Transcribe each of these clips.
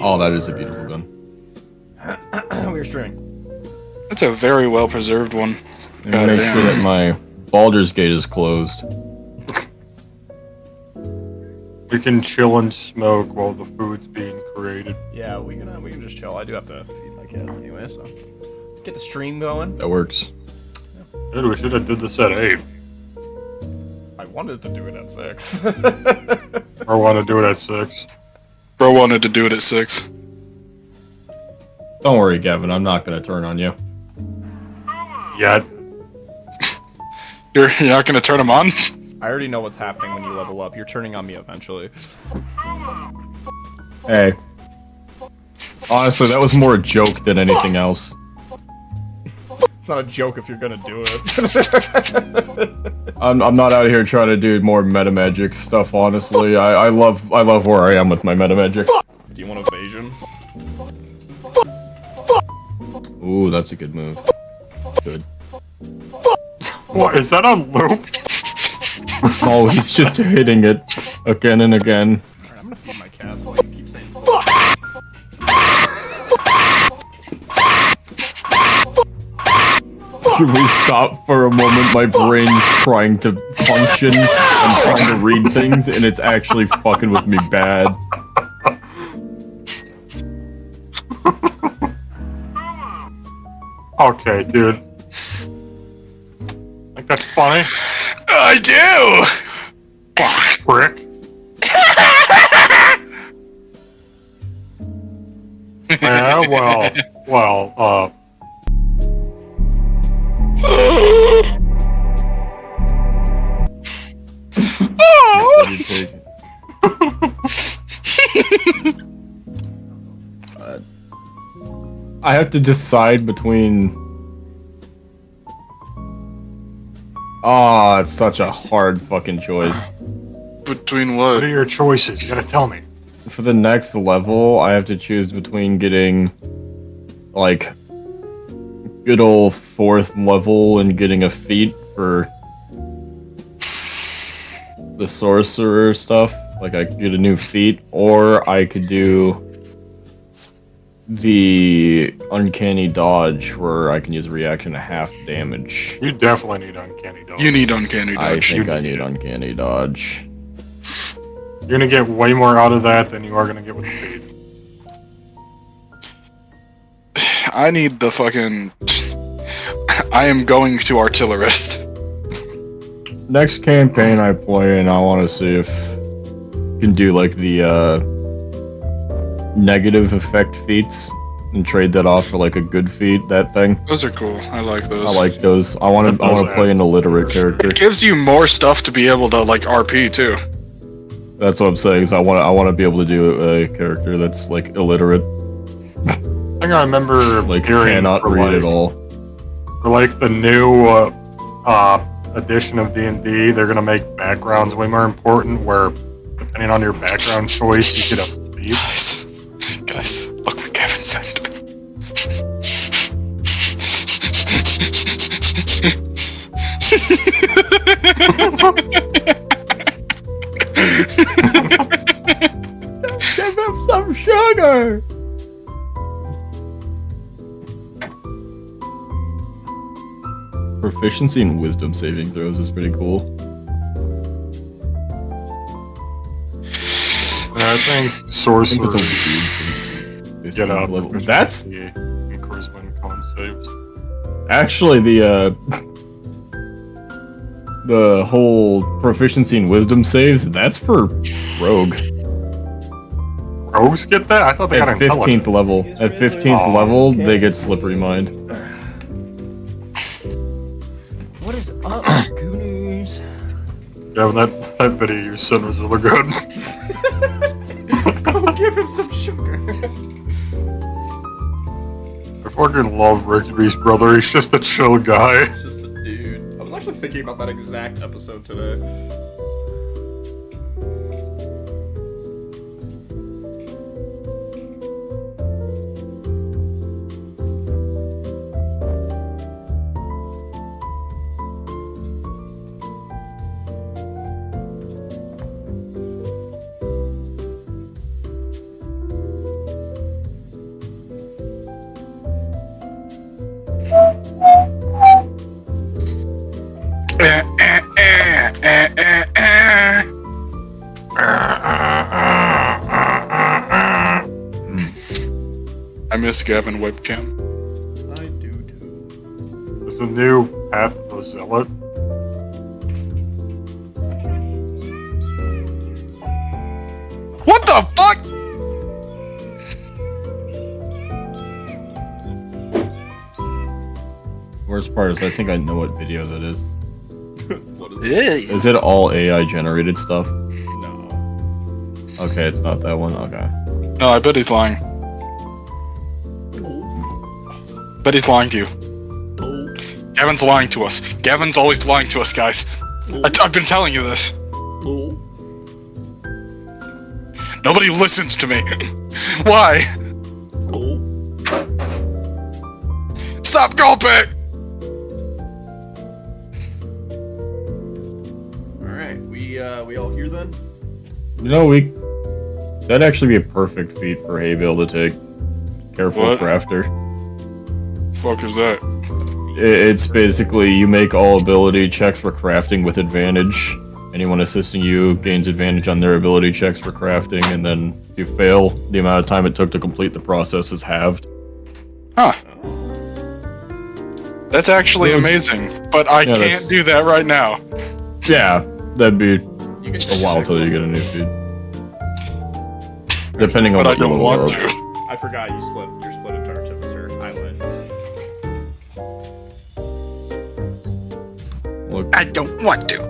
Oh, that is a beautiful gun. We're streaming. That's a very well preserved one. And make sure that my Baldur's Gate is closed. We can chill and smoke while the food's being created. Yeah, we can just chill. I do have to feed my cats anyway, so get the stream going. That works. Dude, we should have did this at 8. I wanted to do it at 6. Or want to do it at 6. Bro wanted to do it at 6. Don't worry, Gavin. I'm not gonna turn on you. Yet. You're not gonna turn him on? I already know what's happening when you level up. You're turning on me eventually. Hey. Honestly, that was more a joke than anything else. It's not a joke if you're gonna do it. I'm not out here trying to do more meta magic stuff, honestly. I love where I am with my meta magic. Do you want evasion? Ooh, that's a good move. Good. What, is that on loop? Oh, he's just hitting it again and again. Alright, I'm gonna feed my cats while you keep saying Should we stop for a moment? My brain's trying to function and trying to read things, and it's actually fucking with me bad. Okay, dude. Think that's funny? I do! Fuck, prick. Yeah, well, I have to decide between... Ah, it's such a hard fucking choice. Between what what? are your choices? You gotta tell me. For the next level, I have to choose between getting, like, good old 4th level and getting a feat for the sorcerer stuff. Like, I could get a new feat, or I could do the uncanny dodge, where I can use a reaction to half damage. You definitely need uncanny dodge. You need uncanny I dodge. think I need uncanny dodge. You're gonna get way more out of that than you are gonna get with speed. I need the fucking... I am going to artillerist. Next campaign I play, and I want to see if I can do like the negative effect feats and trade that off for like a good feat. That thing. Those are cool. I like those. I like those. I want to play an illiterate character. It gives you more stuff to be able to like RP too. That's what I'm saying. Is I want to be able to do a character that's like illiterate. I think I remember Like hearing cannot for read like, at all. For like the new edition of D&D, they're gonna make backgrounds way more important. Where depending on your background choice, you get a feat. Guys, look what Kevin said. Give him some sugar. Proficiency in wisdom saving throws is pretty cool. I think sorcerer get up. level. That's in charisma and con saves. actually the whole proficiency in wisdom saves. That's for rogue. Rogues get that? I thought they got At 15th intelligence. level. At 15th level, they get slippery mind. What is up, Goonies? Yeah, that video you sent was really good. Go give him some sugar. I fucking love Rigby's brother. He's just a chill guy. It's just a dude. I was actually thinking about that exact episode today. I miss Gavin webcam. I do too. There's a new Path of the Zealot. What the fuck? Worst part is I think I know what video that is. What is it? Is it all AI generated stuff? No. Okay, it's not that one. Okay. No, I bet he's lying. Bet he's lying to you. Gavin's lying to us. Gavin's always lying to us, guys. I've been telling you this. Nobody listens to me. Why? Stop gulping! Alright, we all here then? You know, that'd actually be a perfect feat for hay bale to take. Careful, What? crafter. Fuck is that? It's basically you make all ability checks for crafting with advantage. Anyone assisting you gains advantage on their ability checks for crafting, and then if you fail, the amount of time it took to complete the process is halved. Huh. That's actually amazing, but I can't do that right now. Yeah, that'd be You can a while till you get a new feed. Depending on But I what you don't want level up. to. I forgot you're split into Artificer Island. Look, I don't want to.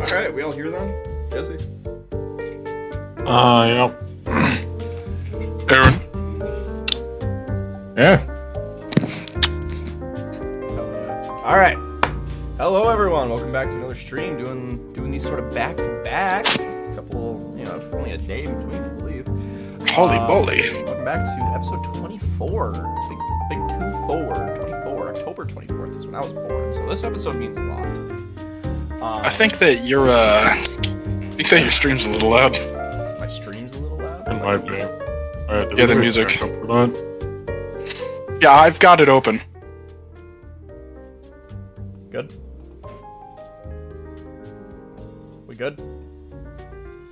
Alright, we all here then? Jesse? Yep. Aaron, yeah. Alright. Hello everyone, welcome back to another stream, doing these sort of back-to-back. Couple, only a day in between, I believe. holy moly. Welcome back to episode 24. Big 24. October 24th is when I was born, so this episode means a lot. I think that your stream's a little loud. My stream's a little loud. It might be. Yeah, the music. For that. Yeah, I've got it open. Good? We good?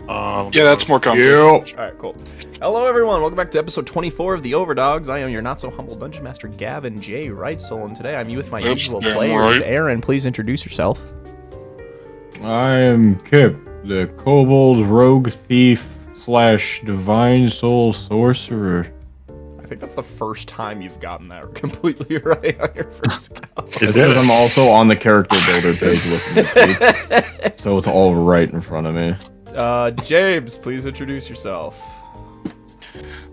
Yeah, that's more comfortable. Alright, cool. Hello everyone, welcome back to episode 24 of the Overdogs. I am your not-so-humble Dungeon Master, Gavin J. Wrightsell, and today I'm you with my That's usual damn players. right. Aaron, please introduce yourself. I am Kip, the kobold rogue thief / divine soul sorcerer. I think that's the first time you've gotten that completely right on your first go. It's because I'm also on the character builder page looking at feats, so it's all right in front of me. James, please introduce yourself.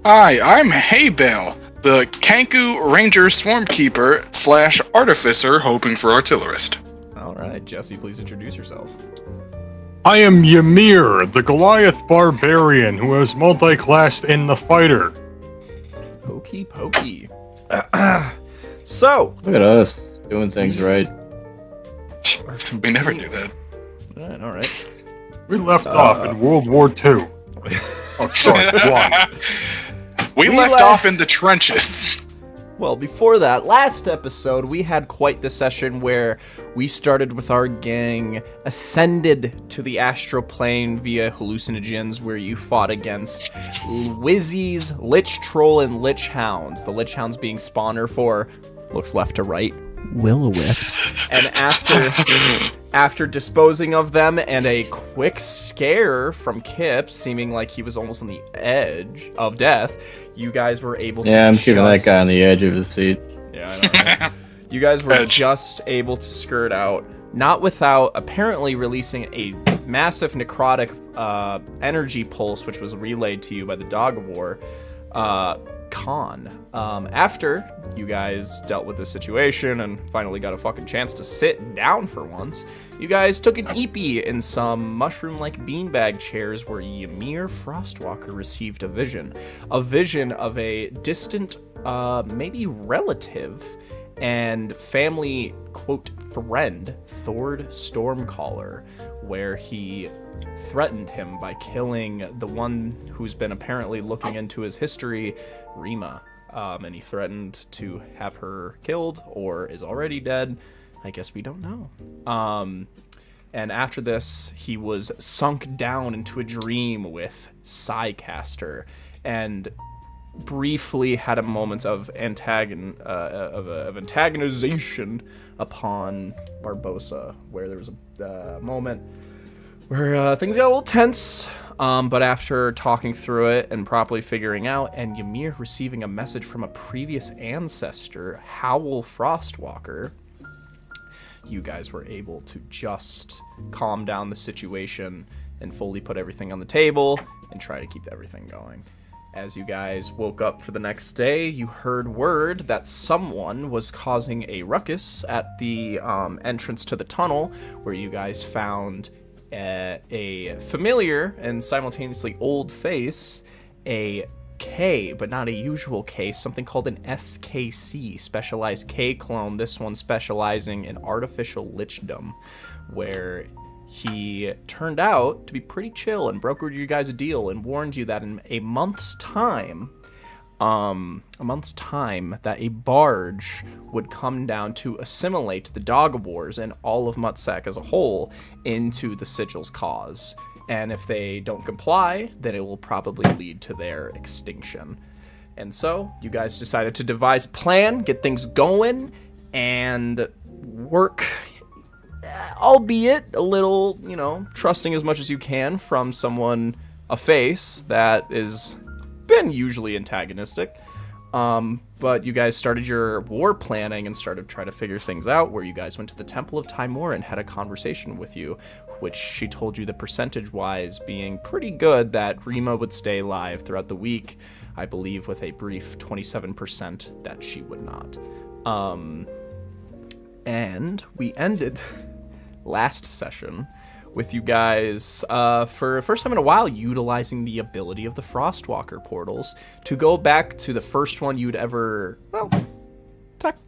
Hi, I'm Haybale, the Kanku Ranger Swarmkeeper / Artificer hoping for Artillerist. Alright, Jesse, please introduce yourself. I am Ymir, the Goliath barbarian who has multi-classed in the fighter. Pokey pokey. So, Look at us doing things right. We never do that. alright. We left off in World War II. Oh, sorry, one. We left off in the trenches. Well, before that, last episode, we had quite the session where we started with our gang, ascended to the astral plane via hallucinogens, where you fought against Wizzies, Lich Troll, and Lich Hounds. The Lich Hounds being spawner for, looks left to right, Will-O-Wisps. And after disposing of them and a quick scare from Kip, seeming like he was almost on the edge of death, you guys were able to Yeah, I'm keeping that guy on the edge of his seat. Yeah, I know. Right? You guys were Edge. just able to skirt out, not without apparently releasing a massive necrotic energy pulse, which was relayed to you by the Dog of War, Khan. After you guys dealt with the situation and finally got a fucking chance to sit down for once, you guys took an eepee in some mushroom-like beanbag chairs where Ymir Frostwalker received a vision of a distant, maybe relative and family, quote, friend, Thord Stormcaller, where he threatened him by killing the one who's been apparently looking into his history, Rima. And he threatened to have her killed or is already dead. I guess we don't know. And after this, he was sunk down into a dream with Psycaster. And briefly had a moment of antagonization upon Barbosa, where there was a moment where things got a little tense, but after talking through it and properly figuring out, and Ymir receiving a message from a previous ancestor, Howl Frostwalker, you guys were able to just calm down the situation and fully put everything on the table and try to keep everything going. As you guys woke up for the next day, you heard word that someone was causing a ruckus at the entrance to the tunnel, where you guys found a familiar and simultaneously old face, a K, but not a usual K, something called an SKC, specialized K clone, this one specializing in artificial lichdom, where he turned out to be pretty chill and brokered you guys a deal and warned you that in a month's time, that a barge would come down to assimilate the Dog Wars and all of Mutsak as a whole into the Sigil's cause. And if they don't comply, then it will probably lead to their extinction. And so, you guys decided to devise a plan, get things going, and work, albeit a little, trusting as much as you can from someone, a face that is been usually antagonistic. But you guys started your war planning and started trying to figure things out, where you guys went to the Temple of Timor and had a conversation with you, which she told you the percentage-wise being pretty good that Rima would stay alive throughout the week, I believe with a brief 27% that she would not. And we ended last session with you guys, for the first time in a while, utilizing the ability of the Frostwalker portals to go back to the first one you'd ever, well,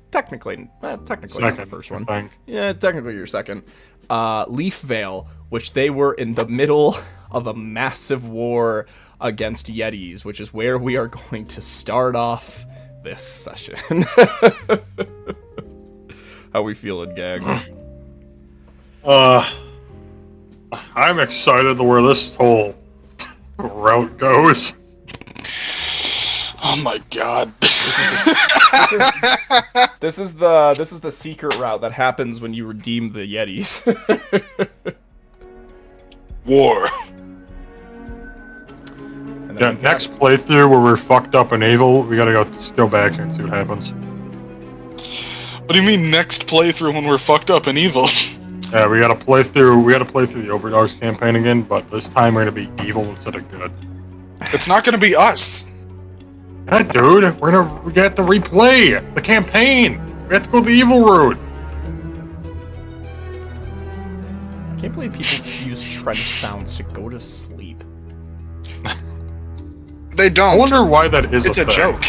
technically not the first one. Yeah, technically your second. Leaf Vale, which they were in the middle of a massive war against Yetis, which is where we are going to start off this session. How we feeling, gang? I'm excited to where this whole route goes. Oh my god. This is the secret route that happens when you redeem the Yetis. War. Yeah, next playthrough where we're fucked up and evil, we gotta go back and see what happens. What do you mean next playthrough when we're fucked up and evil? Yeah, we gotta play through the OVERDOGS campaign again, but this time we're gonna be evil instead of good. It's not gonna be us. Yeah, dude, we got to replay the campaign. We have to go the evil route. I can't believe people use trench sounds to go to sleep. They don't. I wonder why that is. It's a joke.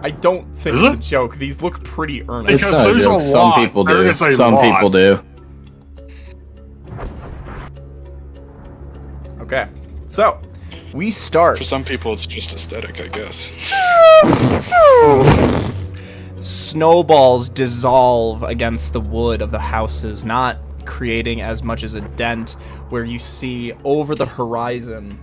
I don't think Is it's it? a joke. These look pretty earnest. Because It's not a there's joke. a Some lot. people There do. is a Some lot. people do. Okay, so we start. For some people, it's just aesthetic, I guess. Snowballs dissolve against the wood of the houses, not creating as much as a dent, where you see over the horizon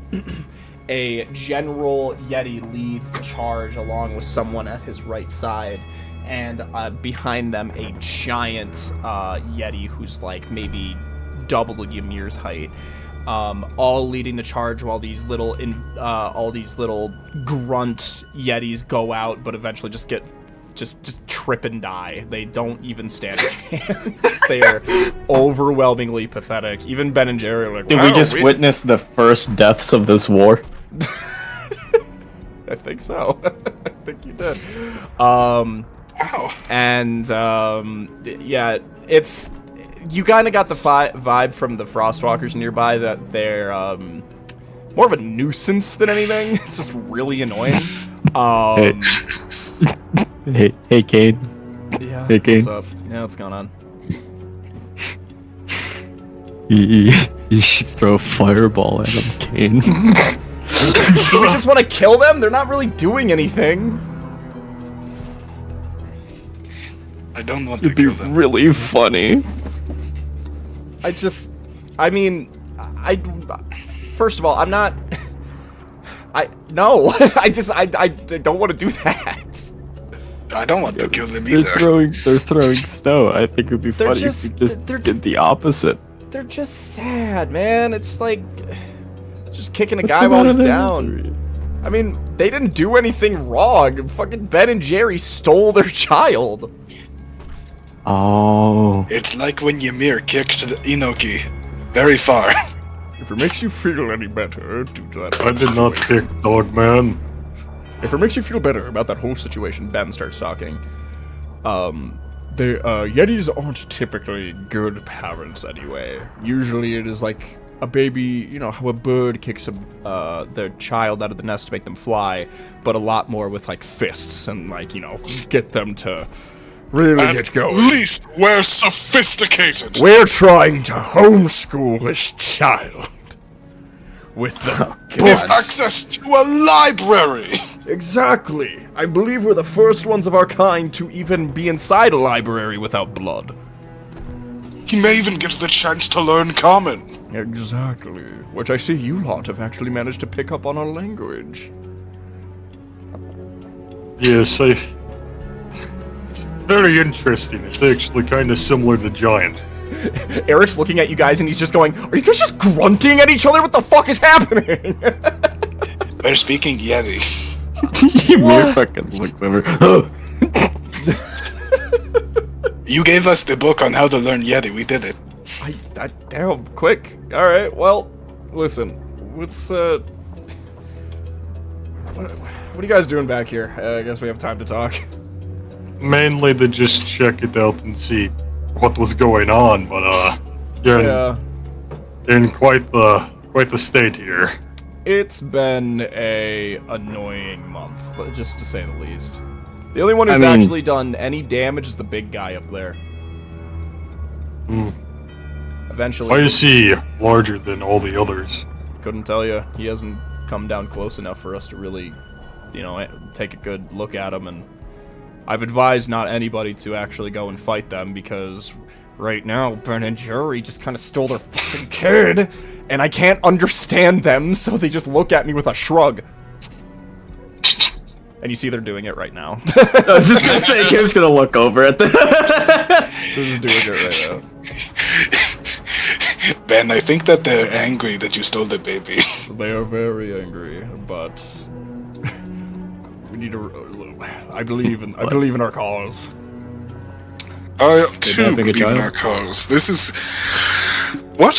a general Yeti leads the charge along with someone at his right side, and behind them a giant Yeti who's like maybe double Ymir's height. All leading the charge while these little all these little grunt Yetis go out, but eventually just get just trip and die. They don't even stand a chance. They are overwhelmingly pathetic. Even Ben and Jerry are like, Did wow, we just witness the first deaths of this war? I think so. I think you did. Wow. And yeah, it's, you kind of got the vibe from the Frostwalkers nearby that they're more of a nuisance than anything. It's just really annoying. Hey, Kane. Yeah. Hey, Kane. What's up? Yeah, what's going on? You should throw a fireball at him, Kane. Do we just want to kill them? They're not really doing anything. I don't want to kill them. Really funny. First of all, I'm not No. I don't want to do that. I don't want to kill them They're either. throwing snow. I think it would be They're funny just- if you just they're- did the opposite. They're just sad, man. It's like just kicking a guy while he's down. I mean, they didn't do anything wrong. Fucking Ben and Jerry stole their child. Oh. It's like when Ymir kicked the Inoki very far. If it makes you feel any better, do that. I did not pick Dogman. If it makes you feel better about that whole situation, Ben starts talking. Yetis aren't typically good parents anyway. Usually it is like a baby, you know, how a bird kicks their child out of the nest to make them fly, but a lot more with like fists and like, you know, get them to really get At going. least we're sophisticated. We're trying to homeschool this child. With the With access to a library. Exactly. I believe we're the first ones of our kind to even be inside a library without blood. He may even get the chance to learn common. Exactly. Which I see you lot have actually managed to pick up on our language. Yes, it's very interesting. It's actually kind of similar to Giant. Eric's looking at you guys and he's just going, are you guys just grunting at each other? What the fuck is happening? We're speaking Yeti. Ymir fucking looks over. You gave us the book on how to learn Yeti. We did it. Damn, quick. Alright, well, listen. Let's, what are you guys doing back here? I guess we have time to talk. Mainly to just check it out and see what was going on, but you're in quite the state here. It's been a annoying month, just to say the least. The only one who's actually done any damage is the big guy up there. Eventually. Why is he larger than all the others? Couldn't tell you. He hasn't come down close enough for us to really, you know, take a good look at him, and I've advised not anybody to actually go and fight them because right now Ben and Jerry just kind of stole their fucking kid, and I can't understand them, so they just look at me with a shrug. And you see they're doing it right now. I was just gonna say, Kim's gonna look over at the. This is doing it right now. Ben, I think that they're angry that you stole the baby. They are very angry, but we need to. I believe in our cause. I too having a believe in child? our cause. This is what?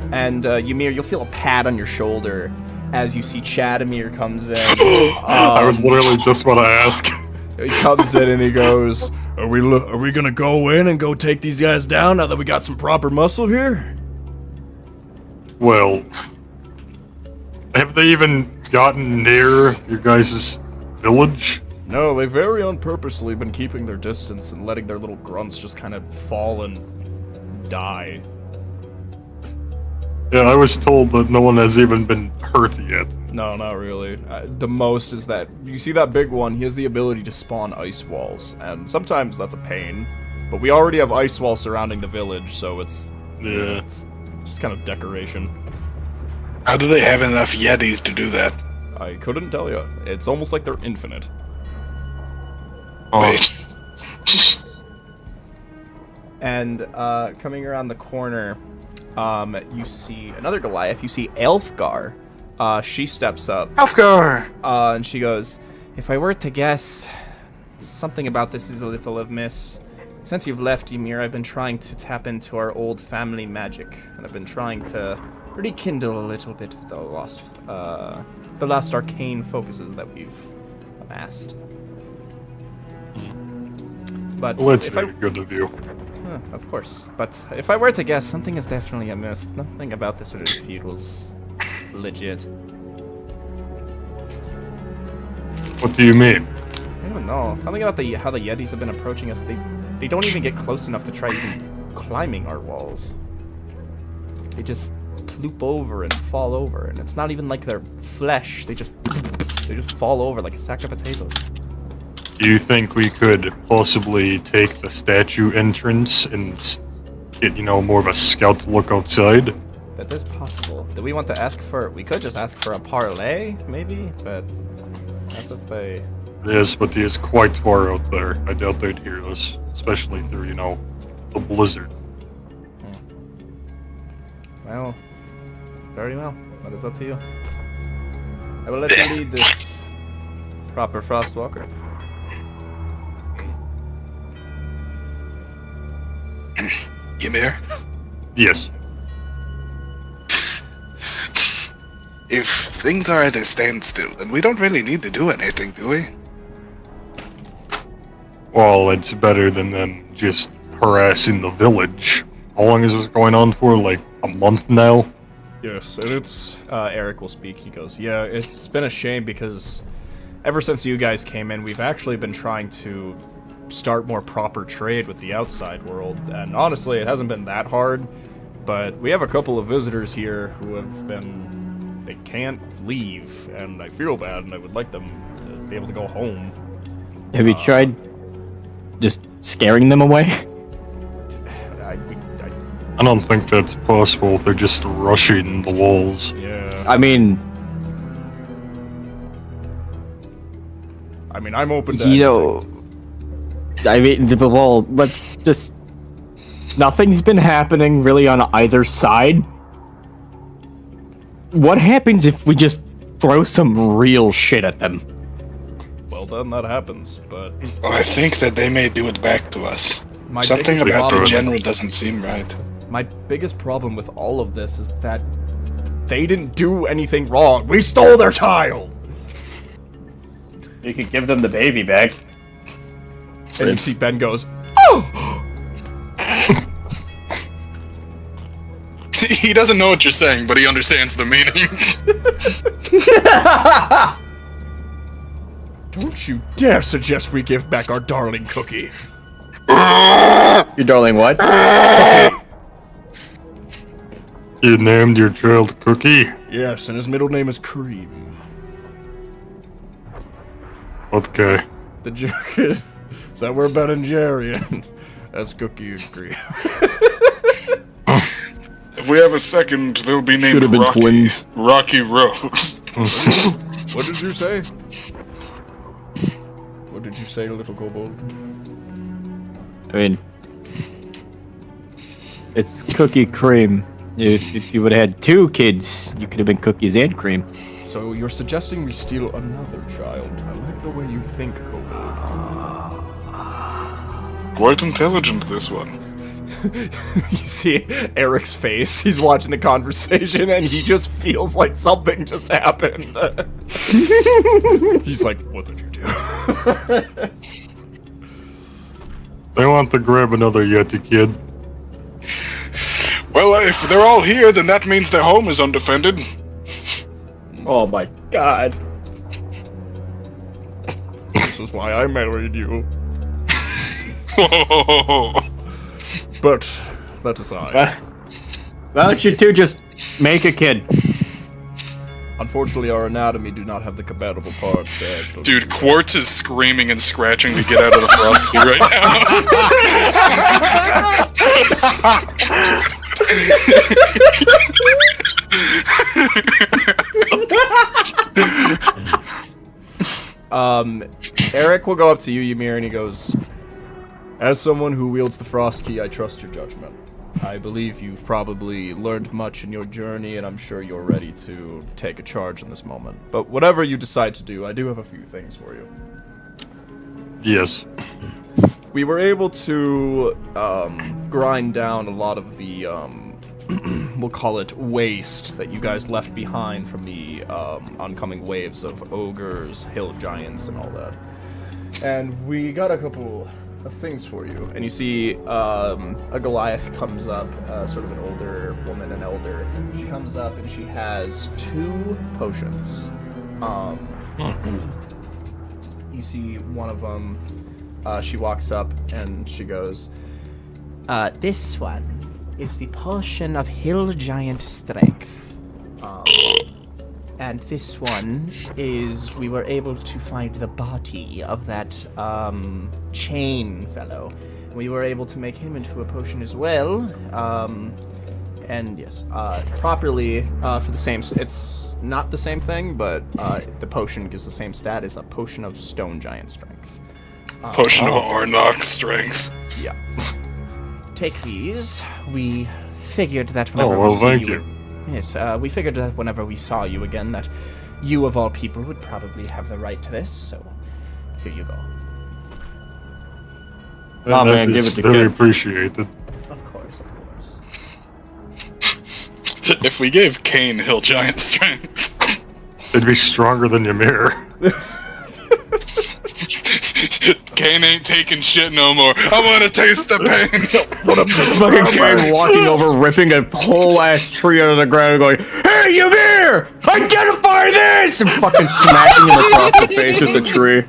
And Ymir, you'll feel a pat on your shoulder as you see Chadamir comes in. I was literally just about to ask. He comes in and he goes, Are we gonna go in and go take these guys down now that we got some proper muscle here? Well, have they even gotten near your guys' village? No, they very unpurposely been keeping their distance and letting their little grunts just kind of fall and die. Yeah, I was told that no one has even been hurt yet. No, not really. The most is that you see that big one. He has the ability to spawn ice walls, and sometimes that's a pain. But we already have ice walls surrounding the village, so it's just kind of decoration. How do they have enough Yetis to do that? I couldn't tell you. It's almost like they're infinite. Wait. And coming around the corner, you see another Goliath. You see Elfgar. She steps up. Elfgar! And she goes, if I were to guess, something about this is a little amiss. Since you've left, Ymir, I've been trying to tap into our old family magic, and I've been trying to rekindle a little bit of the last arcane focuses that we've amassed. But Well, that's if very good of you. of course. But if I were to guess, something is definitely amiss. Nothing about this sort of feudal's legit. What do you mean? I don't know. Something about how the Yetis have been approaching us. They don't even get close enough to try even climbing our walls. They just ploop over and fall over, and it's not even like they're flesh. They just fall over like a sack of potatoes. Do you think we could possibly take the statue entrance and get, more of a scout look outside? That is possible. Do we want to ask for... We could just ask for a parlay, maybe? But that's what they... It is, but he is quite far out there. I doubt they'd hear us, especially through, you know, the blizzard. Well, very well. That is up to you. I will let you lead this proper Frostwalker. Ymir, Yes. if things are at a standstill, then we don't really need to do anything, do we? Well, it's better than them just harassing the village. How long is this going on for? Like a month now? Yes, and it's... Eric will speak. He goes, yeah, it's been a shame because ever since you guys came in, we've actually been trying to start more proper trade with the outside world. And honestly, it hasn't been that hard, but we have a couple of visitors here who have been... They can't leave, and I feel bad, and I would like them to be able to go home. Have you tried just scaring them away? I don't think that's possible if they're just rushing the walls. Yeah. I mean, I'm open to you know, I mean, well, let's just... Nothing's been happening really on either side. What happens if we just throw some real shit at them? Well done, that happens, but... Well, I think that they may do it back to us. Something biggest about the problem- general doesn't seem right. My biggest problem with all of this is that they didn't do anything wrong. We stole their child! You could give them the baby back. And you see Ben goes, oh! He doesn't know what you're saying, but he understands the meaning. Don't you dare suggest we give back our darling cookie. Your darling what? You named your child Cookie? Yes, and his middle name is Cream. Okay. The joke is that we're Ben and Jerry, and that's Cookie and Cream. If we have a second, they'll be named Should've been Rocky. twins. Rocky Rose. What did you say? What did you say, little kobold? I mean, it's Cookie Cream. If you would have had 2 kids, you could have been Cookies and Cream. So you're suggesting we steal another child? I like the way you think, kobold. Quite intelligent, this one. You see Eric's face. He's watching the conversation, and he just feels like something just happened. He's like, "What did you do?" They want to grab another Yeti kid. Well, if they're all here, then that means their home is undefended. Oh my god. This is why I married you. But that aside, Why don't you 2 just make a kid? unfortunately, our anatomy do not have the compatible parts to actually. Dude, Quartz is screaming and scratching to get out of the frosty right Eric will go up to you, Ymir, and he goes, "As someone who wields the frost key, I trust your judgment. I believe you've probably learned much in your journey, and I'm sure you're ready to take a charge in this moment. But whatever you decide to do, I do have a few things for you. Yes. We were able to grind down a lot of the, we'll call it waste that you guys left behind from the oncoming waves of ogres, hill giants, and all that. And we got a couple of things for you." And you see a Goliath comes up, sort of an older woman, an elder. She comes up and she has 2 potions. You see one of them, she walks up and she goes, "This one is the potion of hill giant strength. And this one is, we were able to find the body of that chain fellow. We were able to make him into a potion as well. And yes, properly for the same. It's not the same thing, but the potion gives the same stat. It's a potion of stone giant strength. Potion of Ornox strength. Yeah. Take these. We figured that whenever Oh, well, we see thank you. you. Yes, we figured that whenever we saw you again, that you of all people would probably have the right to this. So here you go. Nah, That man, give is it to very Kid. appreciated. Of course, of course. If we gave Kane Hill giant strength, It'd be stronger than Ymir. Kane ain't taking shit no more. I want to taste the pain. Fucking Kane walking over, ripping a whole ass tree out of the ground and going, "Hey, Ymir! Identify this!" And fucking smacking him across the face with the tree.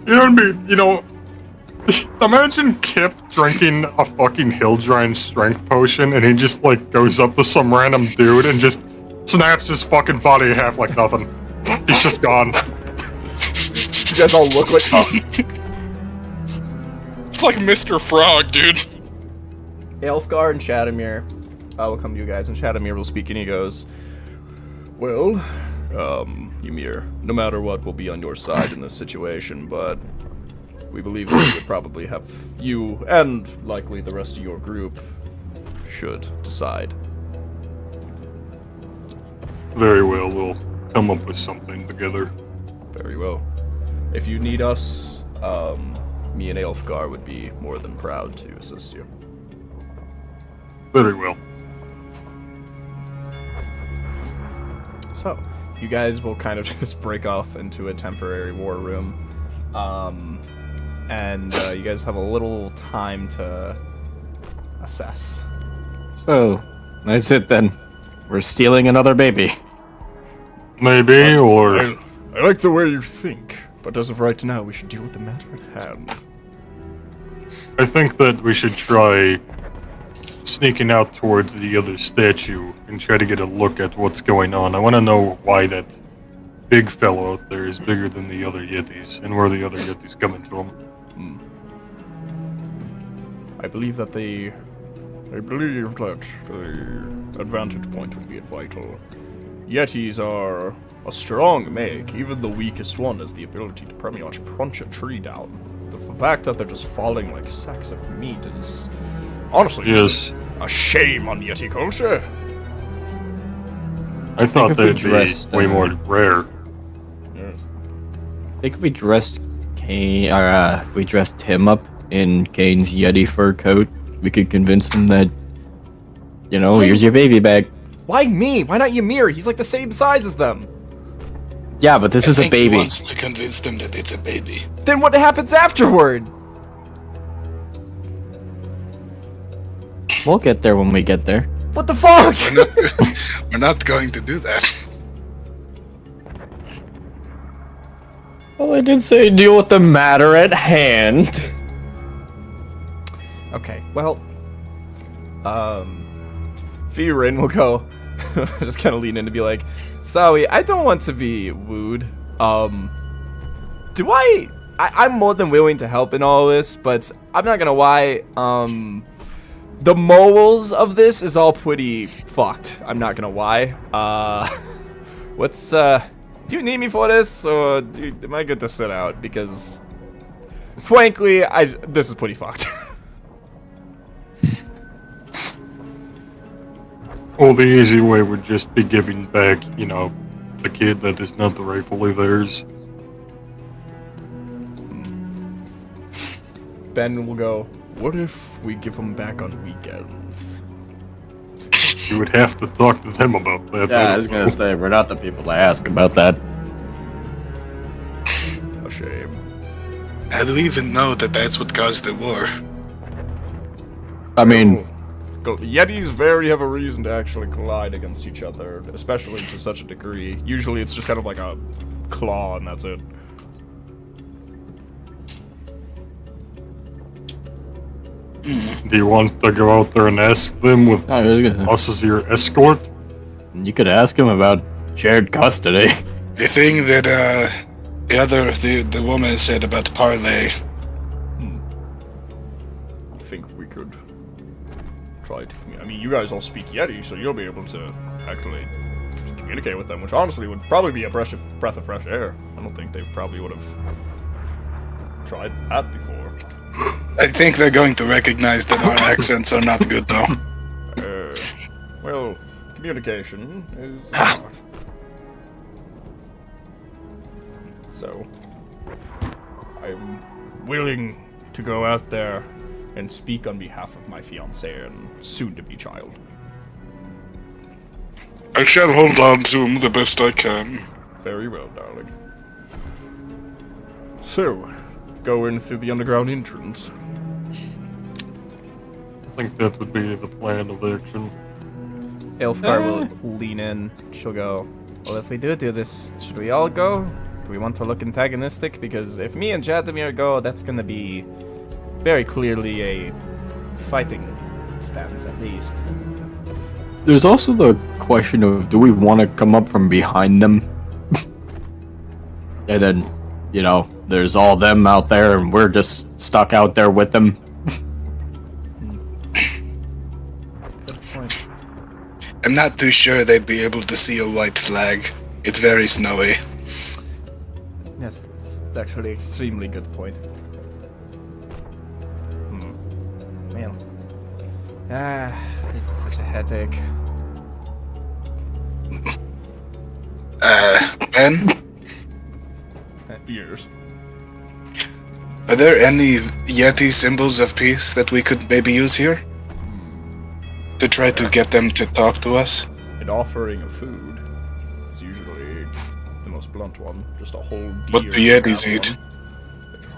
You know what I mean? You know, imagine Kip drinking a fucking hill giant strength potion and he just like goes up to some random dude and just snaps his fucking body in half like nothing. He's just gone. You guys all look like. It's like Mr. Frog, dude. Elfgar and Shadowmere will come to you guys, and Shadowmere will speak, and he goes, "Well, Ymir, no matter what, we'll be on your side in this situation, but we believe that we would probably have you, and likely the rest of your group, should decide." Very well, we'll come up with something together. Very well. If you need us, me and Elfgar would be more than proud to assist you. Very well. So, you guys will kind of just break off into a temporary war room. And you guys have a little time to assess. So, that's it then. We're stealing another baby. Maybe, or I like the way you think, but as of right now, we should deal with the matter at hand. I think that we should try sneaking out towards the other statue and try to get a look at what's going on. I want to know why that big fellow out there is bigger than the other Yetis, and where the other Yetis coming from. I believe that the advantage point would be vital. Yetis are a strong make. Even the weakest one has the ability to pretty much punch a tree down. The fact that they're just falling like sacks of meat is honestly just Yes, a shame on Yeti culture. I thought if we they'd be dressed, way more rare. Yes. I think if we dressed Kane, or we dressed him up in Kane's Yeti fur coat, we could convince him that, you know, here's your baby bag. Why me? Why not Ymir? He's like the same size as them. Yeah, but this is a He baby. wants to convince them that it's a baby. Then what happens afterward? We'll get there when we get there. What the fuck? We're not going to do that. Well, I did say deal with the matter at hand. Okay, well, Firin will go, just kind of lean in to be like, Sawi, I don't want to be wooed. I'm more than willing to help in all this, but I'm not gonna lie, the morals of this is all pretty fucked. I'm not gonna lie. Do you need me for this, or am I good to sit out? Because, frankly, this is pretty fucked. Well, the easy way would just be giving back, you know, the kid that is not the rightfully theirs. Ben will go, what if we give them back on weekends? You would have to talk to them about that. Yeah, I was gonna say, we're not the people to ask about that. A shame. How do we even know that that's what caused the war? I mean, Yetis very have a reason to actually collide against each other, especially to such a degree. Usually it's just kind of like a claw and that's it. Do you want to go out there and ask them with I was gonna, us as your escort? you could ask him about shared custody. The thing that the woman said about parlay. I think we could try to. I mean, you guys all speak Yeti, so you'll be able to actually communicate with them, which honestly would probably be a breath of fresh air. I don't think they probably would have tried that before. I think they're going to recognize that our accents are not good, though. Well, communication is art. So, I'm willing to go out there and speak on behalf of my fiancée and soon-to-be child. I shall hold on to him the best I can. Very well, darling. So, go in through the underground entrance. I think that would be the plan of action. Elfgar will lean in. She'll go, well, if we do this, should we all go? Do we want to look antagonistic? Because if me and Jadamir go, that's gonna be very clearly a fighting stance, at least. There's also the question of, do we want to come up from behind them? And then, you know, there's all them out there and we're just stuck out there with them. Good point. I'm not too sure they'd be able to see a white flag. It's very snowy. Yes, that's actually an extremely good point. Man. This is such a headache. Ben? Ears. Are there any Yeti symbols of peace that we could maybe use here? To try to get them to talk to us? An offering of food is usually the most blunt one. Just a whole deer. What do Yetis eat?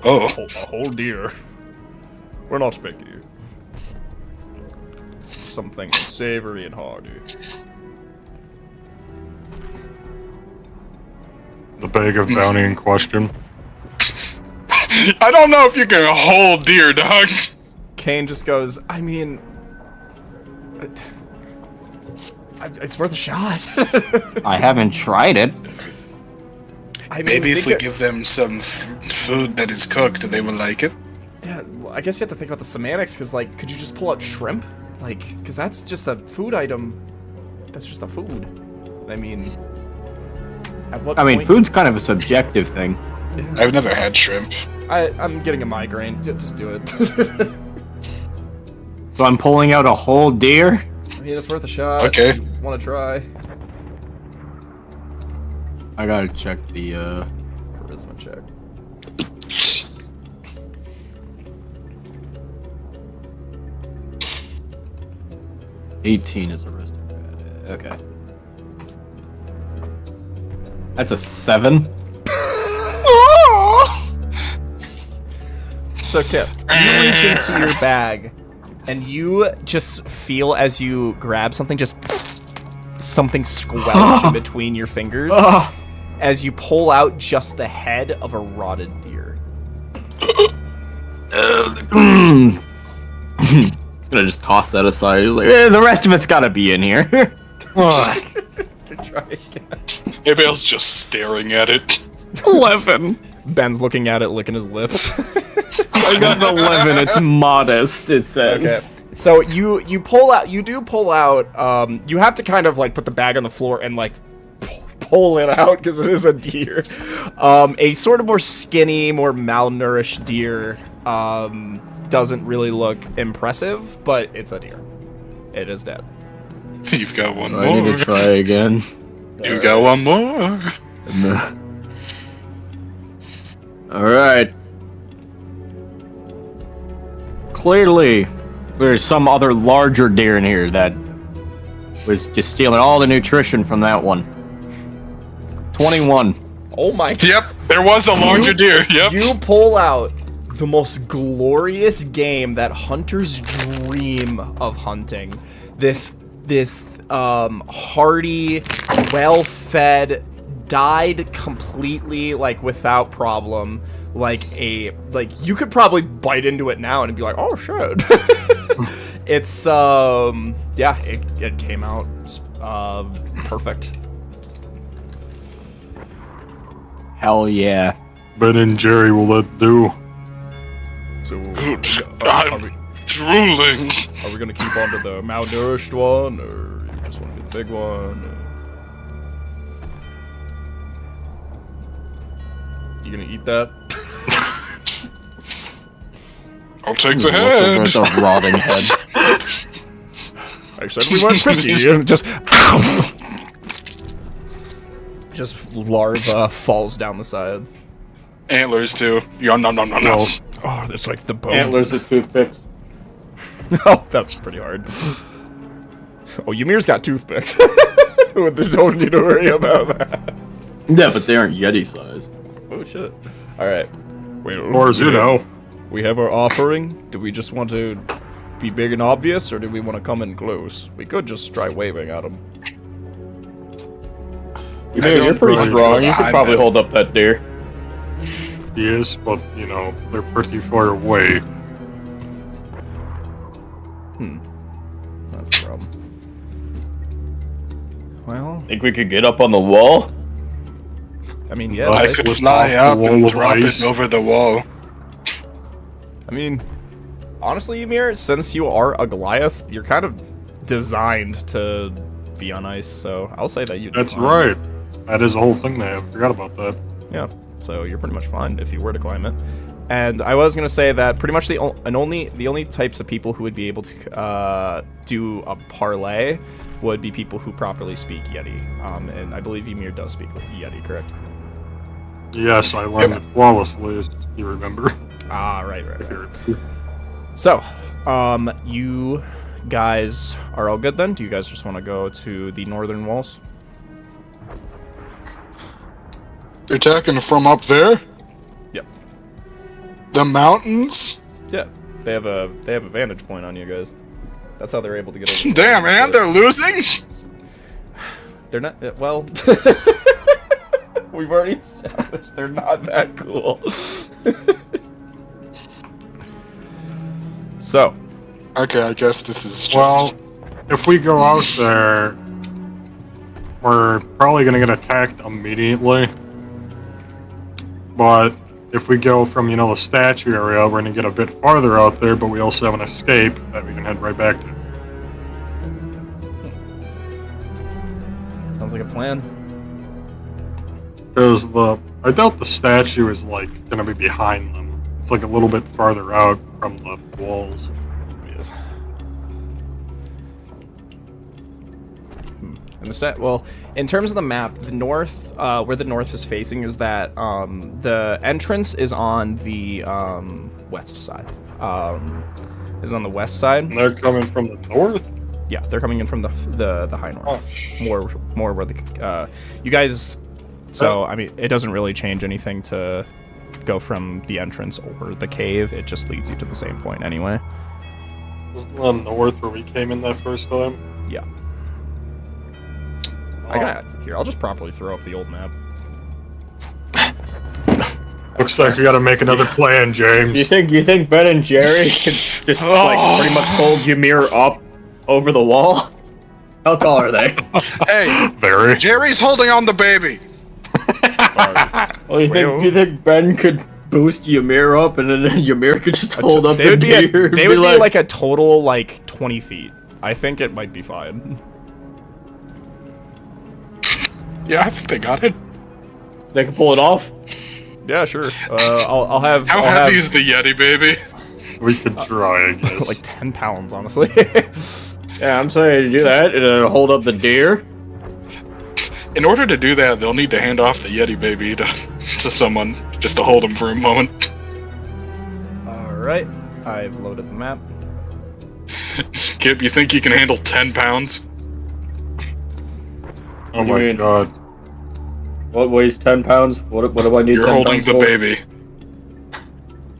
Oh. A whole deer. We're not picky. Something savory and hearty. The bag of bounty in question. I don't know if you can hold deer, dog. Kane just goes, I mean... It's worth a shot. I haven't tried it. I mean, Maybe if we think give them some food that is cooked, they will like it. Yeah, well, I guess you have to think about the semantics, because, like, could you just pull out shrimp? Like, because that's just a food item. That's just a food. I mean... At what I mean, point- food's kind of a subjective thing. I've never had shrimp. I'm getting a migraine. Just do it. So I'm pulling out a whole deer? I mean, it's worth a shot. Okay. If you want to try. I gotta check the, Charisma check. $18 is a risk. Okay. That's a 7. So, Kip, you reach into your bag, and you just feel as you grab something, just something squelch in between your fingers as you pull out just the head of a rotted deer. It's gonna just toss that aside. He's like, the rest of it's gotta be in here. Could try again. Abel's just staring at it. 11. Ben's looking at it, licking his lips. I got an 11. It's modest, it says. Okay. So you do pull out, you have to kind of like put the bag on the floor and like pull it out because it is a deer. A sort of more skinny, more malnourished deer. Doesn't really look impressive, but it's a deer. It is dead. You've got one I need more. to try again. You've got one more. Alright. Clearly, there's some other larger deer in here that was just stealing all the nutrition from that one. 21. Oh my god. Yep, there was a larger deer. Yep. You pull out the most glorious game that hunters dream of hunting. This hearty, well-fed, died completely, like, without problem. Like you could probably bite into it now and be like, oh shit. It's yeah, it came out perfect. Hell yeah. Ben and Jerry will let do. So Drooling. Are we gonna keep on to the malnourished one, or you just want to do the big one? You gonna eat that? I'll take the Looks head. like a rotting head. I said we went pretty, and just larva falls down the sides. Antlers too. Yum nom nom nom nom. Oh, that's like the bone. Antlers is toothpicks. Oh, that's pretty hard. Oh, Ymir's got toothpicks. Don't need to worry about that. Yeah, but they aren't Yeti size. Oh shit. Alright. Wait, Or as you know. we have our offering. Do we just want to be big and obvious, or do we want to come in close? We could just try waving at them. You're don't pretty really strong. know You could I'm probably the- hold up that deer. He is, but, you know, they're pretty far away. That's a problem. Well, Think we could get up on the wall? I mean, yeah. I Nice. could With fly off up the and wall of drop ice. it over the wall. I mean, honestly, Ymir, since you are a Goliath, you're kind of designed to be on ice, so I'll say that you. That's right. That is the whole thing there. I forgot about that. Yeah, so you're pretty much fine if you were to climb it. And I was gonna say that pretty much the only types of people who would be able to do a parlay would be people who properly speak Yeti. And I believe Ymir does speak Yeti, correct? Yes, I learned it flawlessly, as you remember. Ah, right. So, you guys are all good then? Do you guys just want to go to the northern walls? You're attacking from up there? Yep. The mountains? Yeah, they have a vantage point on you guys. That's how they're able to get over. Damn, man, they're losing? They're not. Well, we've already established they're not that cool. So, Okay, I guess this is just... Well, if we go out there, we're probably gonna get attacked immediately. But if we go from, the statue area, we're gonna get a bit farther out there, but we also have an escape that we can head right back to. sounds like a plan. Because I doubt the statue is, gonna be behind them. It's, a little bit farther out from the walls. Yes. And well, in terms of the map, the north, where the north is facing, is that the entrance is on the west side. Is on the west side. And they're coming from the north? Yeah, they're coming in from the high north. More where the you guys. So I mean, it doesn't really change anything to go from the entrance or the cave. It just leads you to the same point anyway. Wasn't the north where we came in that first time? Yeah. I'll just properly throw up the old map. Looks like we gotta make another plan, James. You think Ben and Jerry could just pretty much hold Ymir up over the wall? How tall are they? Hey, Very. Jerry's holding on the baby. Well, you think Ben could boost Ymir up, and then Ymir could just hold up They the would be deer? they would be like a total 20 feet. I think it might be fine. Yeah, I think they got it. They can pull it off. Yeah, sure. I'll have. How I'll heavy have is the Yeti, baby? We could try, I guess. like 10 pounds, honestly. Yeah, I'm saying to do that and then hold up the deer. In order to do that, they'll need to hand off the Yeti baby to someone, just to hold him for a moment. All right, I've loaded the map. Kip, you think you can handle 10 pounds? Oh my mean? god. What weighs 10 pounds? What do I need? You're 10 holding pounds the for? baby.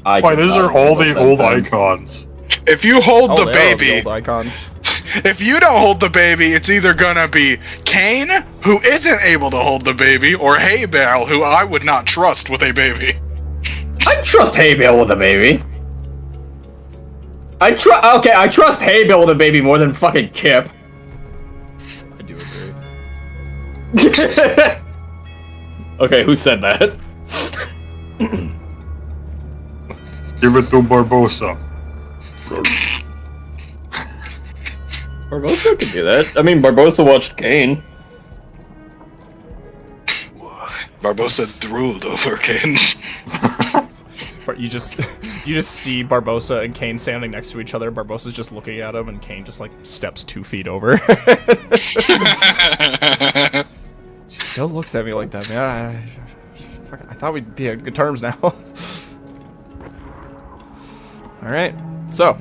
I Why, can these not are all handle the 10 old pounds. icons. If you hold the they are baby, old icon. if you don't hold the baby, it's either gonna be Kane, who isn't able to hold the baby, or Haybale, who I would not trust with a baby. I trust Haybale with a baby. I trust Haybale with a baby more than fucking Kip. I do agree. Okay, who said that? Give it to Barbosa. Barbosa could do that. I mean, Barbosa watched Kane. Barbosa drooled over Kane. But you just see Barbosa and Kane standing next to each other. Barbosa's just looking at him, and Kane just like steps 2 feet over. She still looks at me like that, man. I thought we'd be on good terms now. All right. So,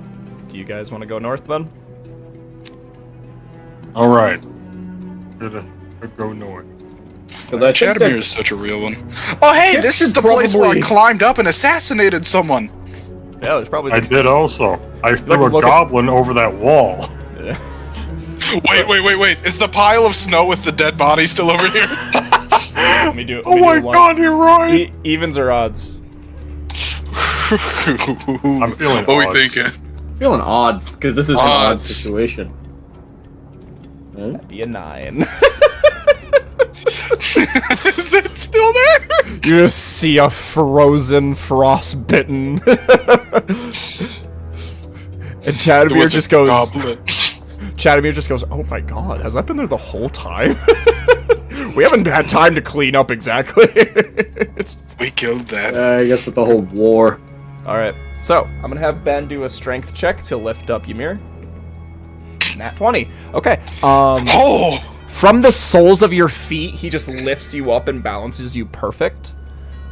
do you guys want to go north then? All right. Gonna go north. Because I think Chadomir is such a real one. Oh, hey, this is the place where I climbed up and assassinated someone. Yeah, there's probably. I did also. I threw a look at- goblin over that wall. Yeah. Wait. Is the pile of snow with the dead body still over here? Let me do it. Oh my god, you're right! Evens or odds? I'm feeling What are we odds. thinking? feeling odds, because this is an odd Odds. situation. Huh? Be a 9. Is it still there? You just see a frozen, frostbitten. And Chadomir just goes. Chadomir just goes, "Oh my god, has that been there the whole time? We haven't had time to clean up exactly." We killed that. I guess with the whole war. Alright, so I'm gonna have Ben do a strength check to lift up Ymir. Nat 20. Okay. Oh! From the soles of your feet, he just lifts you up and balances you perfect.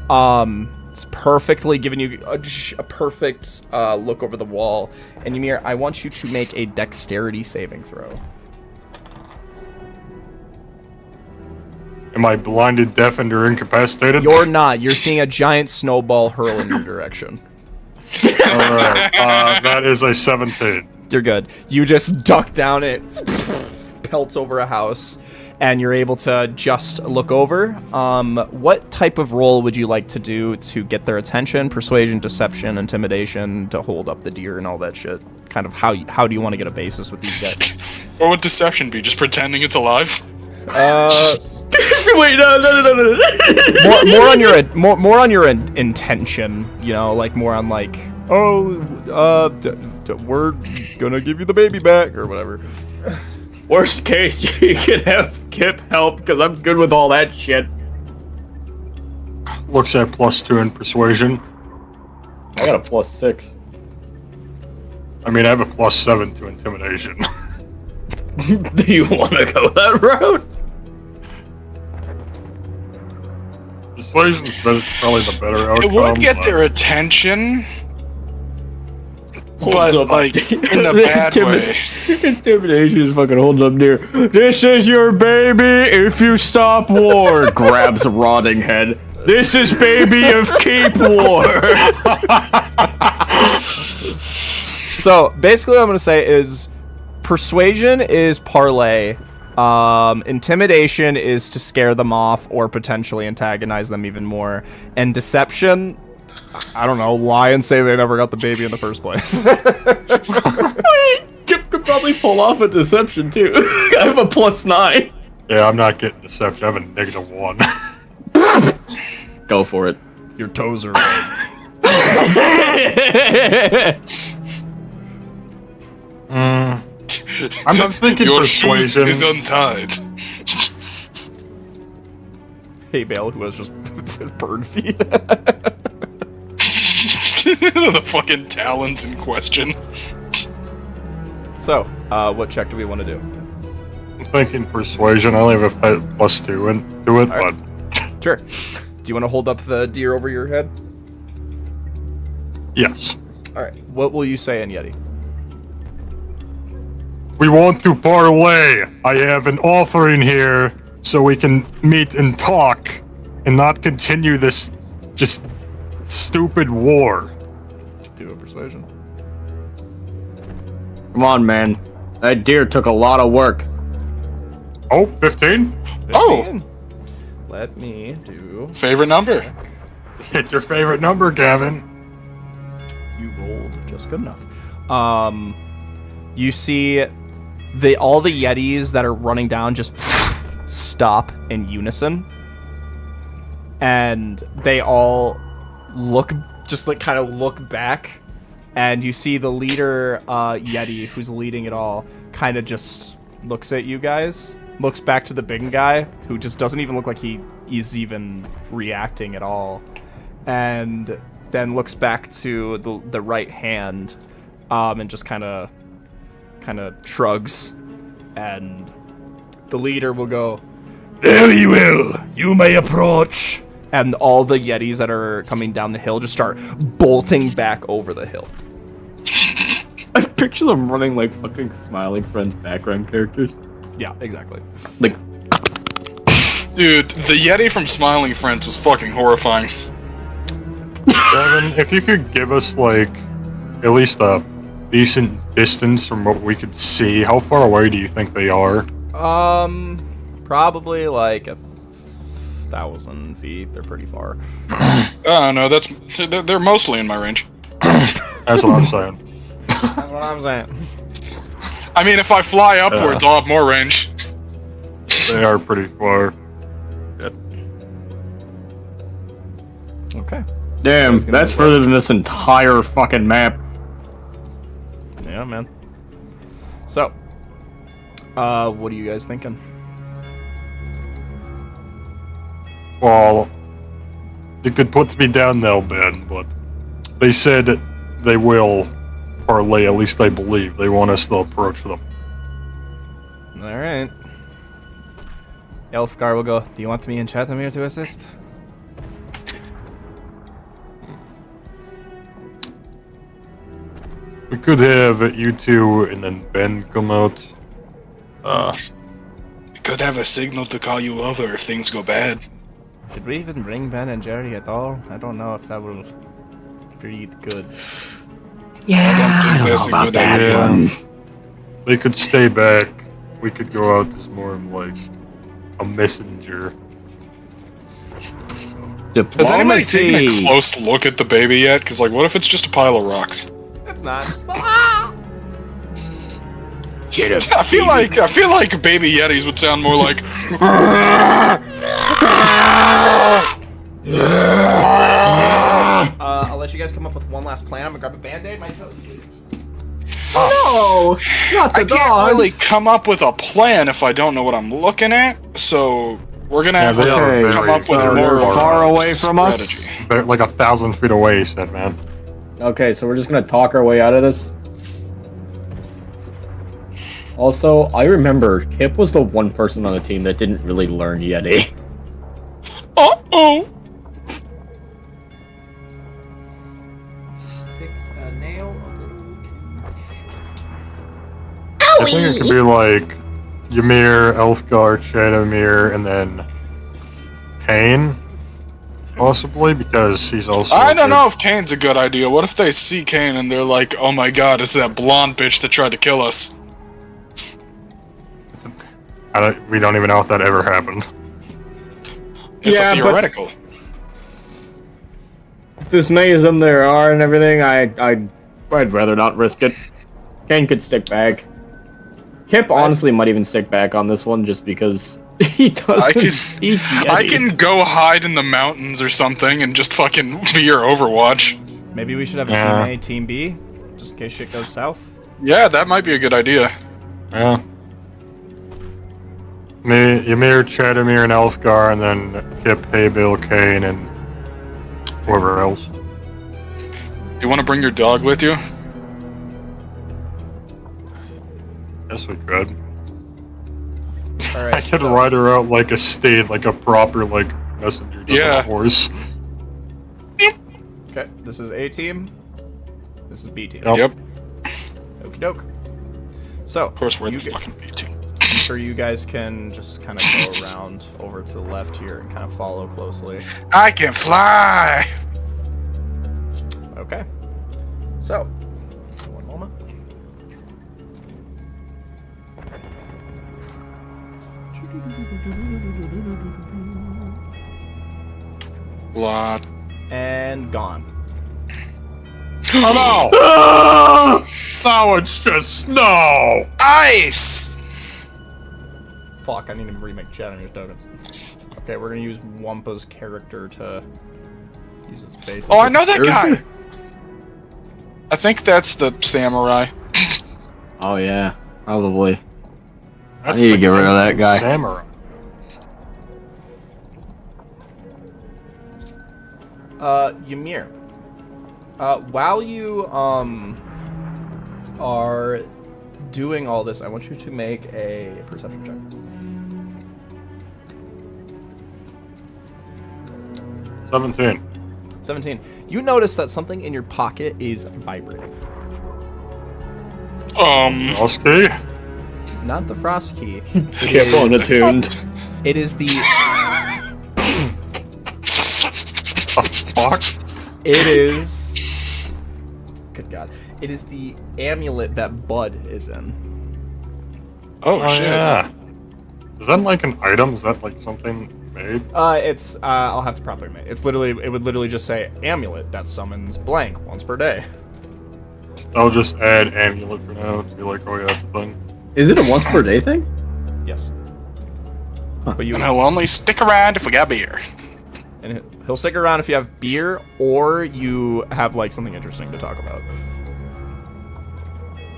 It's perfectly giving you a perfect look over the wall. And Ymir, I want you to make a dexterity saving throw. Am I blinded, deafened, or incapacitated? You're not. You're seeing a giant snowball hurl in your direction. Alright, that is a 17. You're good. You just duck down, and it pelts over a house, and you're able to just look over. What type of roll would you like to do to get their attention? Persuasion, deception, intimidation, to hold up the deer and all that shit. Kind of how do you want to get a basis with these guys? What would deception be? Just pretending it's alive? Wait, no. more on your intention, you know, like more on like, oh, we're gonna give you the baby back or whatever. Worst case, you could have Kip help, because I'm good with all that shit. Looks at +2 in persuasion. I got a +6. I mean, I have a +7 to intimidation. Do you want to go that route? Persuasion's probably the better outcome. It would get but- their attention, Holds but up. like in a bad way. Intimidation fucking holds up near. This is your baby if you stop war. Grabs a rotting head. This is baby of keep war. So basically, what I'm gonna say is, persuasion is parlay. Intimidation is to scare them off or potentially antagonize them even more, and deception, I don't know, lie and say they never got the baby in the first place. Kip could probably pull off a deception too. I have a +9. Yeah, I'm not getting deception. I have a -1. Go for it. Your toes are. I'm thinking Your shoes persuasion. is untied. Hey, Bale, who has just bird feet. The fucking talons in question. So, what check do we want to do? I'm thinking persuasion. I only have a +2 into it, Alright. but Sure. Do you want to hold up the deer over your head? yes. Alright. What will you say in Yeti? We want to parlay. I have an offering here so we can meet and talk and not continue this just stupid war. Do a persuasion. Come on, man. That deer took a lot of work. Oh, 15? Oh! Let me do. Favorite number? It's your favorite number, Gavin. You rolled just good enough. You see all the Yetis that are running down just stop in unison. And they all kind of look back. And you see the leader, Yeti, who's leading it all, kind of just looks at you guys, looks back to the big guy, who just doesn't even look like he's even reacting at all, and then looks back to the right hand, and just kind of shrugs, and the leader will go, "Very well, you may approach." And all the Yetis that are coming down the hill just start bolting back over the hill. I picture them running like fucking Smiling Friends background characters. Yeah, exactly. Like, Dude, the Yeti from Smiling Friends was fucking horrifying. Devin, if you could give us like at least a decent distance from what we could see, how far away do you think they are? Probably like 1,000 feet. They're pretty far. No, they're mostly in my range. That's what I'm saying. That's what I'm saying. I mean, if I fly upwards, I'll have more range. They are pretty far. Okay. damn, that's further than this entire fucking map. Yeah, man. So, what are you guys thinking? Well, you could put me down now, Ben, but they said they will parlay, at least they believe. They want us to approach them. Alright. Elfgar will go, "Do you want me and Chatham to assist?" We could have you two and then Ben come out. We could have a signal to call you over if things go bad. Should we even bring Ben and Jerry at all? I don't know if that will be good. I don't think that's a good idea. They could stay back. We could go out as more of like a messenger. Has anybody taken a close look at the baby yet? Because, like, what if it's just a pile of rocks? It's not. I feel like baby Yetis would sound more like. I'll let you guys come up with one last plan. I'm gonna grab a band-aid. My toes. No, not the I can't really come up with a plan if I don't know what I'm looking at. So we're gonna have they are to very come up with so more they're far away from us? strategy. They're like 1,000 feet away, he said, man. Okay, so we're just gonna talk our way out of this. Also, I remember Kip was the one person on the team that didn't really learn Yeti. Uh-oh! Picked a nail. I think it could be like Ymir, Elfgar, Chadomir, and then Kane. Possibly, because he's also... I don't know if Kane's a good idea. What if they see Kane and they're like, "Oh my god, it's that blonde bitch that tried to kill us"? We don't even know if that ever happened. It's Yeah, a theoretical. This many of them there are and everything, I'd rather not risk it. Kane could stick back. Kip honestly might even stick back on this one just because he doesn't speak Yeti. I can go hide in the mountains or something and just fucking be your Overwatch. Maybe we should have a team A, team B, just in case shit goes south. Yeah, that might be a good idea. Yeah. Ymir, Chadomir, and Elfgar, and then Kip, Haybill, Kane, and whoever else. Do you want to bring your dog with you? Yes, we could. Alright, I could ride her out like a state, like a proper, like, messenger does on a horse. Okay, this is A team. This is B team. Yep. Yep. Okie doke. So, Of course, we're the you fucking B team. I'm sure you guys can just kind of go around over to the left here and kind of follow closely. I can fly! Okay. So, one moment. Lot. And gone. Oh no! Now it's just snow! Ice! Fuck, I need to remake chat on your tokens. Okay, we're gonna use Wampa's character to use his face. Oh, I know that guy! I think that's the samurai. Oh yeah. Probably. That's need to the get rid of that guy. Samurai. Ymir. While you are doing all this, I want you to make a perception check. 17. 17. You notice that something in your pocket is vibrating. Okay. Not the frost key. Keep on attuned. It is the. Fuck. It is. Good God. It is the amulet that Bud is in. Oh, shit. Yeah. Is that like an item? Is that like something made? It's. I'll have to properly make. It's literally. It would literally just say amulet that summons blank once per day. I'll just add amulet for now to be like, oh yeah, that's a thing. Is it a once per day thing? Yes. But you. And he'll only stick around if we got beer. And he'll stick around if you have beer or you have like something interesting to talk about.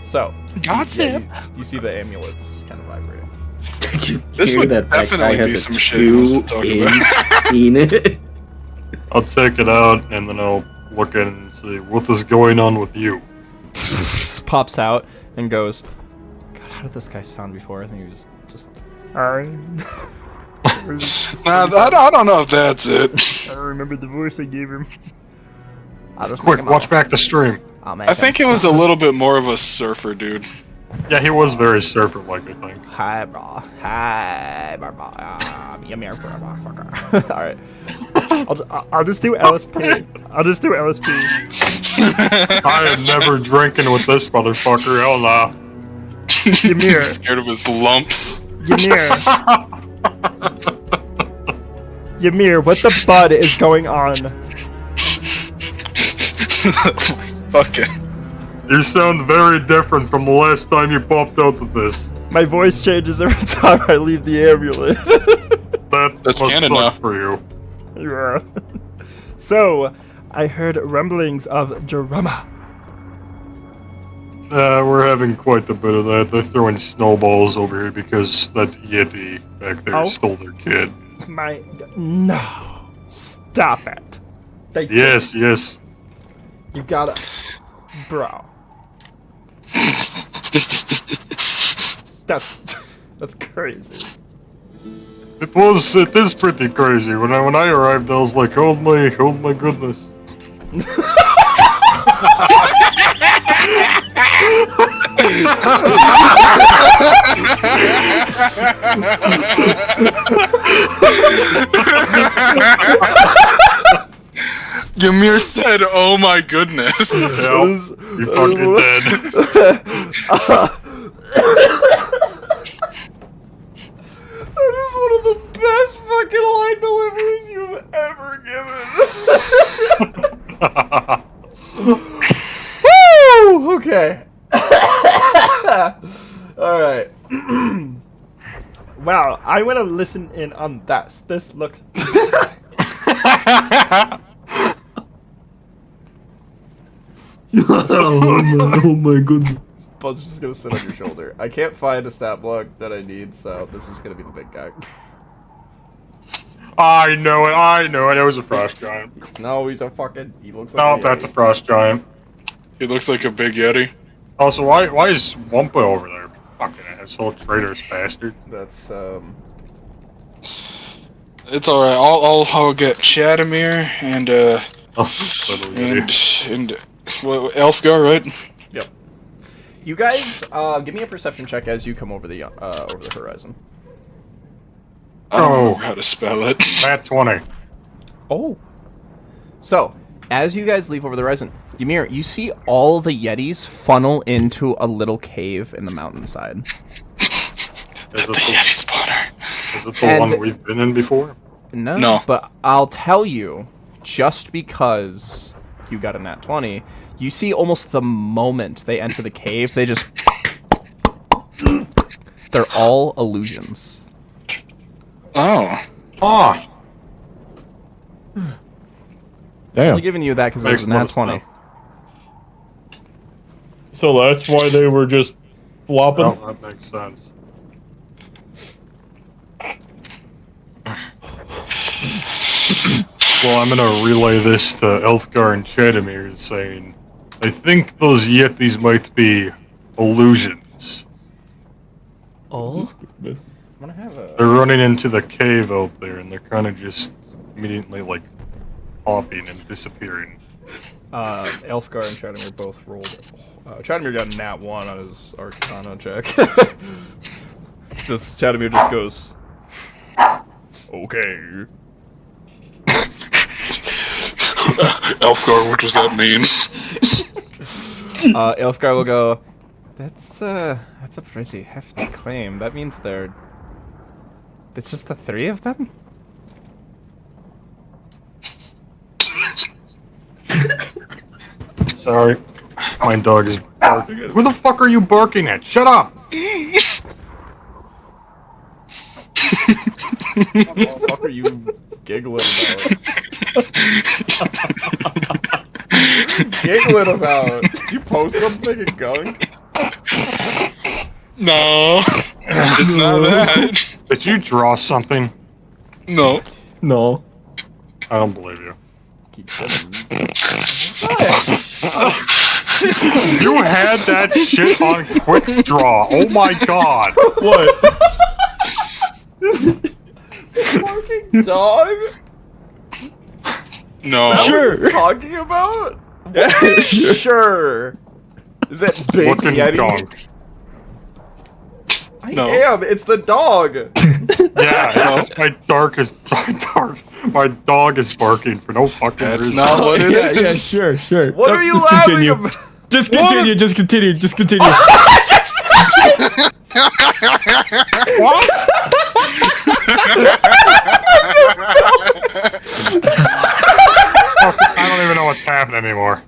So. Gossip. You see the amulets kind of vibrating. Did you This hear would that definitely guy be has a some shit he wants to talk about. in it? I'll take it out and then I'll look at it and see what is going on with you. Pops out and goes, God, how did this guy sound before? I think he was just Nah, I don't know if that's it. I don't remember the voice I gave him. I'll just Quick, watch back the stream. I think it was a little bit more of a surfer dude. Yeah, he was very surfer-like, I think. Hi, bro. Hi, bro. Ymir, Alright. I'll just do LSP. I'll just do LSP. I am never drinking with this motherfucker, hell nah. Ymir. Scared of his lumps. Ymir. Ymir, what the bud is going on? Fuck it. You sound very different from the last time you popped out with this. My voice changes every time I leave the amulet. That's must canon suck now. for you. Yeah. So, I heard rumblings of Jarama. We're having quite a bit of that. They're throwing snowballs over here because that Yeti back there stole their kid. My no. Stop it. Yes. You gotta bro. That's crazy. It is pretty crazy. When I arrived, I was like, oh my goodness. Ymir said, "Oh my goodness." Yep, you fucking dead. That is one of the best fucking line deliveries you've ever given. Woo! Okay. Alright. Wow, I want to listen in on that. This looks... oh my goodness. Bud's just gonna sit on your shoulder. I can't find a stat block that I need, so this is gonna be the big guy. I know it. It was a frost giant. No, he's a fucking... He looks like No, that's a frost giant. He looks like a big yeti. Also, why is Wumpa over there? Fucking asshole, traitorous bastard. That's, It's all right. I'll get Chadamir and Oh, little yeti. and Elfgar, right? Yep. You guys, give me a perception check as you come over the horizon. I don't know how to spell it. Nat 20. Oh. So, as you guys leave over the horizon, Ymir, you see all the Yetis funnel into a little cave in the mountainside. Is The it Yeti spawner. the And- one we've been in before? No. But I'll tell you, just because you got a nat 20, you see almost the moment they enter the cave, they just... They're all illusions. Oh. Ah! I'm Damn. only giving you that because it was a nat 20. So that's why they were just flopping. Oh, that makes sense. Well, I'm gonna relay this to Elfgar and Chedimir, saying, I think those Yetis might be illusions. Oh? I'm gonna have a... They're running into the cave out there, and they're kind of just immediately, like, popping and disappearing. Elfgar and Chadamir both rolled. Chadamir got a nat 1 on his Arcana check. Chadamir just goes, okay. Elfgar, what does that mean? Elfgar will go, that's a pretty hefty claim. That means it's just the 3 of them? Sorry. My dog is barking. Who the fuck are you barking at? Shut up! What the fuck are you giggling about? Did you post something in Gunk? No, it's not that. Did you draw something? No. No. I don't believe you. You had that shit on quick draw. Oh my god. What? Barking dog? No. What are Sure. you talking about? Sure. Is that Big Looking Yeti? dog. I No. am. It's the dog. Yeah, it's my dog is barking for no fucking That's reason. not what it Yeah, yeah, is. sure, sure. What Nope, are you just laughing continue. about? Just continue, just continue, just continue. What? I don't even know what's happening anymore.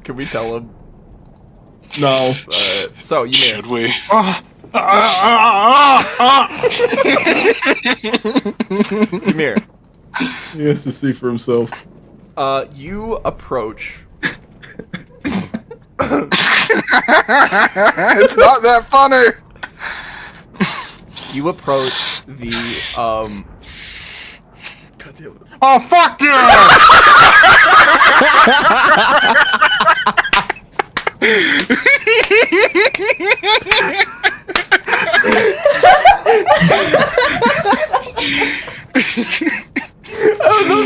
Can we tell him? No. So, you Should we? Ymir, He has to see for himself. you approach. It's not that funny. You approach the God damn it. Oh, fuck you!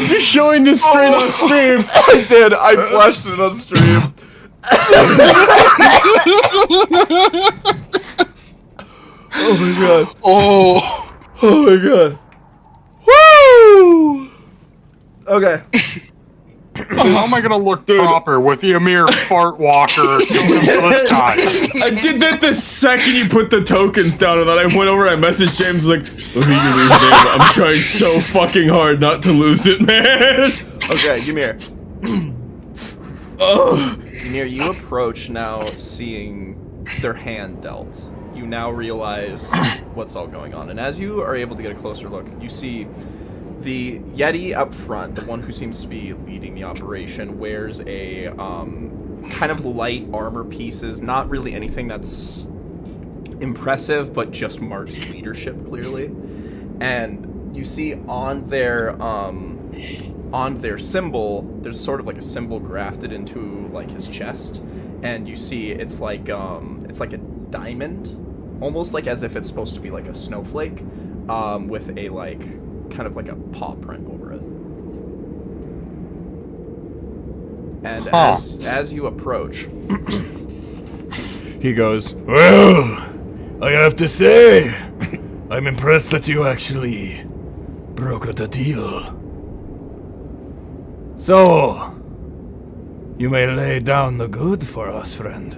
You're showing this straight on stream. I did. I flashed it on stream. Oh my god. Oh. Oh my god. Woo! Okay. How am I gonna look proper with the Ymir fart walker doing this time? I did that the second you put the tokens down, and then I went over and I messaged James like, look at your name. I'm trying so fucking hard not to lose it, man. Okay, Ymir. Oh. Ymir, you approach now seeing their hand dealt. You now realize what's all going on. And as you are able to get a closer look, you see the Yeti up front, the one who seems to be leading the operation, wears a kind of light armor pieces, not really anything that's impressive, but just marks leadership clearly. And you see on their symbol, there's sort of like a symbol grafted into like his chest, and you see it's like a diamond, almost like as if it's supposed to be like a snowflake, with a like kind of like a paw print over it. And as you approach, he goes, Well, I have to say, I'm impressed that you actually brokered a deal. So, you may lay down the good for us, friend.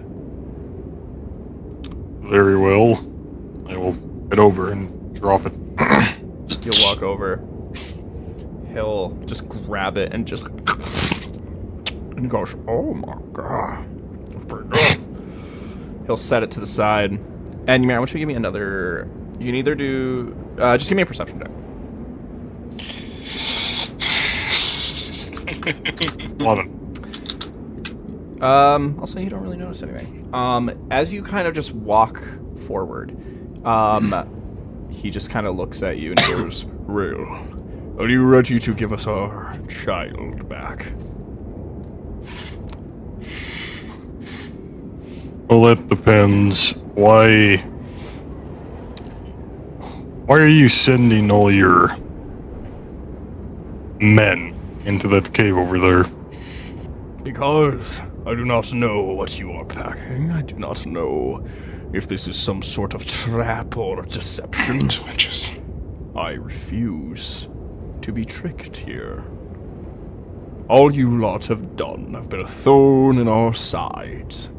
Very well. I will head over and drop it. he'll walk over, he'll just grab it and just, and he goes, oh my god, that's pretty good. He'll set it to the side, and Ymir, I want you to give me another You can either do... just give me a perception check. 11. I'll say you don't really notice anything. As you kind of just walk forward, he just kind of looks at you and goes, Well, are you ready to give us our child back? Well, it depends. Why are you sending all your men into that cave over there? Because I do not know what you are packing. I do not know if this is some sort of trap or deception. Switches. I refuse to be tricked here. All you lot have done have been a thorn in our sides.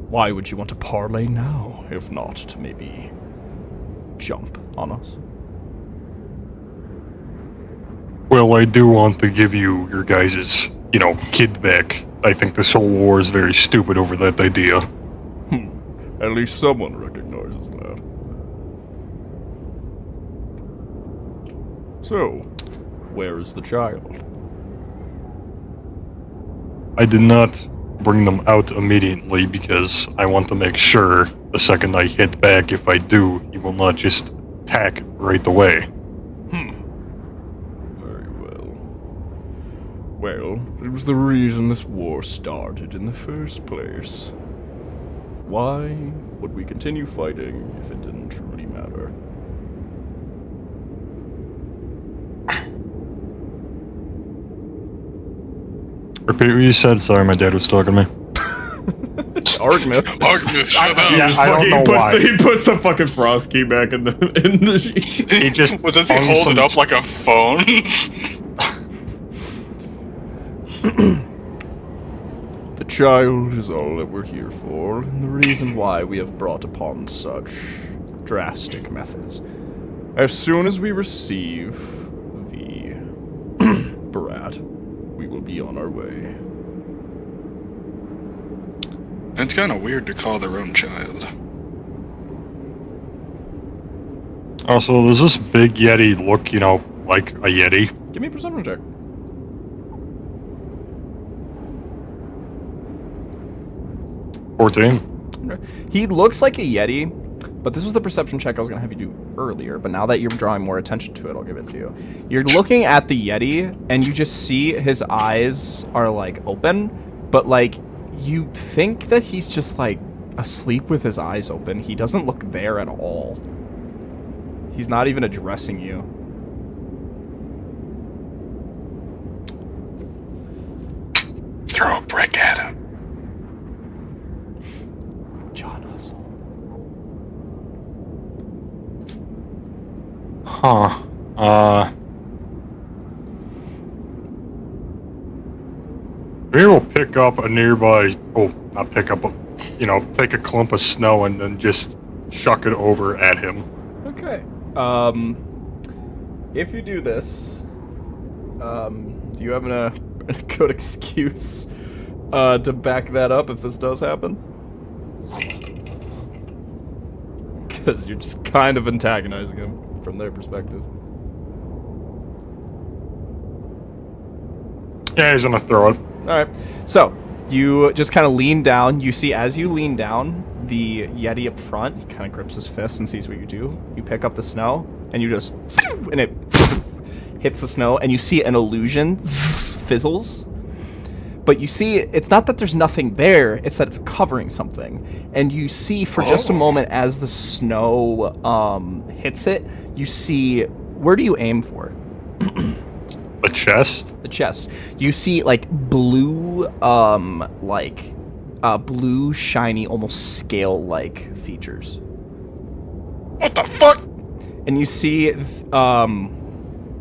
Why would you want to parley now, if not to maybe jump on us? Well, I do want to give you your guys' kid back. I think this whole war is very stupid over that idea. At least someone recognizes that. So, where is the child? I did not bring them out immediately because I want to make sure the second I hit back, if I do, you will not just attack right away. Very well. Well, it was the reason this war started in the first place. Why would we continue fighting if it didn't truly matter? Repeat what you said. Sorry, my dad was talking to me. Argmith. Argmith, shut up. Yeah, I don't know why. He puts the fucking frost key back in the sheet. He just Well, does he hung hold it some- up like a phone? The child is all that we're here for, and the reason why we have brought upon such drastic methods. As soon as we receive the brat, we will be on our way. It's kind of weird to call their own child. Also, does this big Yeti look, like a Yeti? Give me a perception check. $14. Okay. He looks like a Yeti, but this was the perception check I was going to have you do earlier, but now that you're drawing more attention to it, I'll give it to you. You're looking at the Yeti, and you just see his eyes are, open, but, you think that he's just, asleep with his eyes open. He doesn't look there at all. He's not even addressing you. Throw a brick at him. John Hustle. We will pick up a nearby. Oh, not pick up, but take a clump of snow and then just chuck it over at him. Okay. If you do this, do you have a good excuse to back that up if this does happen? Because you're just kind of antagonizing him from their perspective. Yeah, he's gonna throw it. Alright, so you just kind of lean down. You see, as you lean down, the Yeti up front, he kind of grips his fist and sees what you do. You pick up the snow, and you just, and it hits the snow, and you see an illusion fizzles. But you see, it's not that there's nothing there, it's that it's covering something. And you see, for just a moment, as the snow hits it, you see, where do you aim for? The chest? The chest. You see blue, blue, shiny, almost scale-like features. What the fuck? And you see, the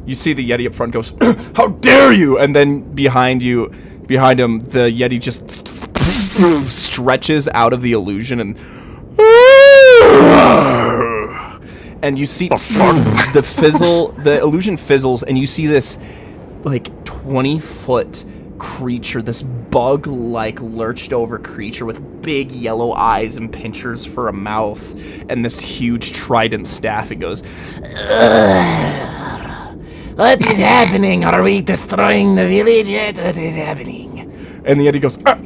Yeti up front goes, "How dare you!" And then behind him, the Yeti just stretches out of the illusion and you see the illusion fizzles, and you see this 20-foot creature, this bug-like lurched over creature with big yellow eyes and pincers for a mouth and this huge trident staff. It goes, what is happening? Are we destroying the village yet? What is happening? And the Yeti goes, That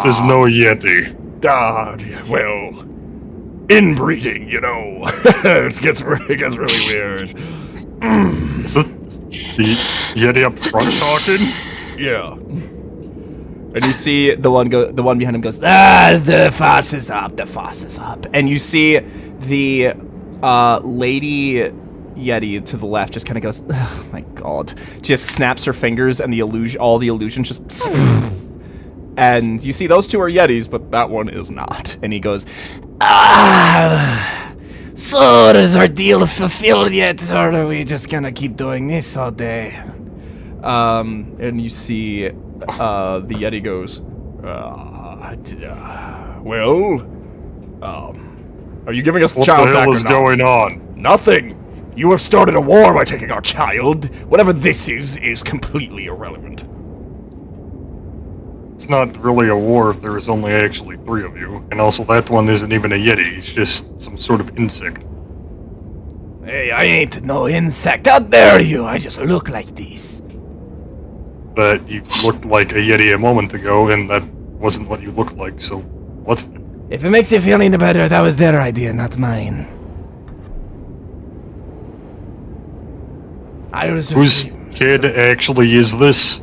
is no Yeti. Well, inbreeding, you know. it gets really weird. Is it the Yeti up front talking? Yeah. And you see the one behind him goes, the foss is up, the foss is up. And you see the lady Yeti to the left just kind of goes, oh my god, just snaps her fingers and all the illusions just and you see those two are Yetis, but that one is not. And he goes, so is our deal fulfilled yet, or are we just gonna keep doing this all day? And you see the Yeti goes, are you giving us the What child the back hell or is not? going on? Nothing. You have started a war by taking our child. Whatever this is completely irrelevant. It's not really a war if there is only actually 3 of you. And also that one isn't even a Yeti, it's just some sort of insect. Hey, I ain't no insect. How dare you? I just look like this. But you looked like a Yeti a moment ago, and that wasn't what you looked like, so what? If it makes you feel any better, that was their idea, not mine. I was just... Whose kid actually is this?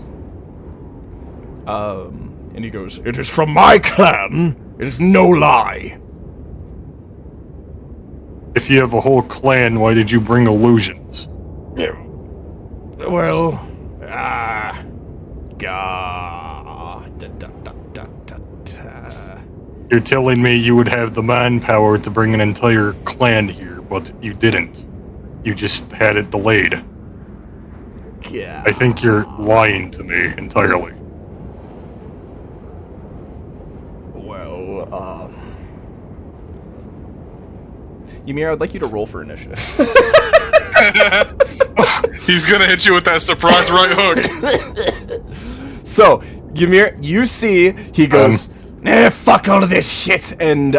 And he goes, it is from my clan. It is no lie. If you have a whole clan, why did you bring illusions? Yeah. Well, God. You're telling me you would have the manpower to bring an entire clan here, but you didn't. You just had it delayed. Yeah. I think you're lying to me entirely. Well, Ymir, I would like you to roll for initiative. He's gonna hit you with that surprise right hook. So, Ymir, you see, he goes, fuck all of this shit, and,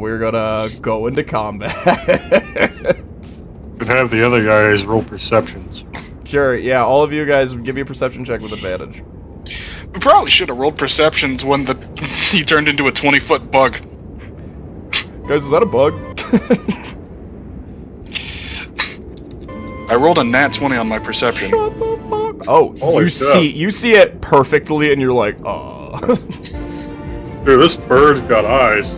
we're gonna go into combat. Could have the other guys roll perceptions. Sure, yeah, all of you guys give me a perception check with advantage. We probably should have rolled perceptions when he turned into a 20-foot bug. Guys, is that a bug? I rolled a nat 20 on my perception. What the fuck? Oh, Holy shit. you see it perfectly, and you're like, oh. Dude, this bird's got eyes.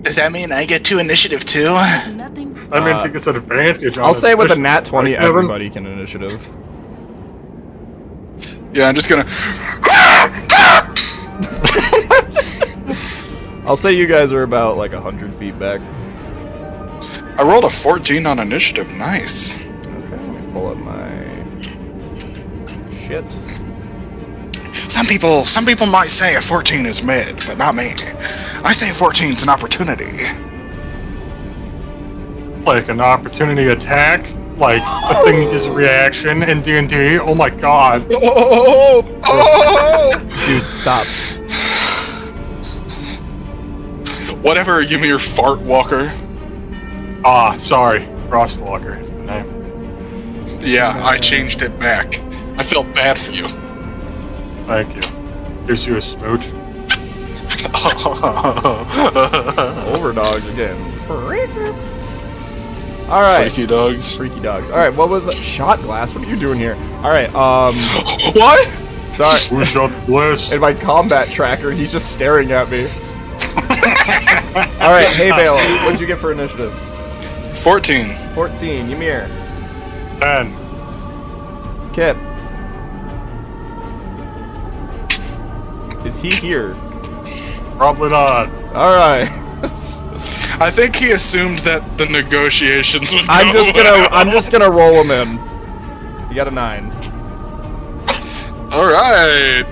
Does that mean I get 2 initiative too? That means he gets an advantage on I'll say with a initiative, nat 20, right, Kevin? everybody can initiative. Yeah, I'm just gonna. I'll say you guys are about like 100 feet back. I rolled a 14 on initiative. Nice. Okay, let me pull up my shit. Some people might say a 14 is mid, but not me. I say a 14 is an opportunity. Like an opportunity attack? Like a thing is a reaction in D&D? Oh my god. Dude, stop. Whatever, Ymir Fart Walker. Ah, sorry. Frostwalker is the name. Yeah, I changed it back. I felt bad for you. Thank you. Gives you a smooch. Overdogs again. Alright. Freaky dogs. Freaky dogs. Alright, what was it? Shot glass? What are you doing here? Alright, What? sorry. Who shot Bliss? In my combat tracker, he's just staring at me. Alright, hey Bale, what'd you get for initiative? 14. 14, Ymir. 10. Kip. Is he here? Probably not. Alright. I think he assumed that the negotiations would go I'm just gonna roll him in. You got a 9. Alright.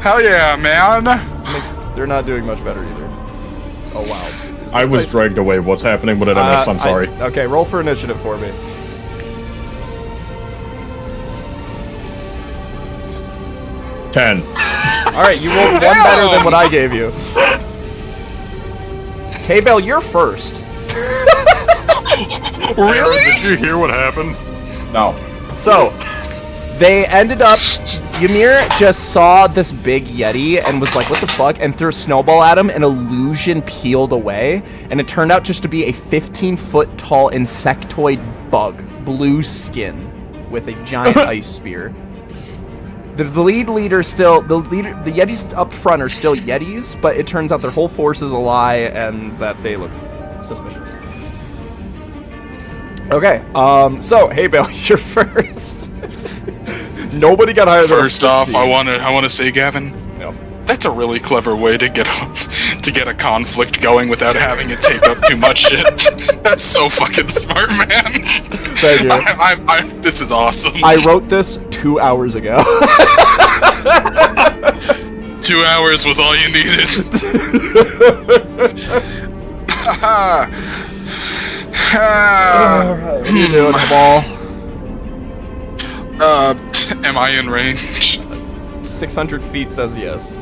Hell yeah, man. They're not doing much better either. Oh wow. I was dragged away. What's happening? What did I miss? I'm sorry. Okay, roll for initiative for me. 10. Alright, you rolled one better than what I gave you. K-Bell, you're first. Really? Did you hear what happened? No. So, they ended up... Ymir just saw this big Yeti and was like, what the fuck? And threw a snowball at him, and illusion peeled away. And it turned out just to be a 15-foot tall insectoid bug. Blue skin. With a giant ice spear. The Yetis up front are still Yetis, but it turns out their whole force is a lie and that they look suspicious. Okay, so hey Bill, you're first. Nobody got higher than First off, I wanna say, Gavin, Yep. that's a really clever way to get a conflict going without having it take up too much shit. That's so fucking smart, man. Thank you. This is awesome. I wrote this 2 hours ago. 2 hours was all you needed. Alright, what are you doing, Ball? Am I in range? 600 feet says yes.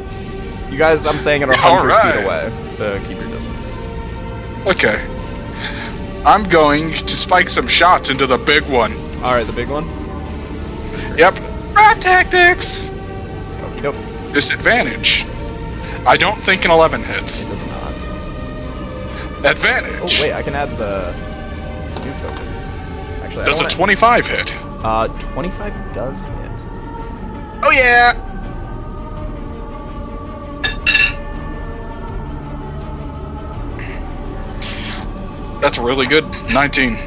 You guys, I'm saying, are 100 Alright. feet away to keep your distance. Okay. I'm going to spike some shots into the big one. Alright, the big one? Yep. Rat tactics! Okie doke. Disadvantage. I don't think an 11 hits. Does not. Advantage. Oh, wait, I can add the new token. Actually, Does I a don't 25 hit? 25 does hit. Oh yeah! That's really good. 19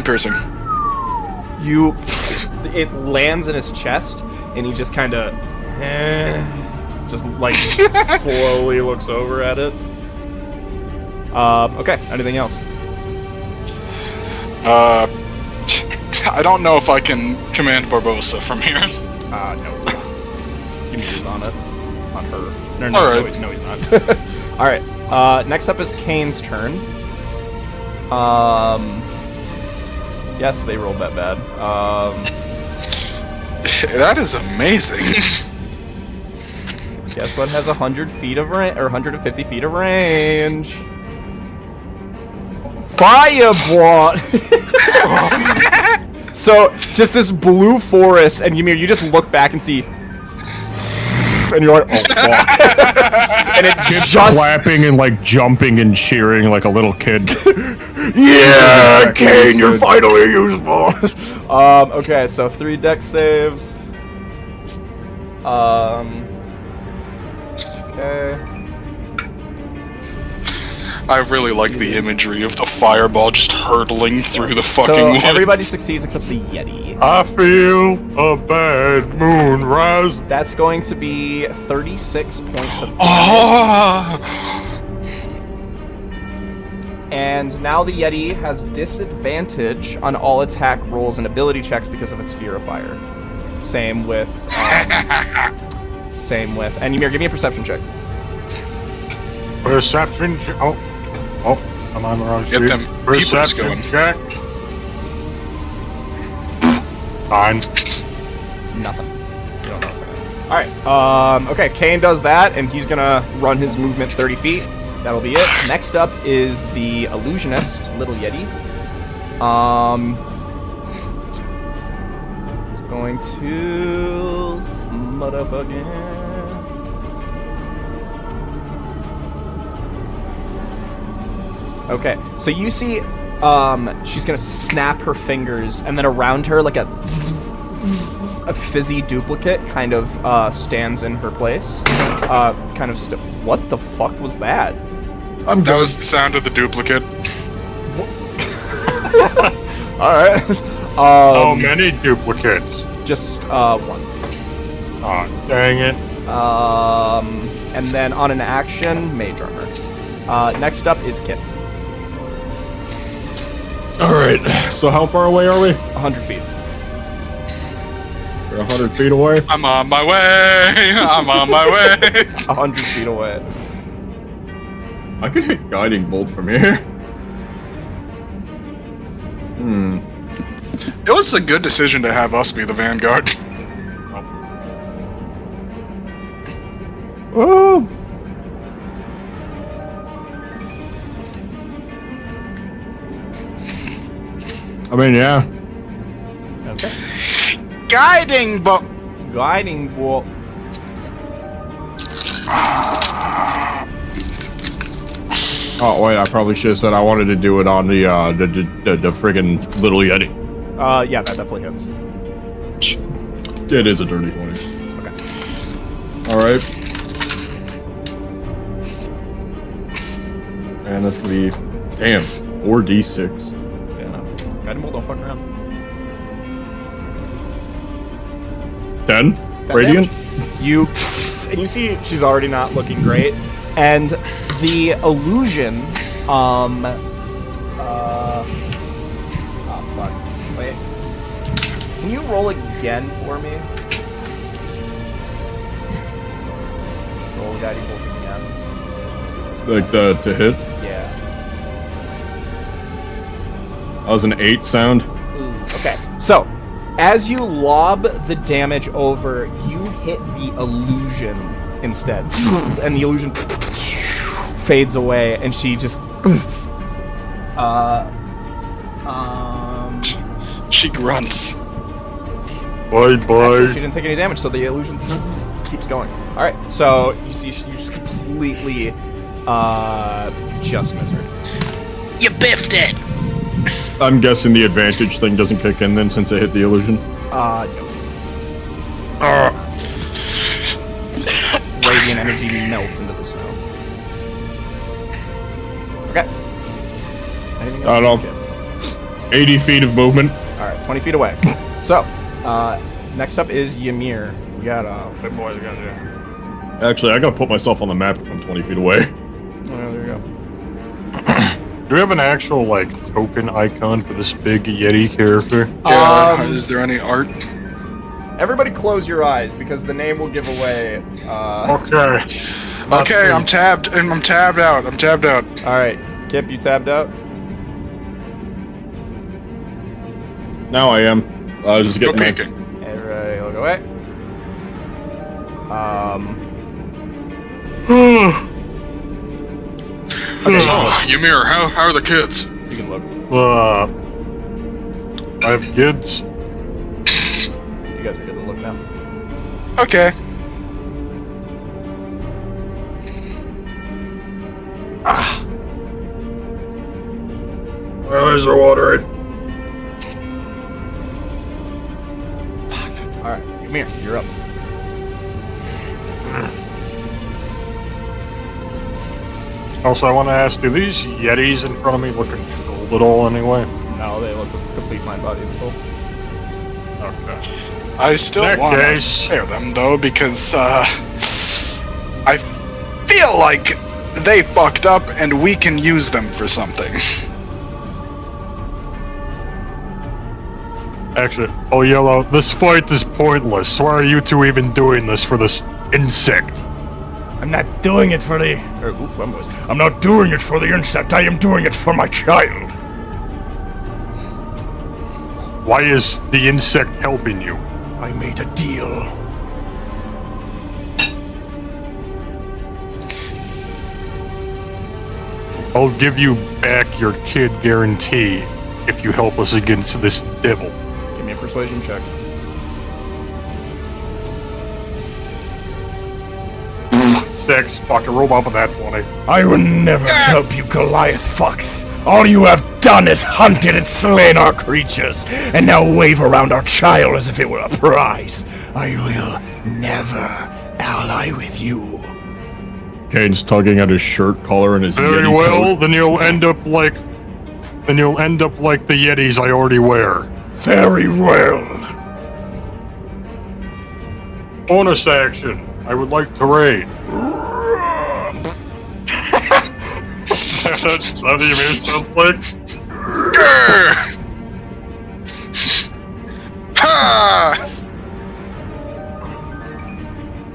piercing. It lands in his chest, and he just kind of, just like slowly looks over at it. Okay. Anything else? I don't know if I can command Barbosa from here. No. Ymir's on it. On her. No, Alright. no, he's not. Alright. Next up is Kane's turn. Yes, they rolled that bad. That is amazing. Guess what has 100 feet of range, or 150 feet of range? Fireball! So, just this blue forest, and Ymir, you just look back and see... And you're like, oh fuck. And it just... Clapping and like jumping and cheering like a little kid. Yeah, Kane, you're finally useful! Okay, so 3 deck saves. Okay. I really like the imagery of the fireball just hurtling through the fucking So woods. everybody succeeds except the Yeti. I feel a bad moon rise. That's going to be 36 points of damage. Oh! And now the Yeti has disadvantage on all attack rolls and ability checks because of its fear of fire. Same with... And Ymir, give me a perception check. Perception. Oh, I'm on the wrong Get sheet. them peepers Perception going. check. 9. Nothing. You don't know what's happening. Alright, okay, Kane does that, and he's gonna run his movement 30 feet. That'll be it. Next up is the Illusionist, Little Yeti. It's going to... Motherfucking... Okay, so you see, she's gonna snap her fingers, and then around her, like a fizzy duplicate kind of stands in her place. What the fuck was that? That was the sound of the duplicate. All right. How many duplicates? Just one. Oh, dang it. And then on an action, Mage Armor. Next up is Kit. Alright, so how far away are we? 100 feet. We're 100 feet away. I'm on my way. I'm on my way. 100 feet away. I could hit guiding bolt from here. It was a good decision to have us be the vanguard. Oh. I mean, yeah. Okay. Guiding bolt. Guiding bolt. Oh wait, I probably should have said I wanted to do it on the friggin' little Yeti. Yeah, that definitely hits. It is a dirty 20. Okay. All right. And that's gonna be, damn, 4d6. Yeah, no. Guiding bolt, don't fuck around. 10 That radiant. damage. You see she's already not looking great, and the illusion, oh fuck, wait. Can you roll again for me? Roll guiding bolt again. Like the to hit. Yeah. That was an 8 sound. Okay, so as you lob the damage over, you hit the illusion instead, and the illusion fades away, and she just She grunts. Bye actually, bye. she didn't take any damage, so the illusion keeps going. All right, so you see, you just completely just miss her. You biffed it. I'm guessing the advantage thing doesn't kick in then since it hit the illusion. No. Radiant energy melts into the snow. Okay. Anything else? I don't Okay. 80 feet of movement. All right, 20 feet away. So, next up is Ymir. We got big boys. Actually, I gotta put myself on the map if I'm 20 feet away. Oh, there you go. Do we have an actual, like, token icon for this big Yeti character? Yeah. Is there any art? Everybody, close your eyes because the name will give away. Okay. Okay, I'm tabbed and I'm tabbed out. I'm tabbed out. All right, Kip, you tabbed out. Now I am. I was just getting Okay. okay. Everybody, look away. Okay, So, Ymir, how are the kids? you can look. I have kids. You guys are good to look now. Okay. My eyes are watering. All right, Ymir, you're up. Also, I want to ask, do these Yetis in front of me look controlled at all anyway? No, they look with complete mind, body, and soul. Okay. I still In that want to case- spare them though because I feel like they fucked up and we can use them for something. Actually, oh Yellow, this fight is pointless. Why are you two even doing this for this insect? I'm not doing it for the. I'm not doing it for the insect. I am doing it for my child. Why is the insect helping you? I made a deal. I'll give you back your kid guarantee if you help us against this devil. Give me a persuasion check. Six, fucking rolled off of that 20. I will never help you, Goliath fucks. All you have done is hunted and slain our creatures, and now wave around our child as if it were a prize. I will never ally with you. Kane's tugging at his shirt collar and his Very Yeti well, coat. then you'll end up like the Yetis I already wear. Very well. Bonus action. I would like to raid. That's how the Ymir sounds like. Grr! Ha!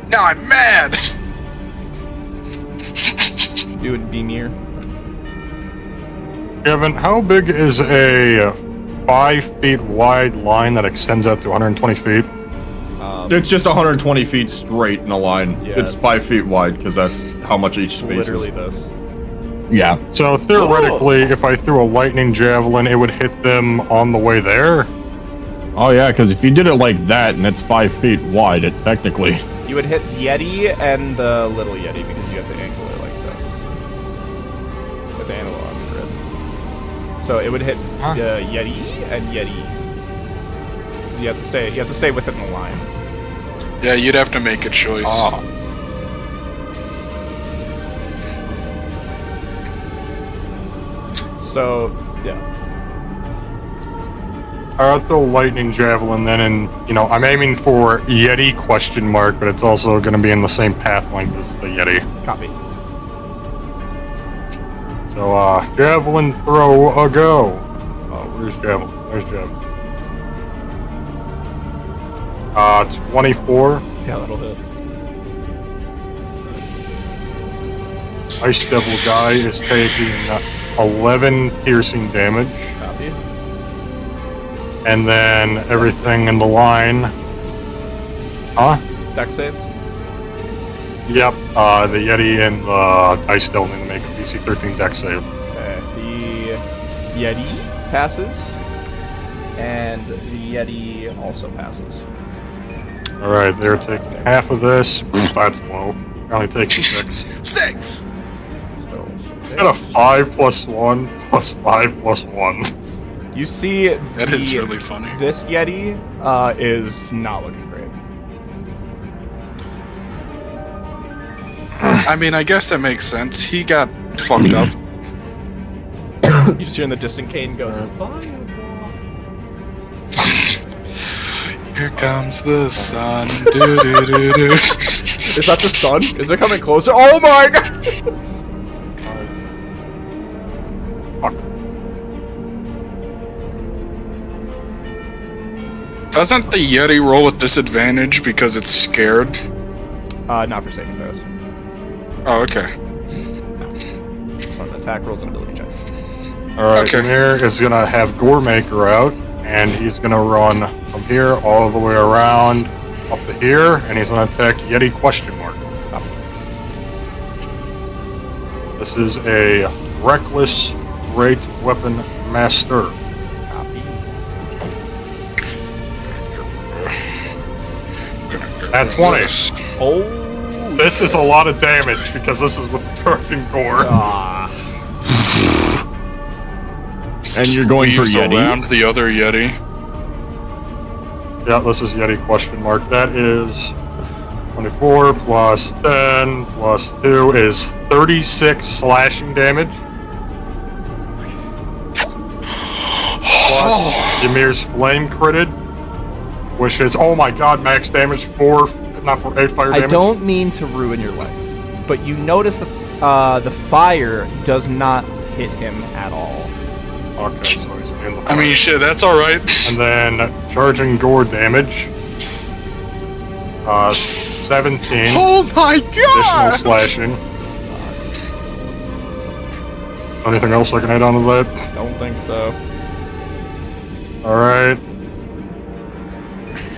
Now I'm mad. You would be near. Kevin, how big is a 5 feet wide line that extends out to 120 feet? It's just 120 feet straight in a line. Yeah, it's it's 5 feet wide because that's how much each space Literally is. this. Yeah. So theoretically, if I threw a lightning javelin, it would hit them on the way there. Oh yeah, because if you did it like that and it's 5 feet wide, it technically. You would hit Yeti and the little Yeti because you have to angle it like this. With the analog grid. So it would hit Yeti and Yeti. Because you have to stay within the lines. Yeah, you'd have to make a choice. Oh. So yeah. I'll throw lightning javelin then, and I'm aiming for Yeti ? But it's also going to be in the same path length as the Yeti. Copy. So javelin throw a go. Where's javelin? There's javelin. 24. Yeah, that'll hit. Ice Devil guy is taking 11 piercing damage. Copy. And then everything in the line. Huh? Dex saves. Yep. The Yeti and the Ice Devil need to make a DC 13 dex save. Okay. The Yeti passes. And the Yeti also passes. Alright, they're taking half of this. That's low. They're only taking 6. 6! Got a 5 plus 1 plus 5 plus 1. You see, That is really funny. This Yeti is not looking great. I mean, I guess that makes sense. He got fucked up. You just hear in the distant Kane goes, Here comes the sun. Do, do, do, do. Is that the sun? Is it coming closer? Oh my god! Fuck. Doesn't the Yeti roll with disadvantage because it's scared? Not for saving throws. Oh, okay. It's on attack rolls and ability checks. Alright, Okay. Amir is gonna have Goremaker out, and he's gonna run from here all the way around up to here, and he's gonna attack Yeti ? This is a Reckless Great Weapon Master. Copy. At 20. Oh. This is a lot of damage because this is with Charging Gore. And you're going for Weaves Yeti? around the other Yeti. Yeah, this is Yeti ? That is 24 plus 10 plus 2 is 36 slashing damage. Plus Ymir's flame critted, which is, oh my god, max damage 4, not for 8 fire damage. I don't mean to ruin your life, but you notice that the fire does not hit him at all. Okay, so he's in the I mean, shit, that's alright. And then Charging Gore damage. 17. Oh my Additional god! slashing. Anything else I can add on to that? Don't think so. Alright.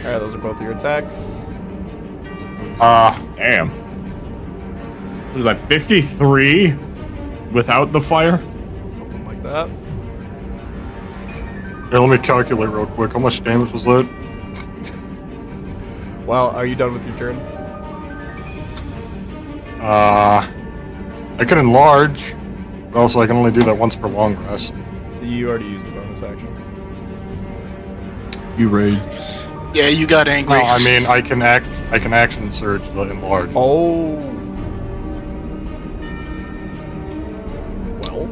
Alright, those are both your attacks. Damn. What is that, 53 without the fire? Something like that. Here, let me calculate real quick. How much damage was that? Well, are you done with your turn? I can enlarge, but also I can only do that once per long rest. You already used the bonus action. You raised. Yeah, you got angry. No, I mean I can action surge the enlarge. Oh. Well.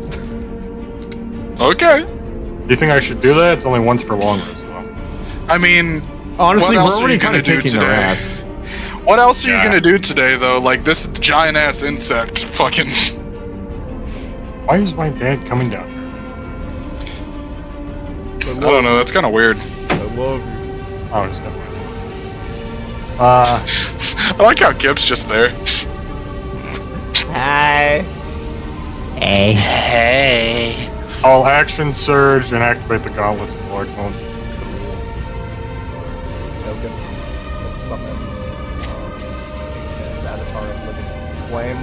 Okay. Do you think I should do that? It's only once per long rest, though. I mean, Honestly, what we're else are already you kind gonna of do kicking their today? ass. What else are you Yeah. gonna do today, though? Like, this giant ass insect fucking. Why is my dad coming down here? I don't know, that's kind of weird. I love you. Oh, he's got my. I like how Kip's just there. Hi. Hey. I'll action surge and activate the gauntlets in large mode. Token. Let's summon Savitar of Living Flame.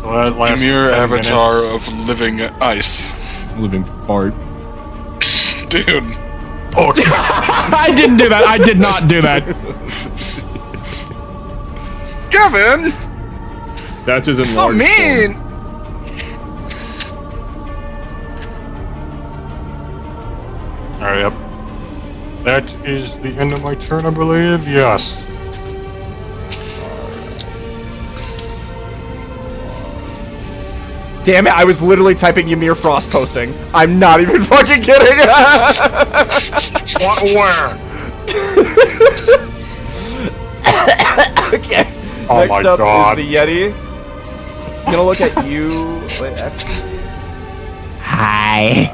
So that lasts Ymir 10 avatar minutes. of living ice. Living fart. Dude. Oh, I didn't do that. I did not do that. Kevin! That is in So large mean! form. Alright, yep. That is the end of my turn, I believe. Yes. Damn it, I was literally typing Ymir Frost posting. I'm not even fucking kidding. What? Where? Okay. Oh Next my up God. is the Yeti. He's gonna look at you. Wait, actually. Hi.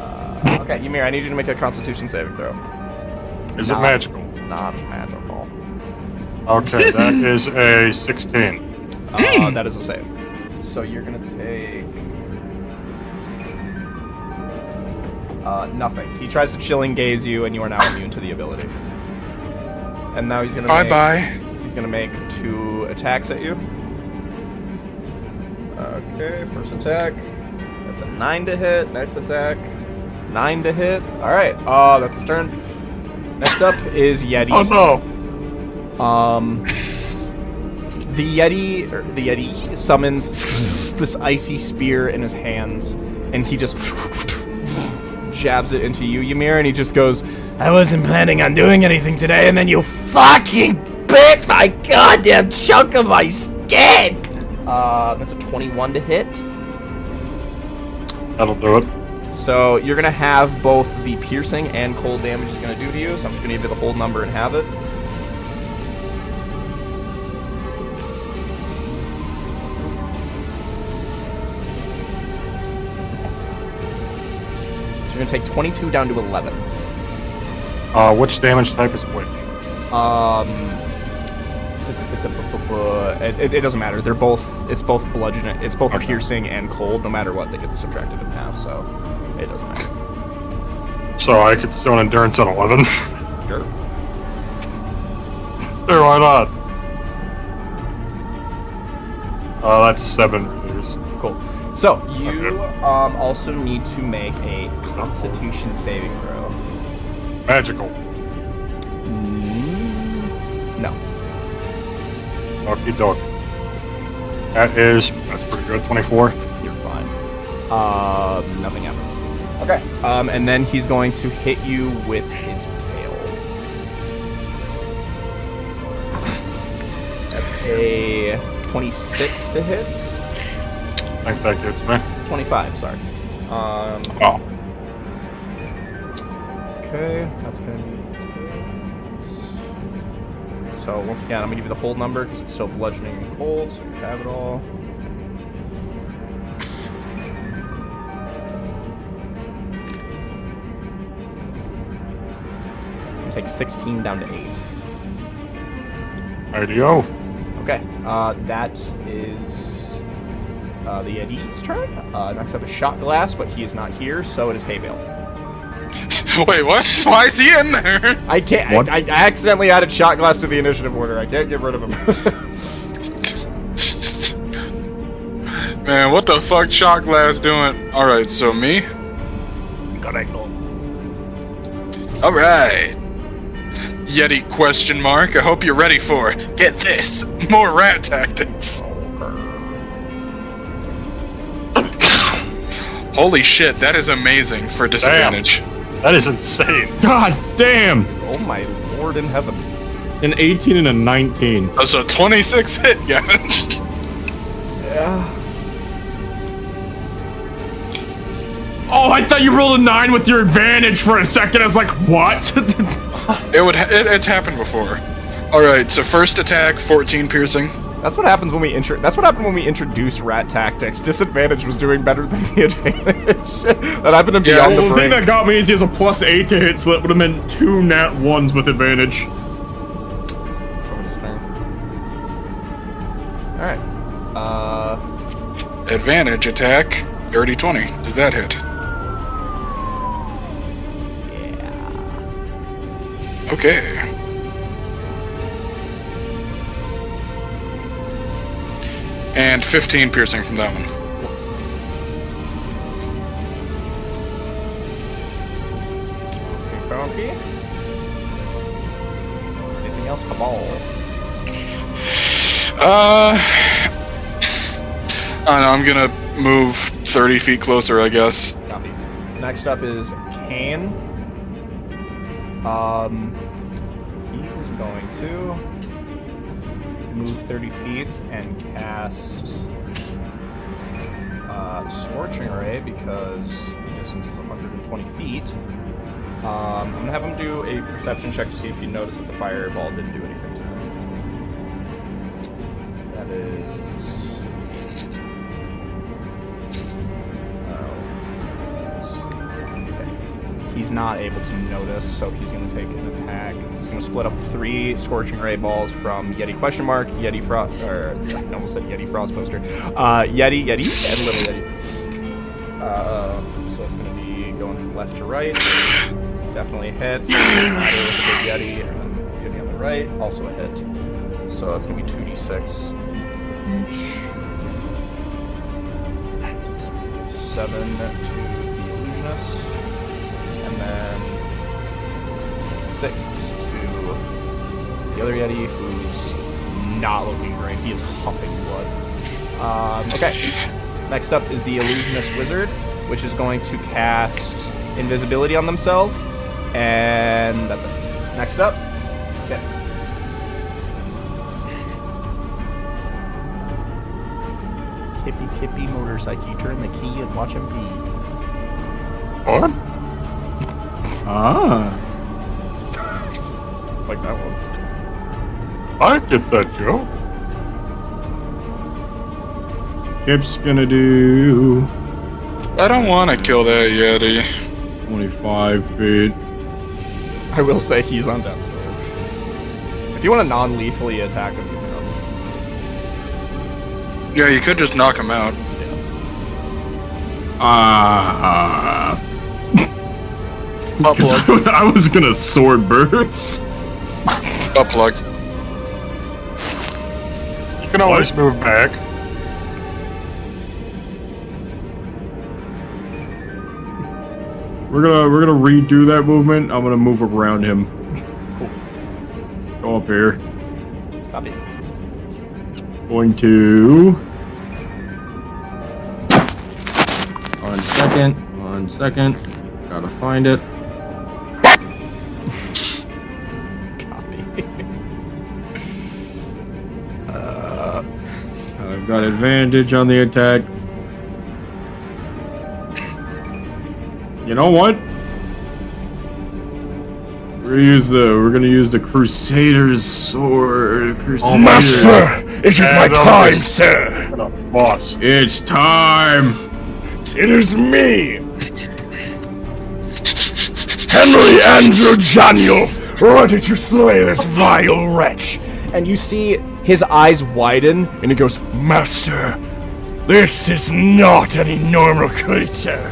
Okay, Ymir, I need you to make a Constitution saving throw. Is it magical? Not magical. Okay, that is a 16. That is a save. So you're gonna take nothing. He tries to chilling gaze you, and you are now immune to the ability. And now he's gonna Bye-bye. He's gonna make 2 attacks at you. Okay, first attack. That's a 9 to hit. Next attack, 9 to hit. All right. That's his turn. Next up is Yeti. Oh no! The Yeti summons this icy spear in his hands, and he just jabs it into you, Ymir, and he just goes, I wasn't planning on doing anything today, and then you fucking bit my goddamn chunk of my skin! that's a 21 to hit. That'll do it. So you're gonna have both the piercing and cold damage it's gonna do to you, so I'm just gonna give you the whole number and have it. So you're gonna take 22 down to 11. Which damage type is which? It doesn't matter. They're both. It's both bludgeoning. It's both Okay. piercing and cold. No matter what, they get subtracted in half. So it doesn't matter. So I could still an endurance at 11. Sure. Sure, why not? That's 7 reduced. Cool. So you also need to make a Constitution saving throw. Magical. No. Okie dokie. That's pretty good. 24. You're fine. Nothing happens. Okay. And then he's going to hit you with his tail. That's a 26 to hit. I think that gets me. 25, sorry. Oh. Okay, that's gonna be tails. So once again, I'm gonna give you the whole number because it's still bludgeoning and cold, so you have it all. I'm gonna take 16 down to 8. Ideo. Okay, that is the Yeti's turn. Next up is Shot Glass, but he is not here, so it is Hay Bale. Wait, what? Why is he in there? I can't. I accidentally added Shot Glass to the initiative order. I can't get rid of him. Man, what the fuck Shot Glass doing? Alright, so me? Alright. Yeti question mark. I hope you're ready for, get this, more rat tactics. Holy shit, that is amazing for disadvantage. That is insane. God damn! Oh my lord in heaven. An 18 and a 19. That's a 26 hit, Gavin. Yeah. Oh, I thought you rolled a 9 with your advantage for a second. I was like, what? It's happened before. Alright, so first attack, 14 piercing. That's what happens when we That's what happened when we introduced rat tactics. Disadvantage was doing better than the advantage. That happened to be Yeah, on the The thing brink. that got me is he has a +8 to hit, so that would have meant 2 nat 1s with advantage. Alright. advantage attack, 30-20. Does that hit? Yeah. Okay. And 15 piercing from that one. Okay. Anything else? Cabal. I don't know, I'm gonna move 30 feet closer, I guess. Copy. Next up is Kane. He is going to move 30 feet and cast Scorching Ray because the distance is 120 feet. I'm gonna have him do a perception check to see if you notice that the fireball didn't do anything to him. That is. He's not able to notice, so he's going to take an attack. He's going to split up 3 Scorching Ray balls from Yeti question mark, Yeti Frost, or I almost said Yeti Frost poster. Yeti, and Little Yeti. So it's going to be going from left to right. Definitely a hit. Snyder with the big Yeti, and then Yeti on the right, also a hit. So it's going to be 2d6 each. 7 to the Illusionist. And then 6 to the other Yeti, who's not looking great. He is huffing blood. Okay. Next up is the Illusionist Wizard, which is going to cast Invisibility on themselves. And that's it. Next up. Okay. Kippy motorcycle. Turn the key and watch him pee. What? Ah. Like that one. I get that joke. Kip's gonna do I don't want to kill that Yeti. 25 feet. I will say he's on death's door. If you want to non-lethally attack him, you can. Yeah, you could just knock him out. Butt plug. I was gonna sword burst. Butt plug. You can always move back. We're gonna redo that movement. I'm gonna move around him. Cool. Go up here. Copy. Going to. 1 second. 1 second. Gotta find it. Copy. I've got advantage on the attack. You know what? We're gonna use the Crusader's sword. Crusader. Master, is it my time, sir? Boss. It's time. It is me, Henry Andrew Daniel, ready to slay this vile wretch. And you see his eyes widen, And he goes, Master, this is not any normal creature.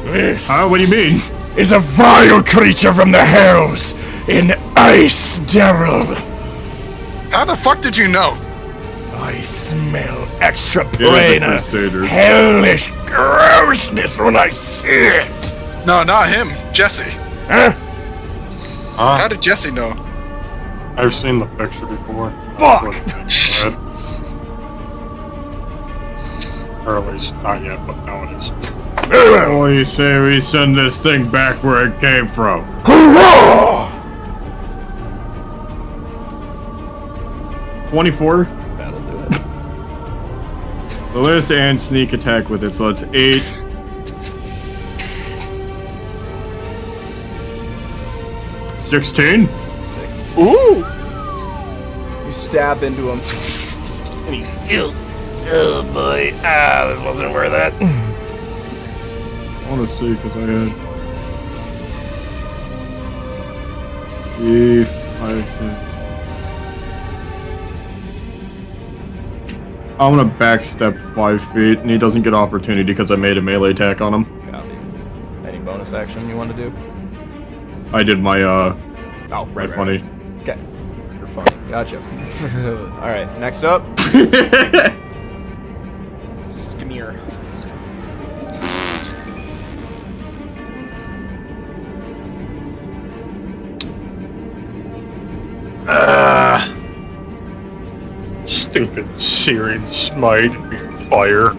This What do you mean? is a vile creature from the hells in Ice Devil. How the fuck did you know? I smell extra is a brain, Crusader. hellish grossness when I see it. No, not him. Jesse. Huh? How did Jesse know? I've seen the picture before. Fuck. Or at least not yet, but now it is. Oh, you say we send this thing back where it came from? Hurrah! 24. that'll do it. So this and sneak attack with it, so that's 8. $16. 6. Ooh! You stab into him. And he, Oh boy, this wasn't worth it. I want to see because I had. If I can. I'm gonna backstep 5 feet, and he doesn't get opportunity because I made a melee attack on him. Copy. Any bonus action you want to do? I did my Oh, my funny. Okay. You're funny. Gotcha. Alright, next up. Skimir. Stupid Syrian smite and fire.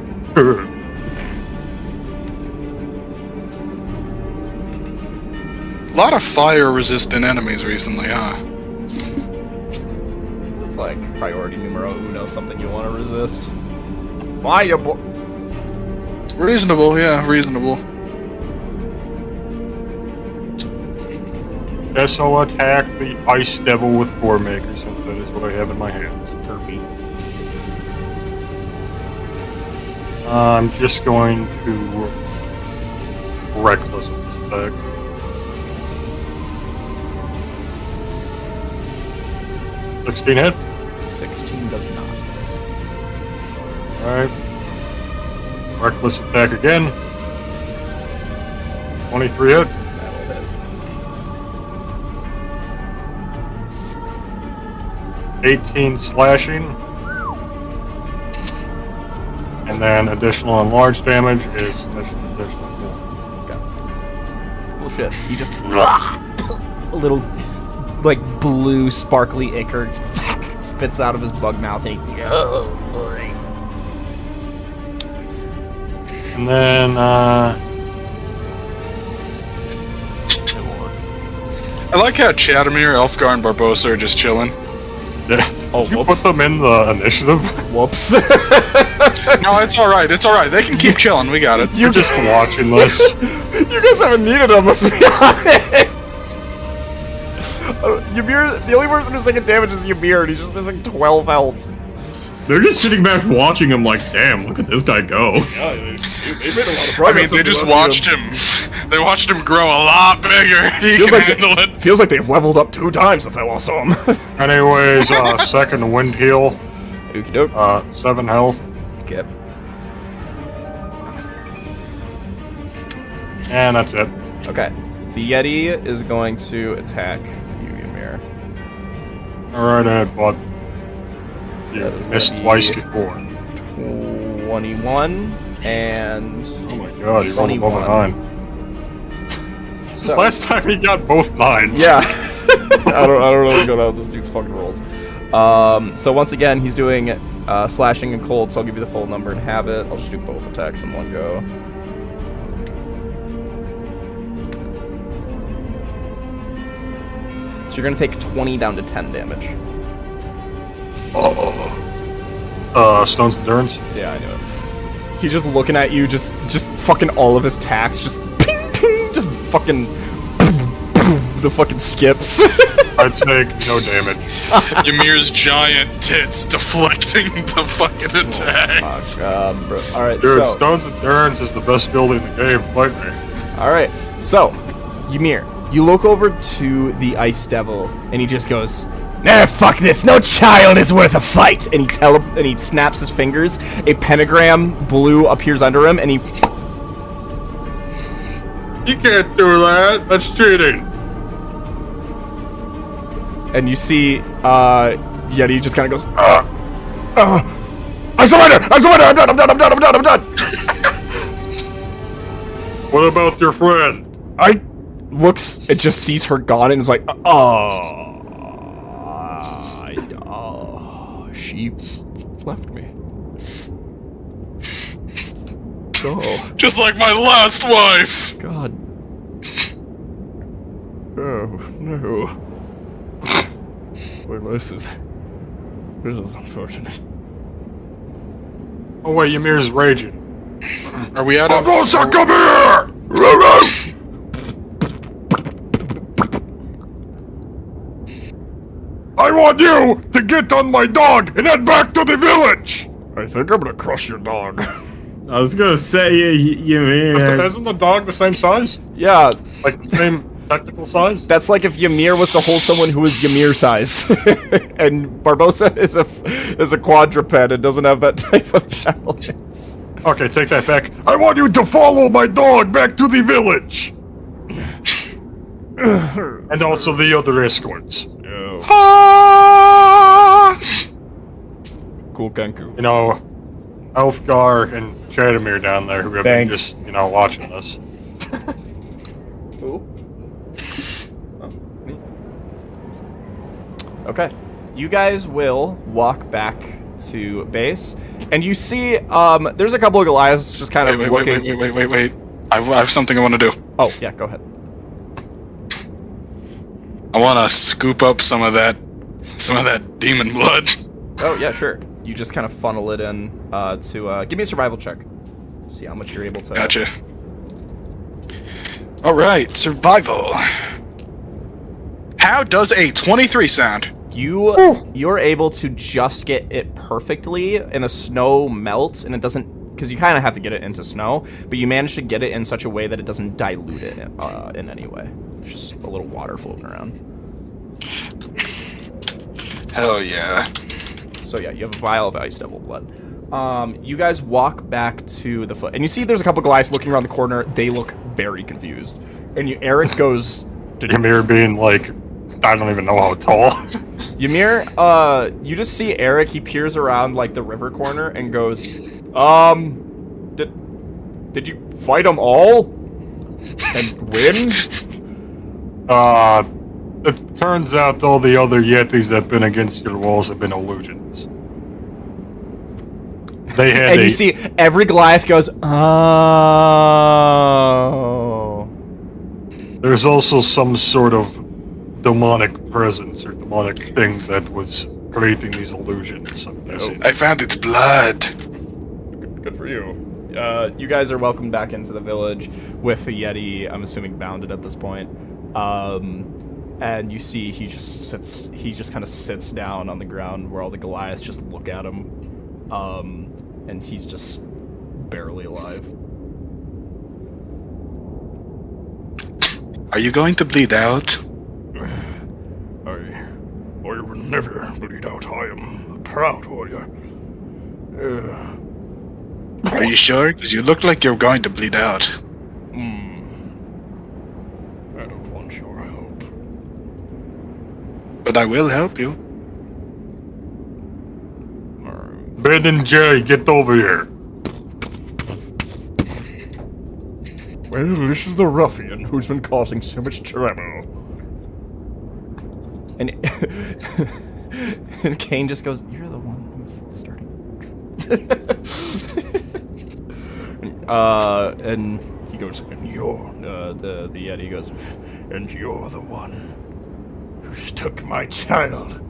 A lot of fire-resistant enemies recently, huh? It's like priority numero uno, something you want to resist. Fireball. Reasonable, yeah, reasonable. Guess I'll attack the Ice Devil with War Maker since that is what I have in my hands. I'm just going to reckless with this attack. $16 hit. 16 does not hit. Alright. Reckless attack again. 23 hit. That'll hit. 18 slashing. And then additional and large damage is additional 4. Okay. Well, shit. He just a little like blue sparkly ichor spits out of his bug mouth, and he oh boy. And then I like how Chadomir, Elfgar, and Barbosa are just chilling. Oh, did you whoops. put them in the initiative? Whoops. No, it's alright, it's alright. They can keep chilling, we got it. You're just watching this. You guys haven't needed them, let's be honest. Ymir, the only person who's taking damage is Ymir, and he's just missing 12 health. They're just sitting back watching him like, damn, look at this guy go. Yeah, they made a lot of I mean, they just watched him. They watched him grow a lot bigger. He can handle it. Feels like they've leveled up 2 times since I last saw him. Anyways, second wind heal. Okie doke. 7 health. Okay. And that's it. Okay. The Yeti is going to attack you, Ymir. Alright, bud. You That is missed gonna be- twice before. 21 and Oh my god, he rolled above a 21. 9. so. Last time he got both 9s. Yeah. I don't know what's going on with this dude's fucking rolls. So once again, he's doing slashing and cold, so I'll give you the full number and have it. I'll just do both attacks in one go. So you're gonna take 20 down to 10 damage. Stone's Endurance. Yeah, I knew it. He's just looking at you, just fucking all of his attacks, just ping, ting, just fucking the fucking skips. I take no damage. Ymir's giant tits deflecting the fucking attacks. Bro. All right, Dude, so Stone's Endurance is the best ability in the game. Fight me. all right, so Ymir, you look over to the Ice Devil, and he just goes, Nah, fuck this. No child is worth a fight. and he snaps his fingers. A pentagram blue appears under him, and he You can't do that. That's cheating. and you see Yeti just kind of goes, I surrender. I surrender. I'm done. I'm done. I'm done. I'm done. I'm done. What about your friend? I looks and just sees her gone and is like, she left me. Oh, Just like my last wife. God. Oh, no. Well, this is unfortunate. Oh wait, Ymir's raging. Are we out of... Barbosa, come here! I want you to get on my dog and head back to the village! I think I'm gonna crush your dog. I was gonna say, you mean... Isn't the dog the same size? Yeah, Like the same... Technical size? That's like if Ymir was to hold someone who is Ymir size, and Barbosa is a quadruped and doesn't have that type of balance. Okay, take that back. I want you to follow my dog back to the village! And also the other escorts. Cool, Kenku. You know, Elfgar and Chadamir down there who have been Thanks. just, watching us. Okay, you guys will walk back to base, and you see there's a couple of Goliaths just kind of looking. Wait. I have something I want to do. Oh yeah, go ahead. I want to scoop up some of that demon blood. Oh yeah, sure. You just kind of funnel it in to give me a survival check. See how much you're able to. Gotcha. All right, survival. How does a 23 sound? You're able to just get it perfectly, and the snow melts, and it doesn't, because you kind of have to get it into snow, but you manage to get it in such a way that it doesn't dilute it in any way. It's just a little water floating around. Hell yeah. So yeah, you have a vial of ice devil blood. You guys walk back to the foot, and you see there's a couple Goliaths looking around the corner. They look very confused. And Eric goes, Ymir being like, I don't even know how tall. Ymir, you just see Eric, he peers around like the river corner and goes, did you fight them all? And win? It turns out all the other Yetis that have been against your walls have been illusions. They had And you see every Goliath goes, oh. There's also some sort of demonic presence or demonic thing that was creating these illusions. I'm guessing. I found its blood. Good for you. You guys are welcome back into the village with the Yeti, I'm assuming bounded at this point. And you see he just kind of sits down on the ground where all the Goliaths just look at him. And he's just barely alive. Are you going to bleed out? I will never bleed out. I am a proud warrior. Are you sure? Because you look like you're going to bleed out. I don't want your help. But I will help you. Ben and Jerry, get over here. Well, this is the ruffian who's been causing so much trouble. And and Kane just goes, "You're the one who's starting." And he goes, "And you're the Yeti goes, and you're the one who took my child."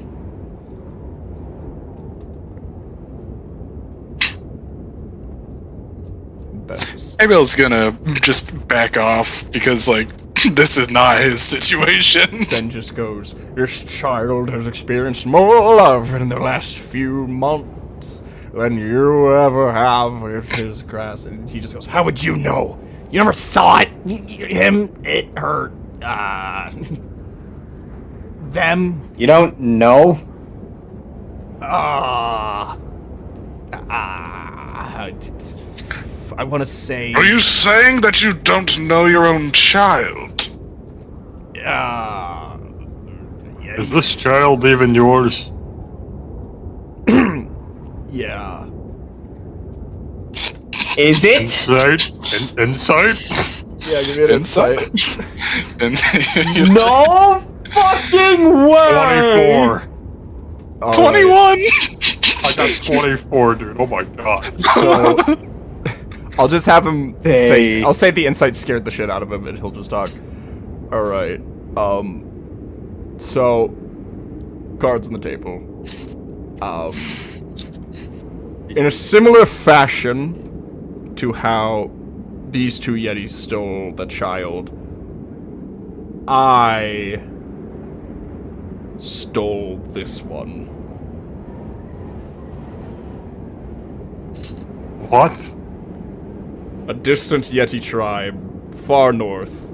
Abel's gonna just back off because, like, this is not his situation. Then just goes, "This child has experienced more love in the last few months than you ever have with his grass." And he just goes, "How would you know? You never saw it. Him, it, her, them. You don't know? I want to say. Are you saying that you don't know your own child? Is this child even yours? Yeah. Is it? Insight? Insight? Yeah, give me an insight. No fucking way! 24. 21! I got 24, dude. Oh my god. So I'll just have him say. Hey. I'll say the insight scared the shit out of him, and he'll just talk. All right. So, cards on the table. In a similar fashion to how these two Yetis stole the child, I stole this one. What? A distant Yeti tribe, far north.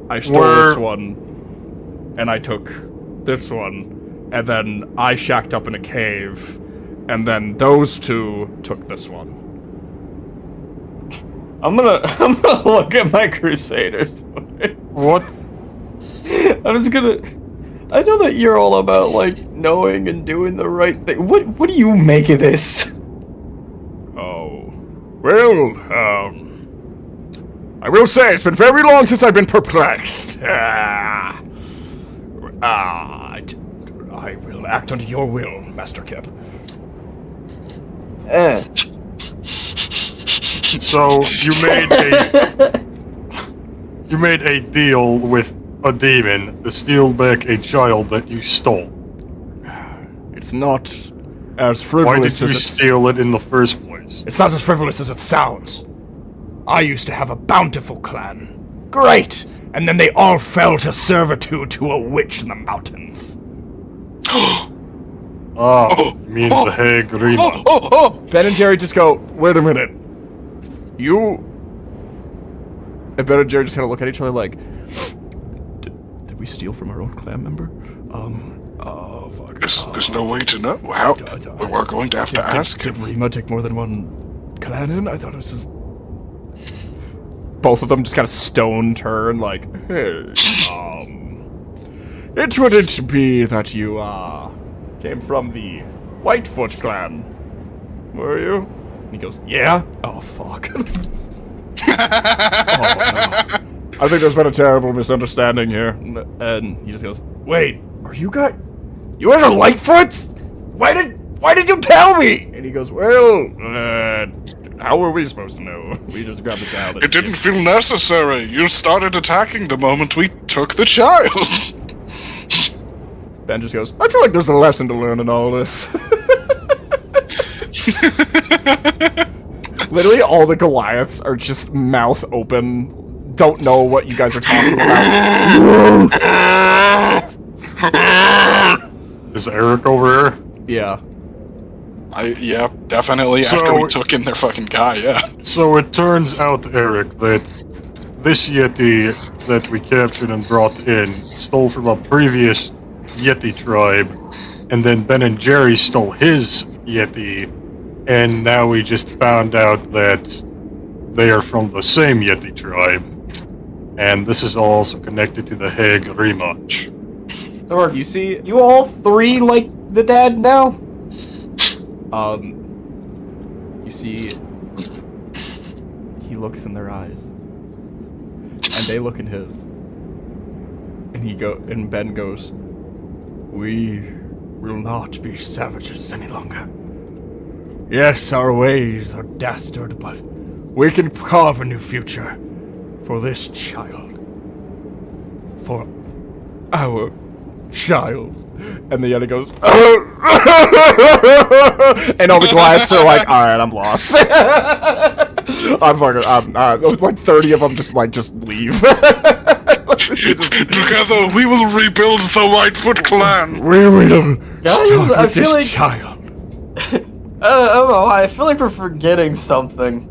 I stole this one, and I took this one, and then I shacked up in a cave, and then those two took this one. I'm gonna look at my Crusaders. What? I know that you're all about, like, knowing and doing the right thing. What do you make of this? Oh. Well, I will say, it's been very long since I've been perplexed. I will act under your will, Master Kip. So you made a deal with a demon to steal back a child that you stole. It's not as Why frivolous did you as steal it in the first place? It's not as frivolous as it sounds. I used to have a bountiful clan. Great! And then they all fell to servitude to a witch in the mountains. Means the Hague Rima. Ben and Jerry just go, wait a minute. You... And Ben and Jerry just kind of look at each other like, did we steal from our own clan member? Oh, fuck. There's no way to know. How? We're going to have to ask Did him. Rima take more than one clan in? I thought it was just... Both of them just kind of stone turn, like, hey, it wouldn't be that you, came from the Whitefoot clan, were you? And he goes, yeah? Oh, fuck. Oh, no. I think there's been a terrible misunderstanding here. And he just goes, wait, are you guys are Lightfoots? Why did you tell me? And he goes, well, how were we supposed to know? We just grabbed the child. It didn't feel necessary. You started attacking the moment we took the child. Ben just goes, I feel like there's a lesson to learn in all this. Literally all the Goliaths are just mouth open, don't know what you guys are talking about. Is Eric over here? Yeah. Yeah, definitely. After we took in their fucking guy, yeah. So it turns out, Eric, that this Yeti that we captured and brought in stole from a previous Yeti tribe, and then Ben and Jerry stole his Yeti, and now we just found out that they are from the same Yeti tribe, and this is also connected to the Hague Rima. Or you see, you all three like the dad now? You see, he looks in their eyes, and they look in his, and Ben goes, we will not be savages any longer. Yes, our ways are dastard, but we can carve a new future for this child. For our child. And the Yeti goes, and all the Goliaths are like, alright, I'm lost. Like 30 of them just leave. Together we will rebuild the Whitefoot clan. We will Guys, start I with feel this like- child. I don't know, I feel like we're forgetting something.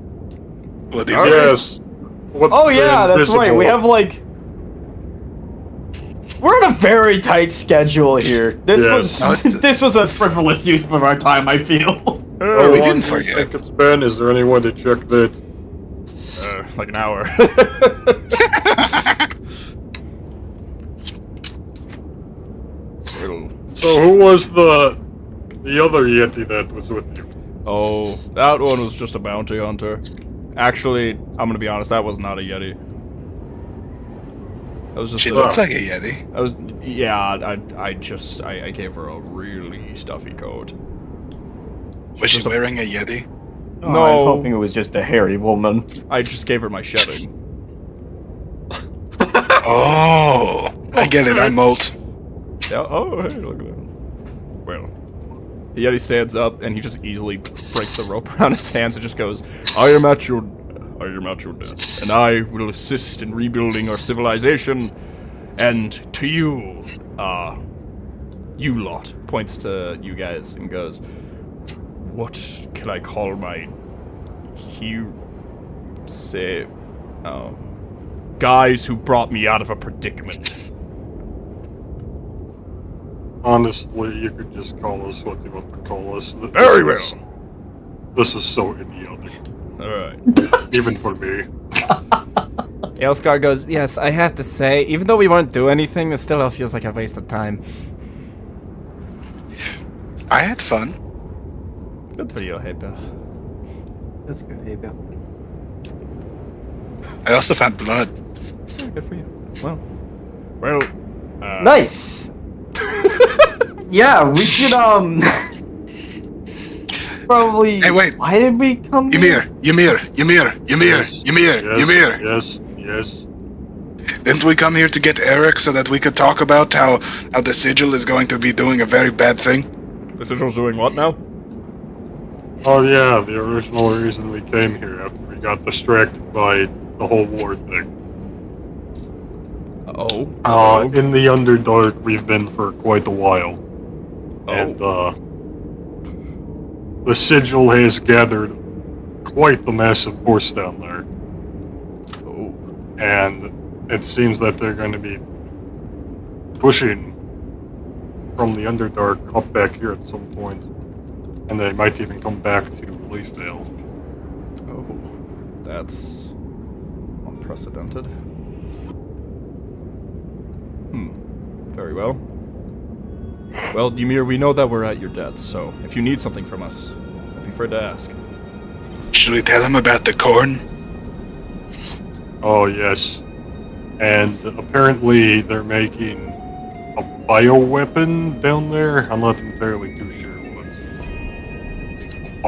What do you Yes. Oh yeah, that's right, we have like... We're on a very tight schedule here. This was a frivolous use of our time, I feel. Oh, we didn't forget. It's Ben. Is there anyone to check that? Like an hour. So who was the other Yeti that was with you? Oh, that one was just a bounty hunter. Actually, I'm gonna be honest, that was not a Yeti. That was just She looks like a Yeti. I was, yeah, I gave her a really stuffy coat. Was she wearing a Yeti? Oh, I was hoping it was just a hairy woman. I just gave her my shedding. Oh, I get it. I'm Molt. Yeah, oh, hey, look at that. Well, the Yeti stands up and he just easily breaks the rope around his hands and just goes, I am at your death, and I will assist in rebuilding our civilization, and to you, you lot, points to you guys and goes, what can I call my guys who brought me out of a predicament. Honestly, you could just call us what you want to call us. Very well. This was so idiotic. Alright. Even for me. Elfgar goes, yes, I have to say, even though we won't do anything, it still feels like a waste of time. I had fun. Good for you, Hebel. That's good, hey, Bill. I also found blood. Good for you. Well, Nice. Yeah, we should probably. Hey, wait. Why did we come? Ymir. Yes. Didn't we come here to get Eric so that we could talk about how the sigil is going to be doing a very bad thing? The sigil's doing what now? Oh yeah, the original reason we came here after we got distracted by the whole war thing. In the Underdark we've been for quite a while. And the sigil has gathered quite the massive force down there. And it seems that they're going to be pushing from the Underdark up back here at some point. And they might even come back to Leafvale. Oh, that's unprecedented. Very well. Well, Ymir, we know that we're at your death, so if you need something from us, don't be afraid to ask. Should we tell him about the corn? Oh, yes. And apparently they're making a bioweapon down there. I'm not entirely too sure what a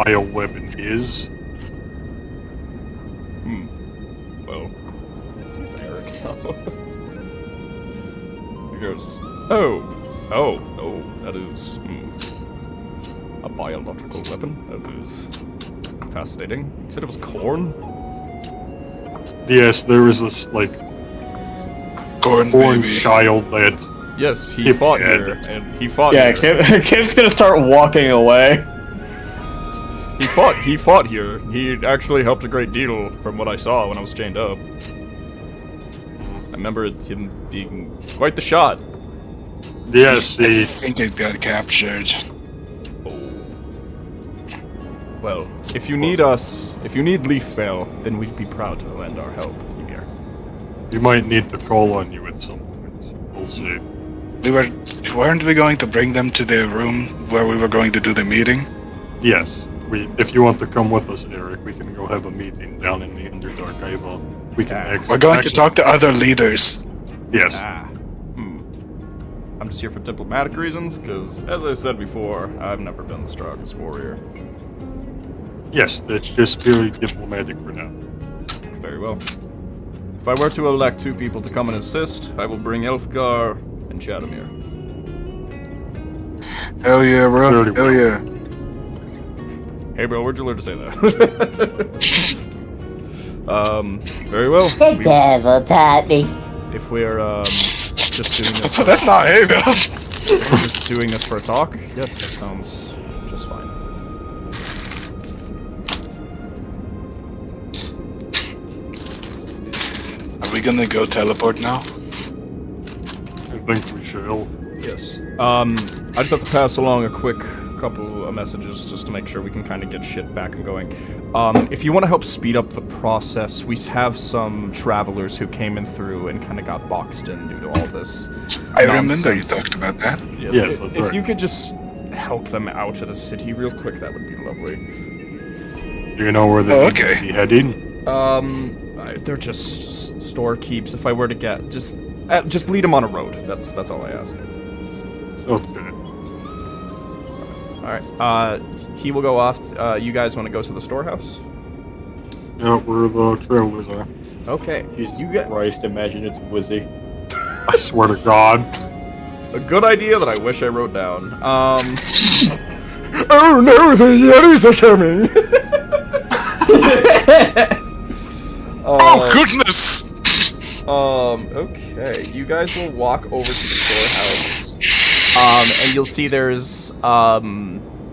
bioweapon is. Well, see if Eric knows. He goes, oh, that is a biological weapon. That is fascinating. You said it was corn? Yes, there was this, like, Corn born baby. child that... Yes, he Kip fought had. here, and he fought Yeah, here. Kip's gonna start walking away. He fought here. He actually helped a great deal from what I saw when I was chained up. I remember him being quite the shot. Yes, I he... think it got captured. Well, if you need us, if you need Leafvale, then we'd be proud to lend our help, Ymir. We might need to call on you at some point. We'll see. Weren't we going to bring them to the room where we were going to do the meeting? Yes. If you want to come with us, Eric, we can go have a meeting down in the Underdark. We can We're going to talk to other leaders. Yes. I'm just here for diplomatic reasons, because, as I said before, I've never been the strongest warrior. Yes, that's just purely diplomatic for now. Very well. If I were to elect 2 people to come and assist, I will bring Elfgar and Chadamir. Hell yeah, bro. Very Hell well. yeah. Hey, bro, where'd you learn to say that? Very well. The devil taught me. If we're, just doing this, That's not hey, Bill. just doing this for a talk, yes, that sounds just fine. Are we gonna go teleport now? I think we shall. Yes. I just have to pass along a quick couple of messages just to make sure we can kind of get shit back and going. If you want to help speed up the process, we have some travelers who came in through and kind of got boxed in due to all this. I remember you nonsense. talked about that. Yes, if, that's if right. you could just help them out of the city real quick, that would be lovely. Do you know where they're Oh, okay. be heading? They're just store keeps. If I were to get just lead them on a road. That's all I ask. Okay. All right. He will go off. You guys want to go to the storehouse? Yeah, where the travelers are. Okay. Jesus You get Christ, imagine it's Wizzy. I swear to God. A good idea that I wish I wrote down. Oh no, the Yetis are coming! Oh goodness! Okay. You guys will walk over to the storehouse. And you'll see there's, you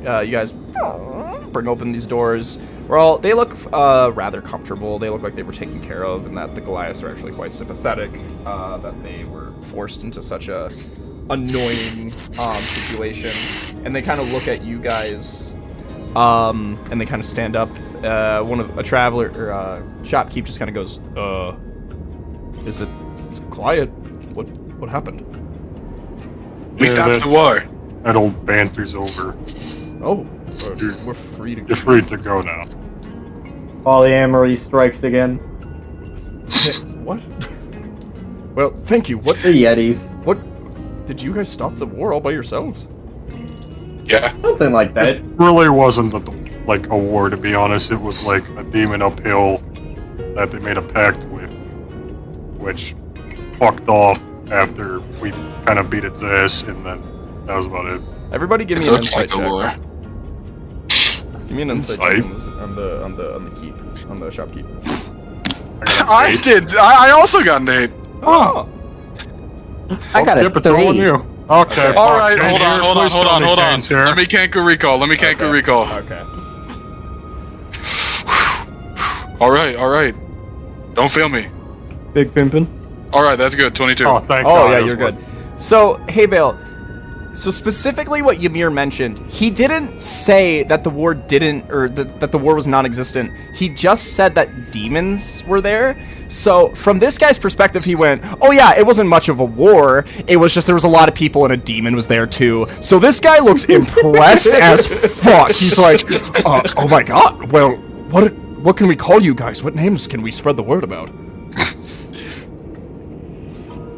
guys bring open these doors. Well, they look rather comfortable. They look like they were taken care of, and that the Goliaths are actually quite sympathetic that they were forced into such a annoying situation. And they kind of look at you guys, and they kind of stand up. A traveler or shopkeep just kind of goes, It's quiet. What happened? We stopped the war. That old banter's over. Oh, we're free to go. You're free to go now. Polyamory strikes again. What? Well, thank you. What? The Yetis. What? Did you guys stop the war all by yourselves? Yeah. Something like that. It really wasn't like a war, to be honest. It was like a demon uphill that they made a pact with, which fucked off after we kind of beat its ass, and then that was about it. Everybody, give me an Looks insight like a check. war. Give me an insight check Insight? on the keep, on the shopkeep. I did. I also got an 8. Oh. I got a Yep, it's all on 3. you. Okay. All right, fuck, hold on. Kane's here. Let me cancel recall. Okay. All right. Don't fail me. Big pimpin'. All right, that's good. 22. Oh, thank Oh God. yeah, that was you're worth good. So, hey Bale. So specifically what Ymir mentioned, he didn't say that the war didn't, or that the war was non-existent. He just said that demons were there. So from this guy's perspective, he went, oh yeah, it wasn't much of a war. It was just there was a lot of people and a demon was there too. So this guy looks impressed as fuck. He's like, Oh my god. Well, what can we call you guys? What names can we spread the word about?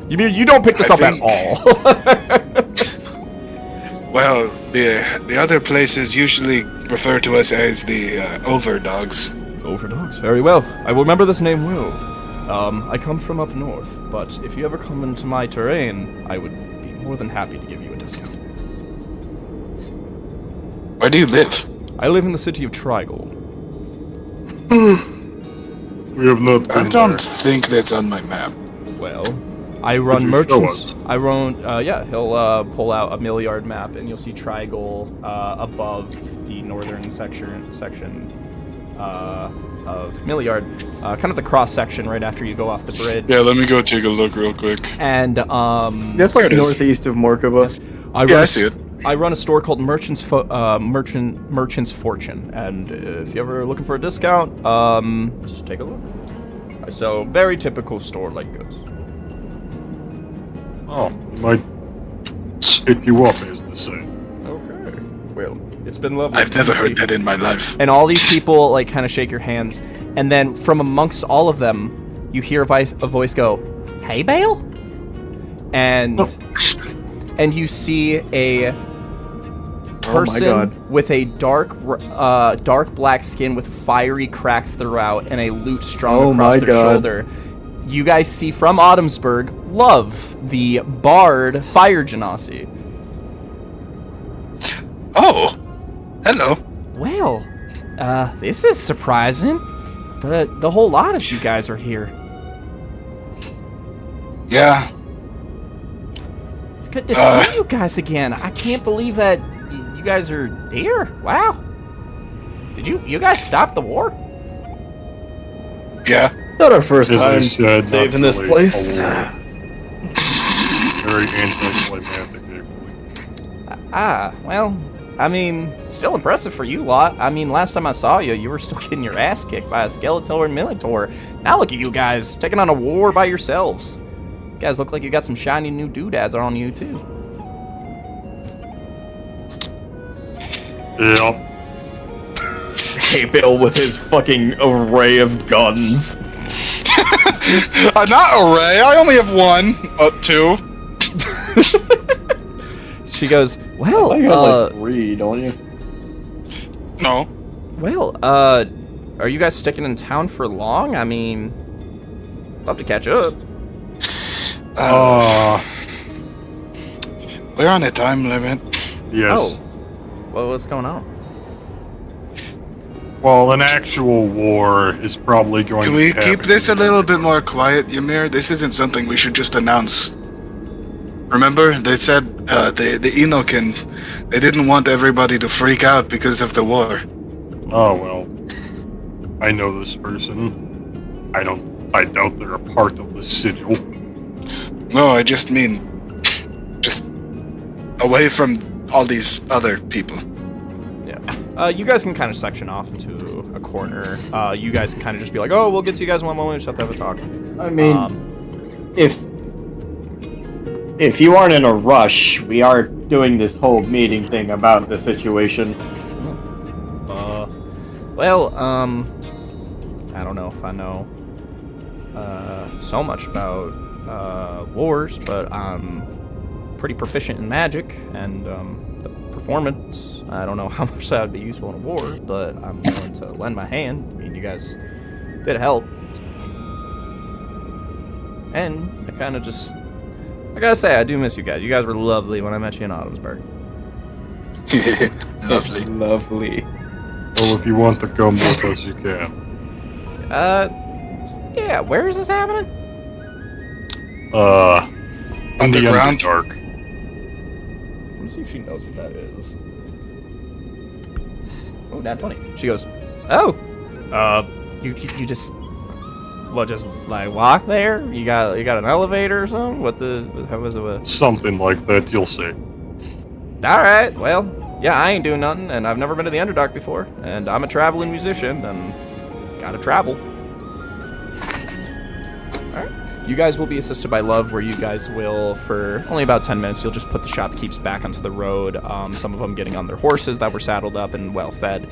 Ymir, you don't pick this up at all. Well, the other places usually refer to us as the OVERDOGS. OVERDOGS. Very well. I will remember this name well. I come from up north, but if you ever come into my terrain, I would be more than happy to give you a discount. Where do you live? I live in the city of Trigel. We have not I been don't there. think that's on my map. Well, I run you show merchants. us? I run. Yeah, he'll pull out a Milliard map, and you'll see Trigel above the northern section of Milliard, kind of the cross section right after you go off the bridge. Yeah, let me go take a look real quick. And That's like There it is. northeast of Morkova. Yeah, I see it. I run a store called Merchant's Fortune, and if you're ever looking for a discount, just take a look. So very typical store like goods. Oh, might hit you up, as they say. Okay. Well, it's been lovely. I've never heard that in my life. And all these people like kind of shake your hands, and then from amongst all of them, you hear a voice go, "Hey, Bale," and you see a person God. with a dark black skin with fiery cracks throughout and a lute strung Oh across my their God. shoulder. You guys see from Autumnsburg, Love, the Bard Fire Genasi. Oh, hello. Well, this is surprising. The whole lot of you guys are here. Yeah, It's good to see you guys again. I can't believe that you guys are here. Wow. Did you guys stop the war? yeah. Not our first As I time said, saving not this really place. a war. Very anticlimactic, actually. Well, I mean, still impressive for you lot. I mean, last time I saw you, you were still getting your ass kicked by a Skeletor and Minotaur. Now look at you guys, taking on a war by yourselves. You guys look like you got some shiny new doodads on you, too. Yep. Hey, Bill with his fucking array of guns. Not array. I only have 1. 2. She goes, well, I got like 3, don't you? No. well, are you guys sticking in town for long? I mean, love to catch up. We're on a time limit. Yes. Oh, well, what's going on? Well, an actual war is probably going Can to we happen keep this a in little bit more quiet, Ymir? This isn't something we should just announce. Remember, they said the Enokin, they didn't want everybody to freak out because of the war. Oh, well. I know this person. I doubt they're a part of the sigil. No, I just mean, just away from all these other people. Yeah. You guys can kind of section off into a corner. You guys can kind of just be like, oh, we'll get to you guys in one moment. We just have to have a talk. I mean, if you aren't in a rush, we are doing this whole meeting thing about the situation. Well, I don't know if I know so much about wars, but I'm pretty proficient in magic and the performance. I don't know how much that would be useful in a war, but I'm willing to lend my hand. I mean, you guys did help. And I kind of just... I gotta say, I do miss you guys. You guys were lovely when I met you in Autumnsburg. Lovely. Lovely. Well, if you want to come with us, you can. Yeah, where is this happening? In the Underground? Underdark. Let me see if she knows what that is. Oh, nat 20. She goes, oh, you just, what, just like walk there? You got an elevator or something? How was it? Something like that, you'll see. All right, well, yeah, I ain't doing nothing, and I've never been to the Underdark before, and I'm a traveling musician, and gotta travel. All right. You guys will be assisted by Love, where you guys will, for only about 10 minutes, you'll just put the shopkeepers back onto the road, some of them getting on their horses that were saddled up and well fed.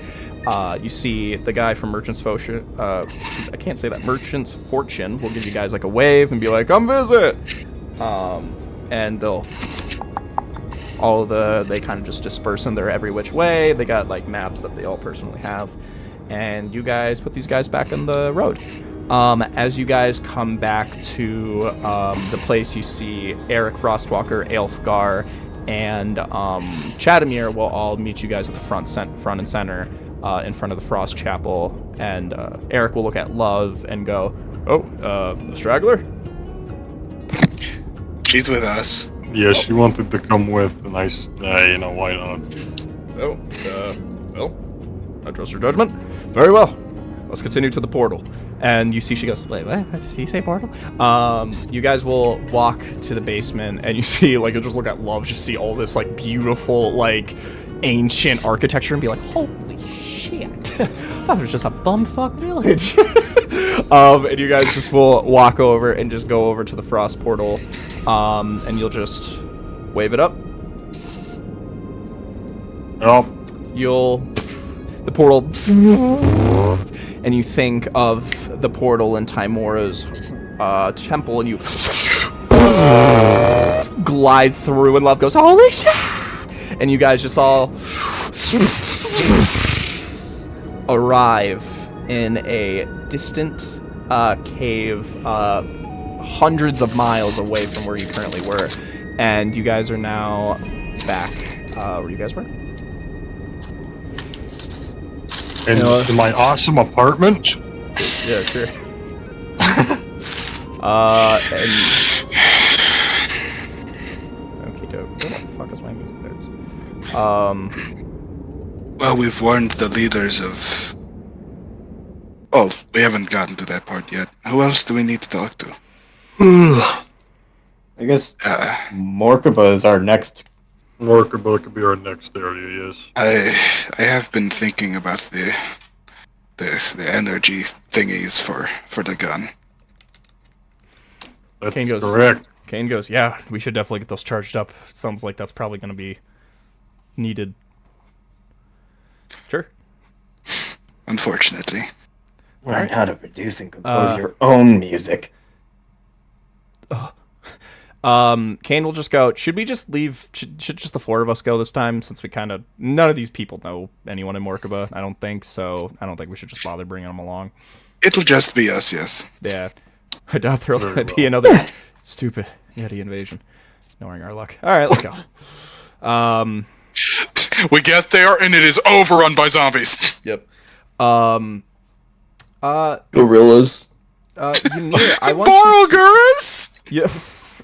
You see the guy from Merchant's Fortune, I can't say that, Merchant's Fortune will give you guys like a wave and be like, come visit! And they kind of just disperse in their every which way. They got like maps that they all personally have. And you guys put these guys back on the road. As you guys come back to the place, you see Eric Frostwalker, Aelfgar, and Chadamir will all meet you guys at the front and center in front of the Frost Chapel. And Eric will look at Love and go, oh, the straggler? She's with us. Yeah, she wanted to come with, and I said, why not? Oh, well, I trust your judgment. Very well. Let's continue to the portal. And you see she goes, wait, what? Did he say portal? You guys will walk to the basement, and you see, like, you'll just look at Love, just see all this, like, beautiful, like, ancient architecture, and be like, holy shit. I thought it was just a bumfuck village. And you guys just will walk over and just go over to the Frost portal, and you'll just wave it up. Oh. The portal, and you think of the portal in Timora's temple, and you glide through, and Love goes, holy shit! And you guys just all arrive in a distant cave hundreds of miles away from where you currently were. And you guys are now back where you guys were. In my awesome apartment? Yeah, sure. And... Okie doke. Where the fuck is my music? There it is. Well, we've warned the leaders of... Oh, we haven't gotten to that part yet. Who else do we need to talk to? I guess Morkaba is our next. Morkaba could be our next area, yes. I have been thinking about the energy thingies for the gun. That's Kane goes, correct. Kane goes, yeah, we should definitely get those charged up. Sounds like that's probably going to be needed. Sure. Unfortunately. Learn how to produce and compose your own music. Kane will just go, should we just leave, should just the four of us go this time, since we kind of, none of these people know anyone in Morkaba, I don't think, so I don't think we should just bother bringing them along. It'll just be us, yes. Yeah. I doubt there'll be another stupid Yeti invasion, knowing our luck. Alright, let's go. We get there and it is overrun by zombies. Yep. Gorillas. Ymir, I want Boroguras? Yeah.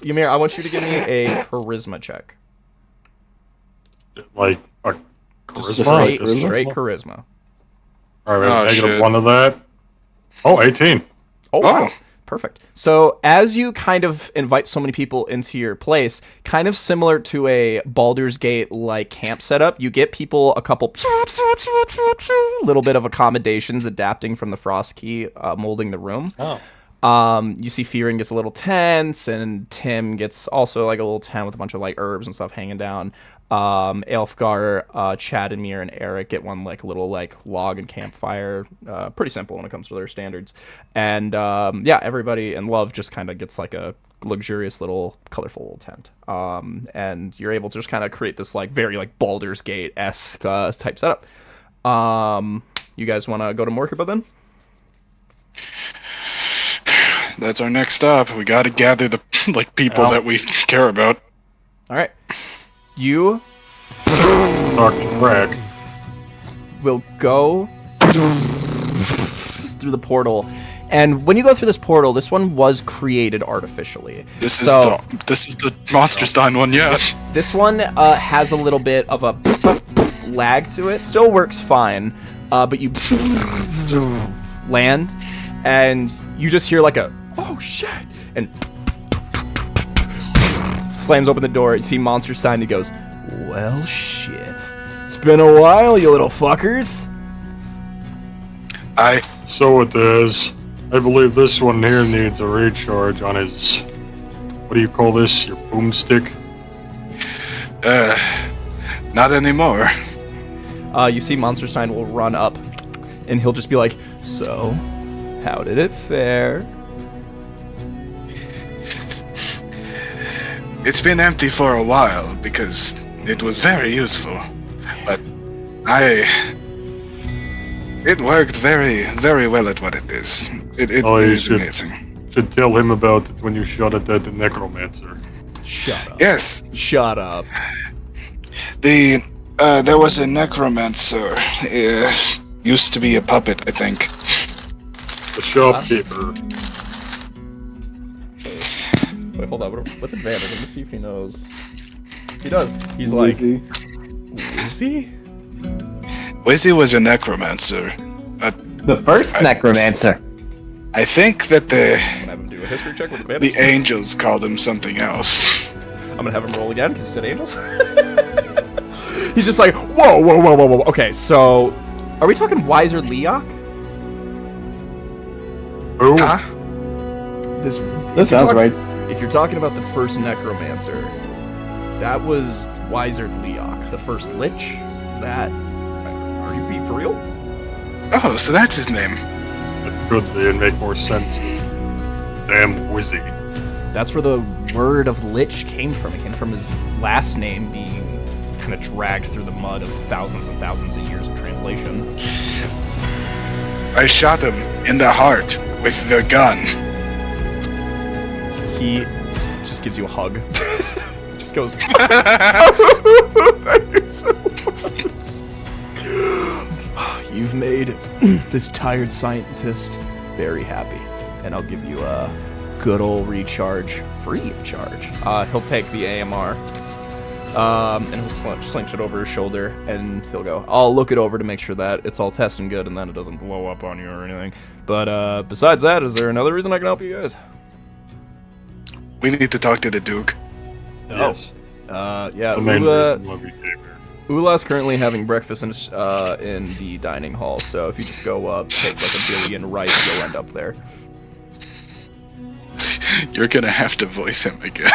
Ymir, I want you to give me a charisma check. Like a charisma? Straight charisma. Alright, Oh, negative shit. one of that. Oh, 18. Oh, wow. Perfect. So as you kind of invite so many people into your place, kind of similar to a Baldur's Gate like camp setup, you get people a couple little bit of accommodations adapting from the Frost Key, molding the room. Oh. You see Fearing gets a little tense, and Tim gets also like a little tent with a bunch of like herbs and stuff hanging down. Elfgar, Chadamir, and Eric get one like little like log and campfire. Pretty simple when it comes to their standards. And yeah, everybody in Love just kind of gets like a luxurious little colorful little tent. And you're able to just kind of create this like very like Baldur's Gate-esque type setup. You guys want to go to Morkaba then? That's our next stop. We gotta gather the like people that we care about. All right. You Talking crack. will go through the portal, and when you go through this portal, this one was created artificially. This is the Monsterstein one, yeah. This one has a little bit of a lag to it. Still works fine, but you land, and you just hear like a oh shit, and slams open the door. You see Monsterstein. He goes, well, shit. It's been a while, you little fuckers. So it is. I believe this one here needs a recharge on his... What do you call this? Your boomstick? Not anymore. You see Monsterstein will run up, and he'll just be like, so, how did it fare? It's been empty for a while because it was very useful, but it worked very, very well at what it is. It is amazing. Should tell him about it when you shot at that necromancer. Shut up. Yes, Shut up. there was a necromancer. Used to be a puppet, I think. The shopkeeper. Wait, hold on. With advantage, let me see if he knows. He does. He's like, Wizzy? Wizzy was a necromancer. The first necromancer. I think that I'm gonna have him do a history check with advantage. the angels called him something else. I'm gonna have him roll again because you said angels. He's just like, whoa. Okay, so are we talking Wiser Leok? Oh, Huh? This sounds right. If you're talking about the first necromancer, that was Wiser Leok, the first lich. Is that? Are you being for real? Oh, so that's his name. that could be and make more sense. Damn Wizzy. That's where the word of lich came from. It came from his last name being kind of dragged through the mud of thousands and thousands of years of translation. I shot him in the heart with the gun. He just gives you a hug. Just goes. You've made this tired scientist very happy, and I'll give you a good old recharge, free of charge. He'll take the AMR, and he'll slinch it over his shoulder, and he'll go, I'll look it over to make sure that it's all testing good, and then it doesn't blow up on you or anything. But besides that, is there another reason I can help you guys? We need to talk to the Duke. Yes. Yeah, The main reason why we came here. Ula's currently having breakfast in the dining hall, so if you just go up, take like a billion rice, you'll end up there. You're gonna have to voice him again.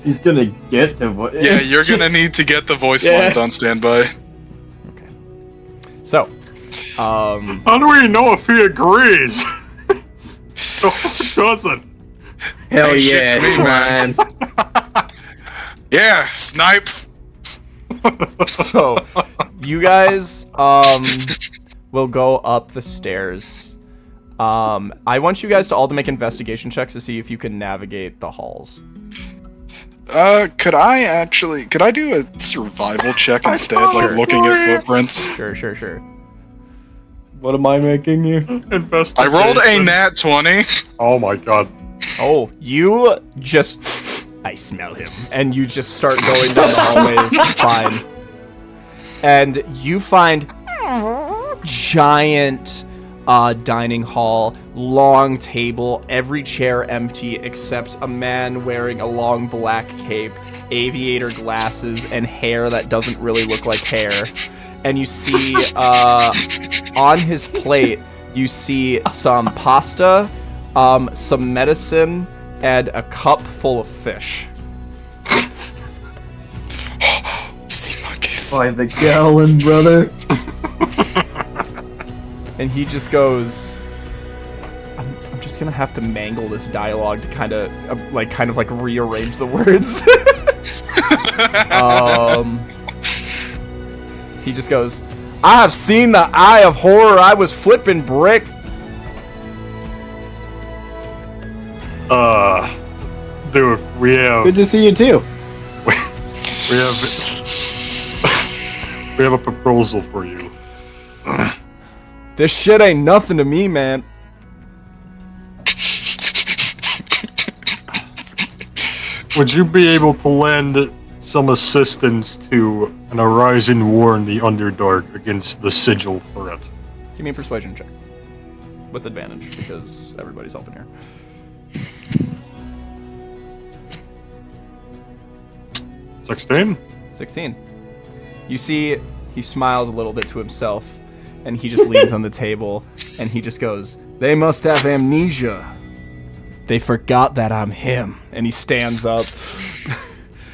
He's gonna get the voice. Yeah, you're gonna need to get the voice lines on standby. Okay. So, How do we know if he agrees? No, he doesn't. Hell Hey, shit yeah, to me, man. Yeah, snipe. so you guys will go up the stairs. I want you guys to all to make investigation checks to see if you can navigate the halls. Could I do a survival check instead, like looking at footprints? Sure. What am I making you? I rolled a nat 20. Oh my god. Oh, you just... I smell him. And you just start going down the hallways. Fine. And you find giant dining hall, long table, every chair empty except a man wearing a long black cape, aviator glasses, and hair that doesn't really look like hair. And you see on his plate, you see some pasta, some medicine, and a cup full of fish. Sea monkeys. By the gallon, brother. And he just goes, I'm just gonna have to mangle this dialogue to kind of rearrange the words. He just goes, I have seen the eye of horror. I was flipping bricks. Dude, we have Good to see you too. we have a proposal for you. This shit ain't nothing to me, man. Would you be able to lend some assistance to an arising war in the Underdark against the Sigil threat? Give me a persuasion check. With advantage, because everybody's helping here. 16? 16. You see, he smiles a little bit to himself, and he just leans on the table, and he just goes, they must have amnesia. They forgot that I'm him. And he stands up,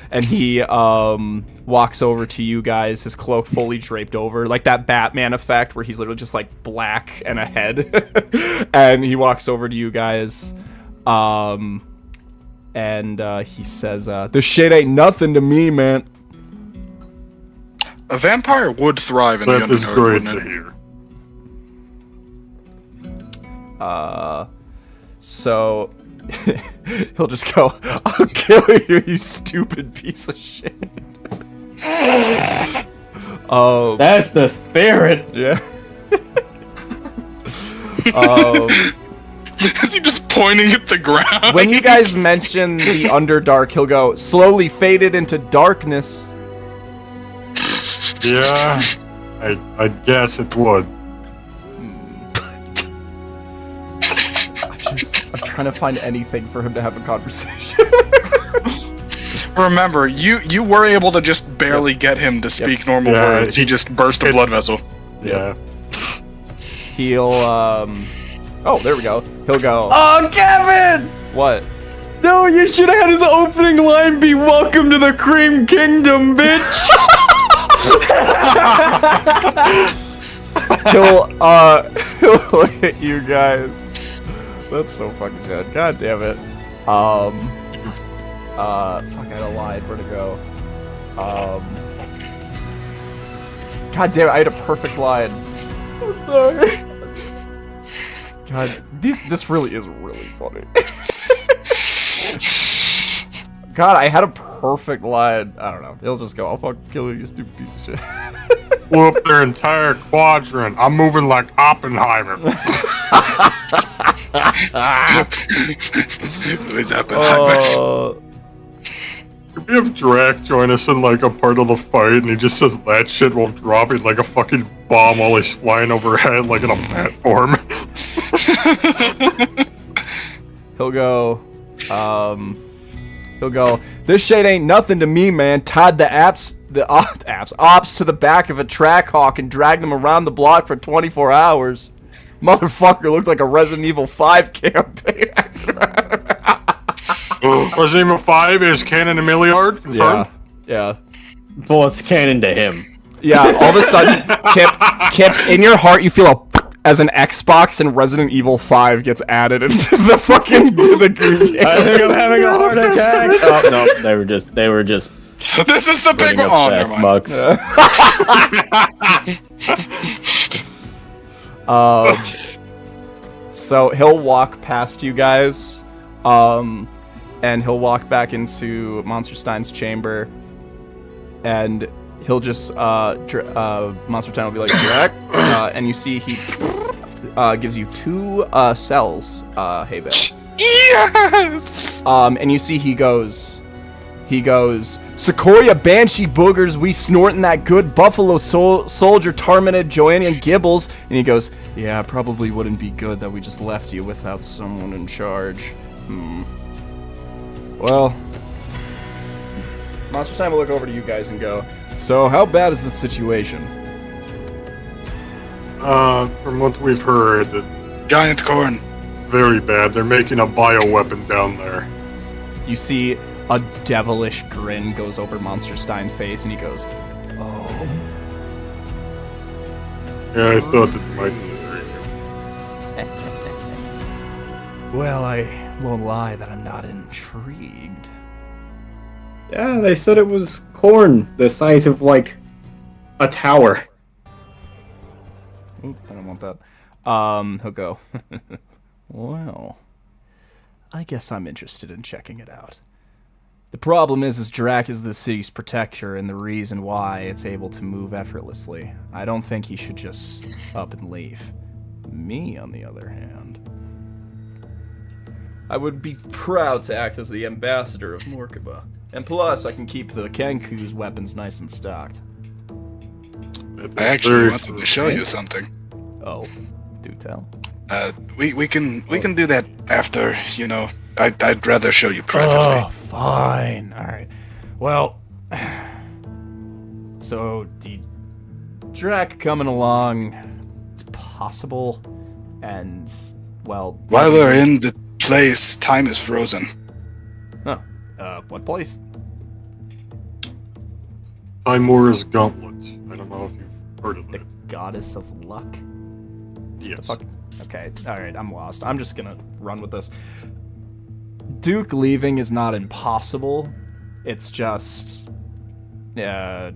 and he walks over to you guys, his cloak fully draped over, like that Batman effect where he's literally just like black and a head. And he walks over to you guys, and he says, this shit ain't nothing to me, man. A vampire would thrive in the That is Underdark, great wouldn't to it? hear. So he'll just go, I'll kill you, you stupid piece of shit. That's the spirit. Yeah. Is he just pointing at the ground? When you guys mention the Underdark, he'll go, slowly faded into darkness. Yeah, I guess it would. I'm trying to find anything for him to have a conversation. Remember, you were able to just barely get him to speak normal Yeah, words. He just burst a blood vessel. Yeah. He'll, oh, there we go. He'll go, Oh, Kevin! what? No, you should have had his opening line be "Welcome to the Cream Kingdom, bitch." He'll look at you guys. That's so fucking good. God damn it. Fuck, I had a line. Where'd it go? God damn it, I had a perfect line. I'm sorry. God, this really is really funny. God, I had a perfect line. I don't know. He'll just go, I'll fucking kill you, you stupid piece of shit. Blew up their entire quadrant. I'm moving like Oppenheimer. What's happening? Could we have Drac join us in like a part of the fight and he just says that shit while dropping like a fucking bomb while he's flying overhead like in a platform? He'll go, this shit ain't nothing to me, man. Tied the ops to the back of a track hawk and dragged them around the block for 24 hours. Motherfucker looks like a Resident Evil 5 campaign. Resident Evil 5 is canon to Milliard? Confirmed? Yeah. Well, it's canon to him. Yeah, all of a sudden, Kip, in your heart, you feel a as an Xbox and Resident Evil 5 gets added into the fucking to the green. I think I'm having a heart attack. Oh no, they were just. This is the big one. Oh, never mind. So he'll walk past you guys, and he'll walk back into Monster Stein's chamber, and he'll just Monster Stein will be like, Jack, and you see he gives you 2 cells, hey Bill. Yes. And you see he goes, He goes, Sequoia Banshee Boogers, we snorting that good Buffalo Soldier Tarmanid Joannian Gibbles. And he goes, yeah, probably wouldn't be good that we just left you without someone in charge. Well, Monster's time will look over to you guys and go, so how bad is the situation? From what we've heard, Giant corn. very bad. They're making a bioweapon down there. You see a devilish grin goes over Monster Stein's face, and he goes, oh. Yeah, I thought it might be you. Well, I won't lie that I'm not intrigued. Yeah, they said it was corn the size of, like, a tower. Oop, I don't want that. He'll go, well, I guess I'm interested in checking it out. The problem is Drac is the city's protector and the reason why it's able to move effortlessly. I don't think he should just up and leave. Me, on the other hand, I would be proud to act as the ambassador of Morkaba. And plus, I can keep the Kenku's weapons nice and stocked. I actually wanted to show you something. Oh, do tell. We can do that after, you know. I'd rather show you privately. Oh, fine. All right. Well, so Drac coming along, it's possible, and well. While we're in the place, time is frozen. Huh. What place? Timora's Gauntlet. I don't know if you've heard of The that. Goddess of Luck? Yes. Fuck. Okay. All right. I'm lost. I'm just gonna run with this. Duke leaving is not impossible. It's just, no,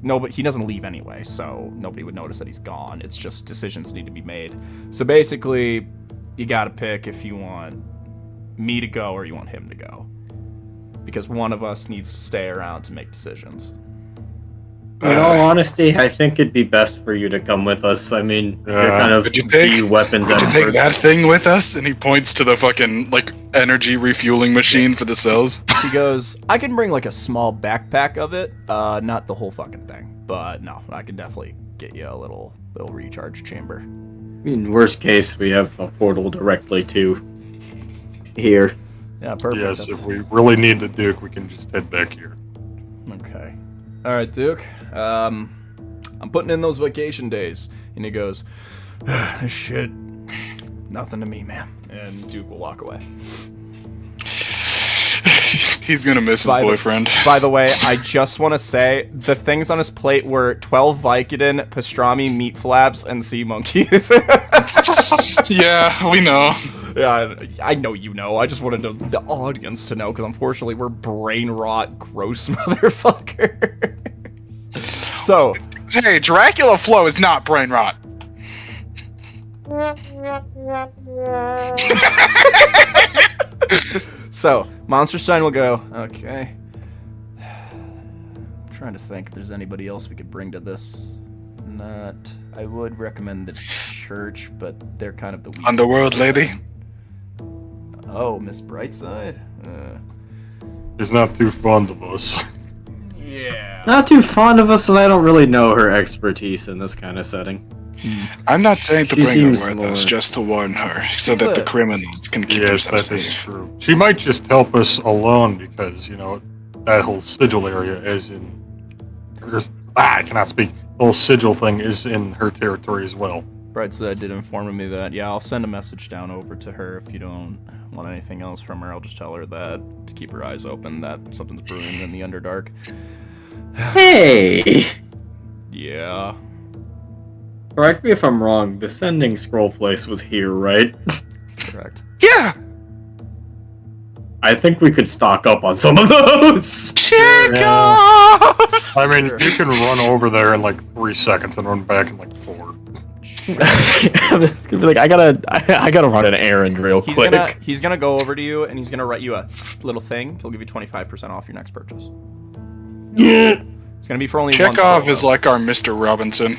but he doesn't leave anyway, so nobody would notice that he's gone. It's just decisions need to be made. So basically, you gotta pick if you want me to go or you want him to go, because one of us needs to stay around to make decisions. In all honesty, I think it'd be best for you to come with us. I mean, you're kind of Could you take weapons Could you take experts. that thing with us? And he points to the fucking like energy refueling machine for the cells. He goes, I can bring like a small backpack of it, not the whole fucking thing, but no, I can definitely get you a little recharge chamber. I mean, worst case, we have a portal directly to here. Yeah, perfect. Yes, That's- if we really need the Duke, we can just head back here. Okay. All right, Duke. I'm putting in those vacation days. And he goes, this shit, nothing to me, man. And Duke will walk away. He's gonna miss his boyfriend. By the way, I just want to say the things on his plate were 12 Vicodin, pastrami, meat flabs, and sea monkeys. Yeah, we know. Yeah, I know you know. I just wanted the audience to know, because unfortunately we're brain rot, gross motherfuckers. So, Hey, Dracula Flow is not brain rot. so Monster Stein will go, okay. I'm trying to think if there's anybody else we could bring to this. I would recommend the church, but they're kind of the weak Underworld lady. Oh, Miss Brightside? He's not too fond of us. Yeah. Not too fond of us, and I don't really know her expertise in this kind of setting. I'm not saying to She bring her seems with more- us, just to warn her, so that the criminals can keep Yes, themselves that is safe. true. She might just help us alone because, you know, that whole sigil area is in... I cannot speak. The whole sigil thing is in her territory as well. Brightside did inform me that, yeah, I'll send a message down over to her if you don't want anything else from her. I'll just tell her that to keep her eyes open, that something's brewing in the Underdark. Hey! Yeah. Correct me if I'm wrong, the sending scroll place was here, right? Correct. Yeah! I think we could stock up on some of those! Check I mean, you can run over there in like 3 seconds and run back in like 4. I'm just gonna be like, I gotta run an errand real quick. He's gonna go over to you and he's gonna write you a little thing. He'll give you 25% off your next purchase. Yeah. It's gonna be for only one Chekhov spell, is though. like our Mr. Robinson.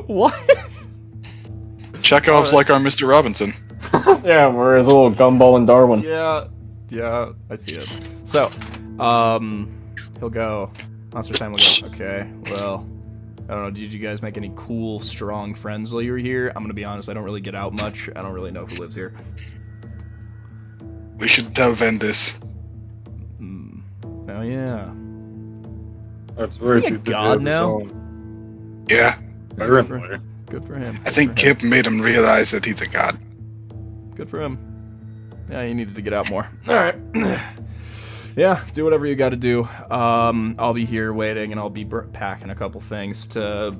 What? Chekhov's like our Mr. Robinson. Yeah, we're his little gumball and Darwin. Yeah. Yeah, I see it. So, he'll go. Monster Time will go. Okay, well, I don't know. Did you guys make any cool, strong friends while you were here? I'm gonna be honest. I don't really get out much. I don't really know who lives here. We should tell Vendis. Oh yeah. That's right. he a he did god have his now? own. Yeah, Apparently. Good for him. I think Kip made him realize that he's a god. Good for him. Yeah, he needed to get out more. All right. Yeah, do whatever you got to do. I'll be here waiting, and I'll be packing a couple things to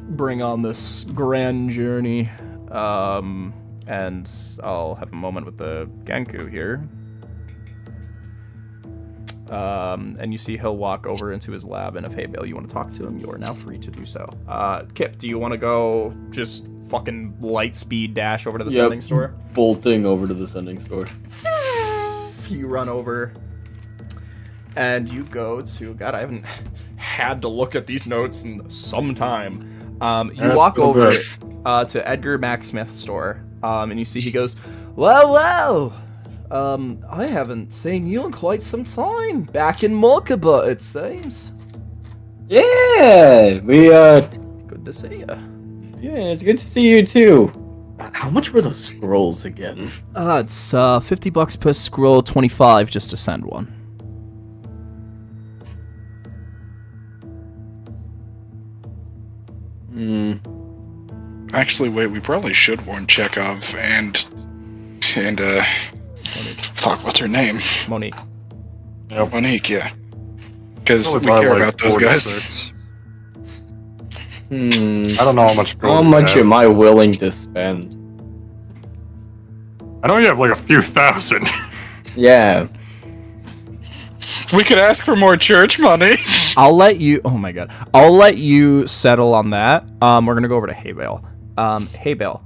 bring on this grand journey. And I'll have a moment with the Genku here. And you see he'll walk over into his lab, and if hey Bill, you want to talk to him, you are now free to do so. Kip, do you want to go just fucking light speed dash over to the sending store? Bolting over to the sending store. You run over, and you go to God. I haven't had to look at these notes in some time. You walk over to Edgar Macksmith's store, and you see he goes, "Whoa, whoa! I haven't seen you in quite some time. Back in Morkaba, it seems. Yeah, Good to see you. yeah, it's good to see you too. How much were those scrolls again? It's $50 per scroll, 25 just to send one. Actually, wait, we probably should warn Chekhov and fuck, what's her name? Monique. Monique, yeah. Because Probably we care like about those 4 to guys. 6. I don't know how much gold How you much have. am I willing to spend? I know you have like a few thousand. Yeah. We could ask for more church money. I'll let you. Oh my god. I'll let you settle on that. We're gonna go over to Haybale. Haybale,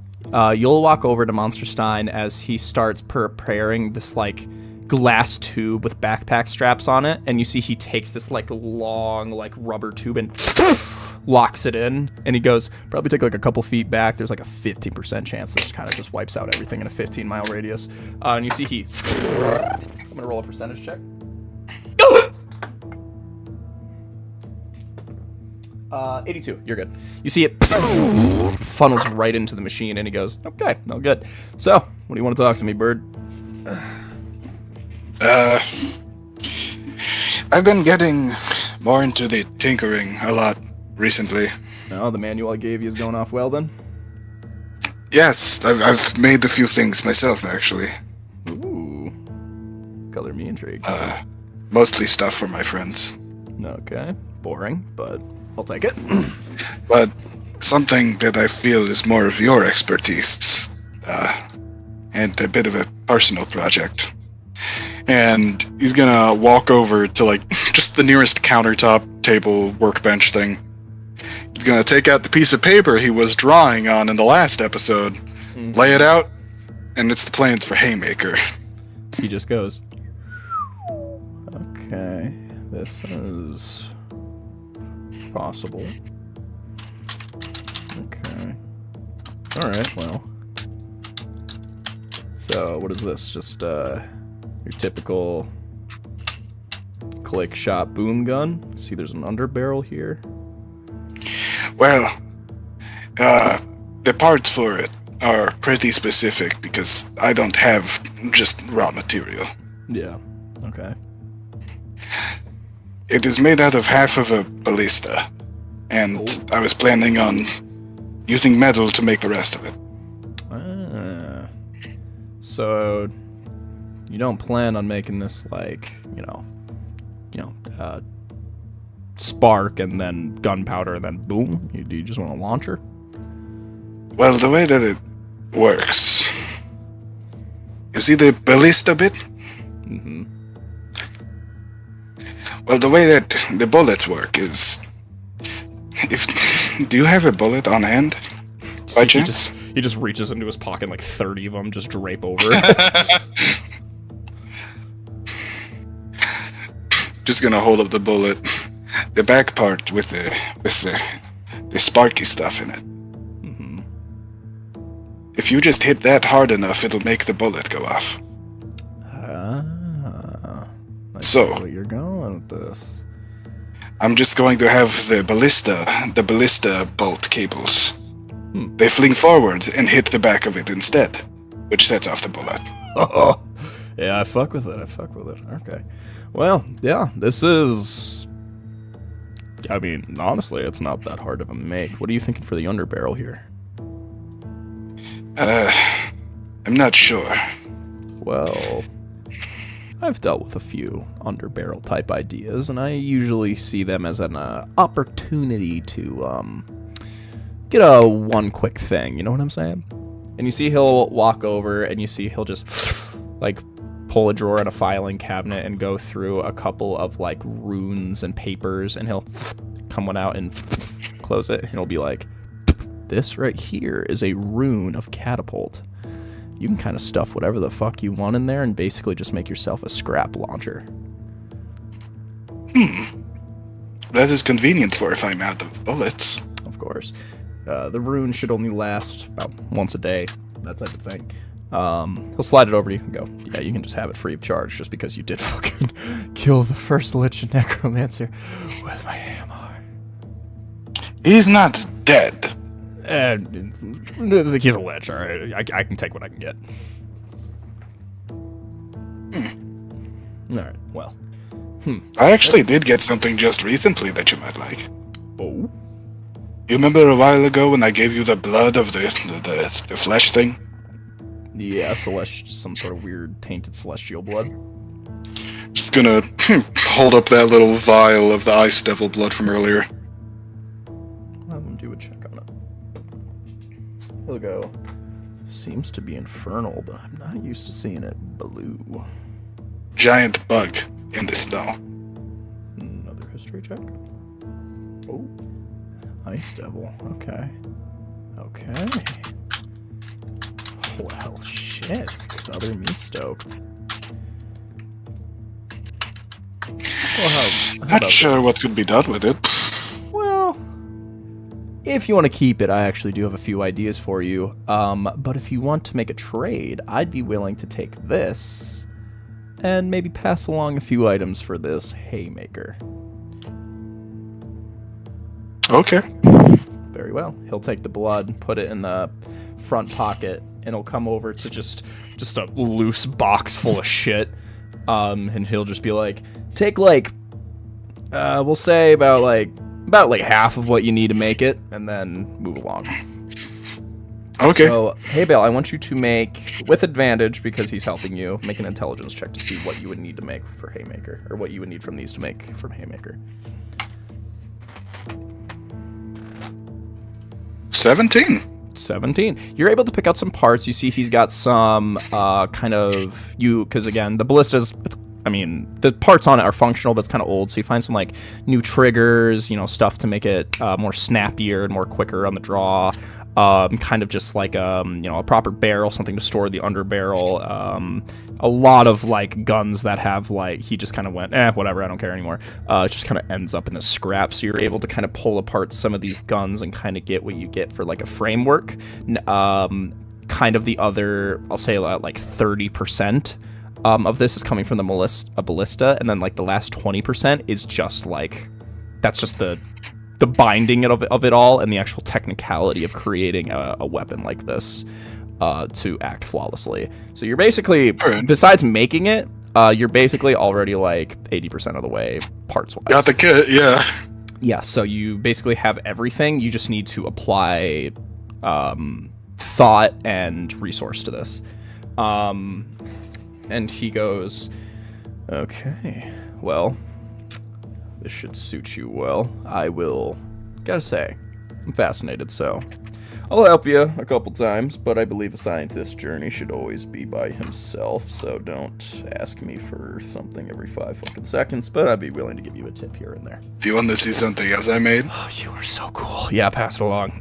you'll walk over to Monsterstein as he starts preparing this like glass tube with backpack straps on it, and you see he takes this like long like rubber tube and locks it in, and he goes, probably take like a couple feet back. There's like a 15% chance this kind of just wipes out everything in a 15-mile radius. And you see he. I'm gonna roll a percentage check. 82. You're good. You see it funnels right into the machine, and he goes, "Okay, no good. So, what do you want to talk to me, bird?" I've been getting more into the tinkering a lot recently. Oh, the manual I gave you is going off well, then? Yes, I've made a few things myself, actually. Ooh. Color me intrigued. Mostly stuff for my friends. Okay. Boring, but I'll take it. But something that I feel is more of your expertise, and a bit of a personal project. And he's gonna walk over to like just the nearest countertop table workbench thing. He's gonna take out the piece of paper he was drawing on in the last episode, lay it out, and it's the plans for Haymaker. He just goes, "Okay, this is possible. Okay. Alright, well. So, what is this? Just, your typical click shot boom gun? See, there's an underbarrel here. Well, the parts for it are pretty specific because I don't have just raw material. Yeah, okay. It is made out of half of a ballista, and I was planning on using metal to make the rest of it. So, you don't plan on making this like, spark and then gunpowder and then boom? Do you just want a launcher? Well, the way that it works... You see the ballista bit? Mm-hmm. Well, the way that the bullets work is... Do you have a bullet on hand? By chance? He just reaches into his pocket, like 30 of them just drape over. Just gonna hold up the bullet. The back part with the sparky stuff in it. Mm-hmm. If you just hit that hard enough, it'll make the bullet go off. Ah. I So- see where you're going with this. I'm just going to have the ballista bolt cables. They fling forward and hit the back of it instead, which sets off the bullet. Oh, yeah, I fuck with it. Okay. Well, yeah, this is... I mean, honestly, it's not that hard of a make. What are you thinking for the underbarrel here? I'm not sure. Well, I've dealt with a few underbarrel type ideas, and I usually see them as an opportunity to get a one quick thing. You know what I'm saying? And you see he'll walk over, and you see he'll just like pull a drawer in a filing cabinet and go through a couple of like runes and papers, and he'll come one out and close it, and he'll be like, "This right here is a rune of catapult. You can kind of stuff whatever the fuck you want in there and basically just make yourself a scrap launcher." That is convenient for if I'm out of bullets. Of course. The rune should only last about once a day, that type of thing. He'll slide it over to you and go, "Yeah, you can just have it free of charge just because you did fucking kill the first Lich Necromancer with my hammer." He's not dead. He's a Lich, alright. I can take what I can get. Alright, well. I actually did get something just recently that you might like. Oh? You remember a while ago when I gave you the blood of the flesh thing? Yeah, some sort of weird tainted celestial blood. Just gonna hold up that little vial of the ice devil blood from earlier. Have him do a check on it. He'll go, "Seems to be infernal, but I'm not used to seeing it blue." Giant bug in the snow. Another history check. Oh, ice devil. Okay. Well, shit. Other me stoked. Well, how Not about sure this? what could be done with it. Well, if you want to keep it, I actually do have a few ideas for you. But if you want to make a trade, I'd be willing to take this and maybe pass along a few items for this haymaker. Okay. Very well. He'll take the blood, put it in the front pocket, and he'll come over to just a loose box full of shit. And he'll just be like, "Take like, we'll say about half of what you need to make it, and then move along." Okay. So, hey Bale, I want you to make, with advantage because he's helping you, make an intelligence check to see what you would need to make for haymaker, or what you would need from these to make from haymaker. 17. 17. You're able to pick out some parts. You see he's got some because again, the ballistas, the parts on it are functional, but it's kind of old. So you find some like new triggers, stuff to make it more snappier and more quicker on the draw. Kind of just like a proper barrel, something to store the underbarrel. A lot of like guns that have like, he just kind of went, whatever, I don't care anymore. It just kind of ends up in the scrap. So you're able to kind of pull apart some of these guns and kind of get what you get for like a framework. Kind of the other, I'll say like 30% of this is coming from a ballista, and then like the last 20% is just like, that's just the binding of it all and the actual technicality of creating a weapon like this to act flawlessly. So you're basically, besides making it, you're basically already like 80% of the way parts wise. Got the kit, yeah. Yeah, so you basically have everything. You just need to apply thought and resource to this. And he goes, "Okay, well, this should suit you well. I will, gotta say, I'm fascinated, so I'll help you a couple times, but I believe a scientist's journey should always be by himself, so don't ask me for something every 5 fucking seconds, but I'd be willing to give you a tip here and there." Do you want to see something else I made? Oh, you are so cool. Yeah, pass it along.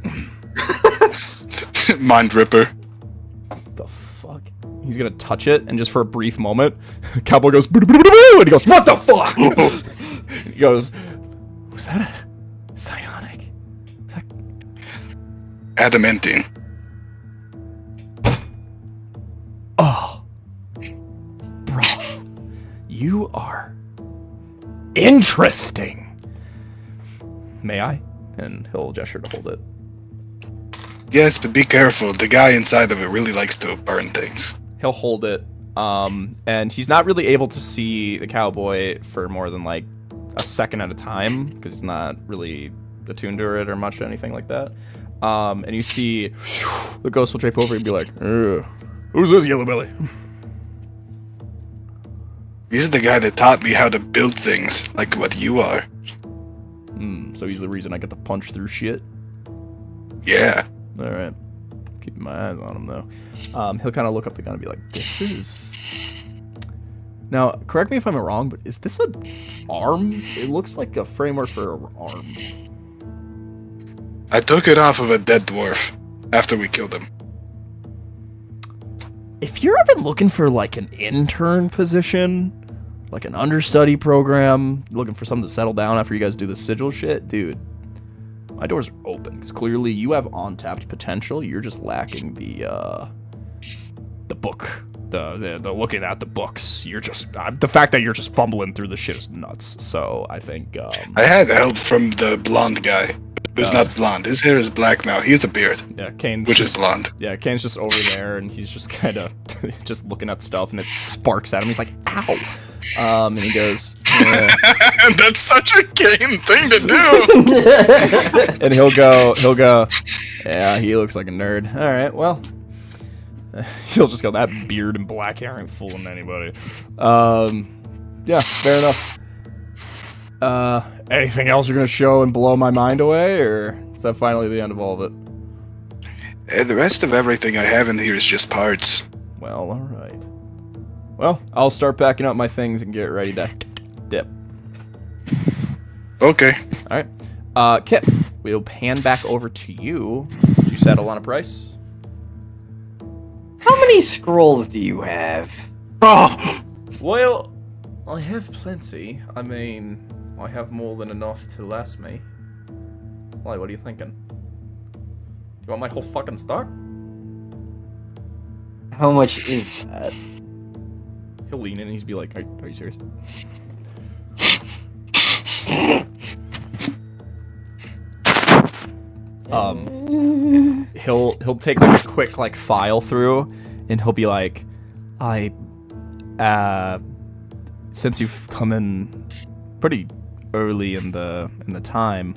Mind Ripper. The fuck? He's gonna touch it, and just for a brief moment, Cowboy goes, and he goes, "What the fuck?" He goes, "Was that a psionic? Was that Adamantine. Oh, bro, you are Interesting. May I? And he'll gesture to hold it. Yes, but be careful. The guy inside of it really likes to burn things. He'll hold it. And he's not really able to see the cowboy for more than like a second at a time because he's not really attuned to it or much or anything like that. And you see the ghost will drape over and be like, "Who's this yellow belly?" He's the guy that taught me how to build things like what you are. So he's the reason I get to punch through shit. Yeah. All right. Keeping my eyes on him though. He'll kind of look up the gun and be like, "This is." Now, correct me if I'm wrong, but is this an arm? It looks like a framework for an arm. I took it off of a dead dwarf after we killed him. If you're ever looking for like an intern position, like an understudy program, looking for something to settle down after you guys do the sigil shit, dude, my doors are open because clearly you have untapped potential. You're just lacking the book, the looking at the books. You're just the fact that you're just fumbling through the shit is nuts. So I think I had help from the blonde guy. Who's not blonde. His hair is black now. He has a beard. Yeah, Kane's which is blonde. Yeah, Kane's just over there and he's just kind of just looking at stuff and it sparks at him. He's like, "Ow!" And he goes, yeah. That's such a Kane thing to do. And he'll go, "Yeah, he looks like a nerd. All right, well." He'll just go, "That beard and black hair ain't fooling anybody." Yeah, fair enough. Anything else you're gonna show and blow my mind away, or is that finally the end of all of it? The rest of everything I have in here is just parts. Well, all right. Well, I'll start packing up my things and get ready to dip. Okay. All right. Kip, we'll pan back over to you. Did you settle on a price? How many scrolls do you have? Oh, Well, I have plenty. I mean, I have more than enough to last me. Why, what are you thinking? You want my whole fucking stock? How much is that? He'll lean in and he's be like, are you serious? He'll take like a quick like file through and he'll be like, since you've come in pretty early in the time,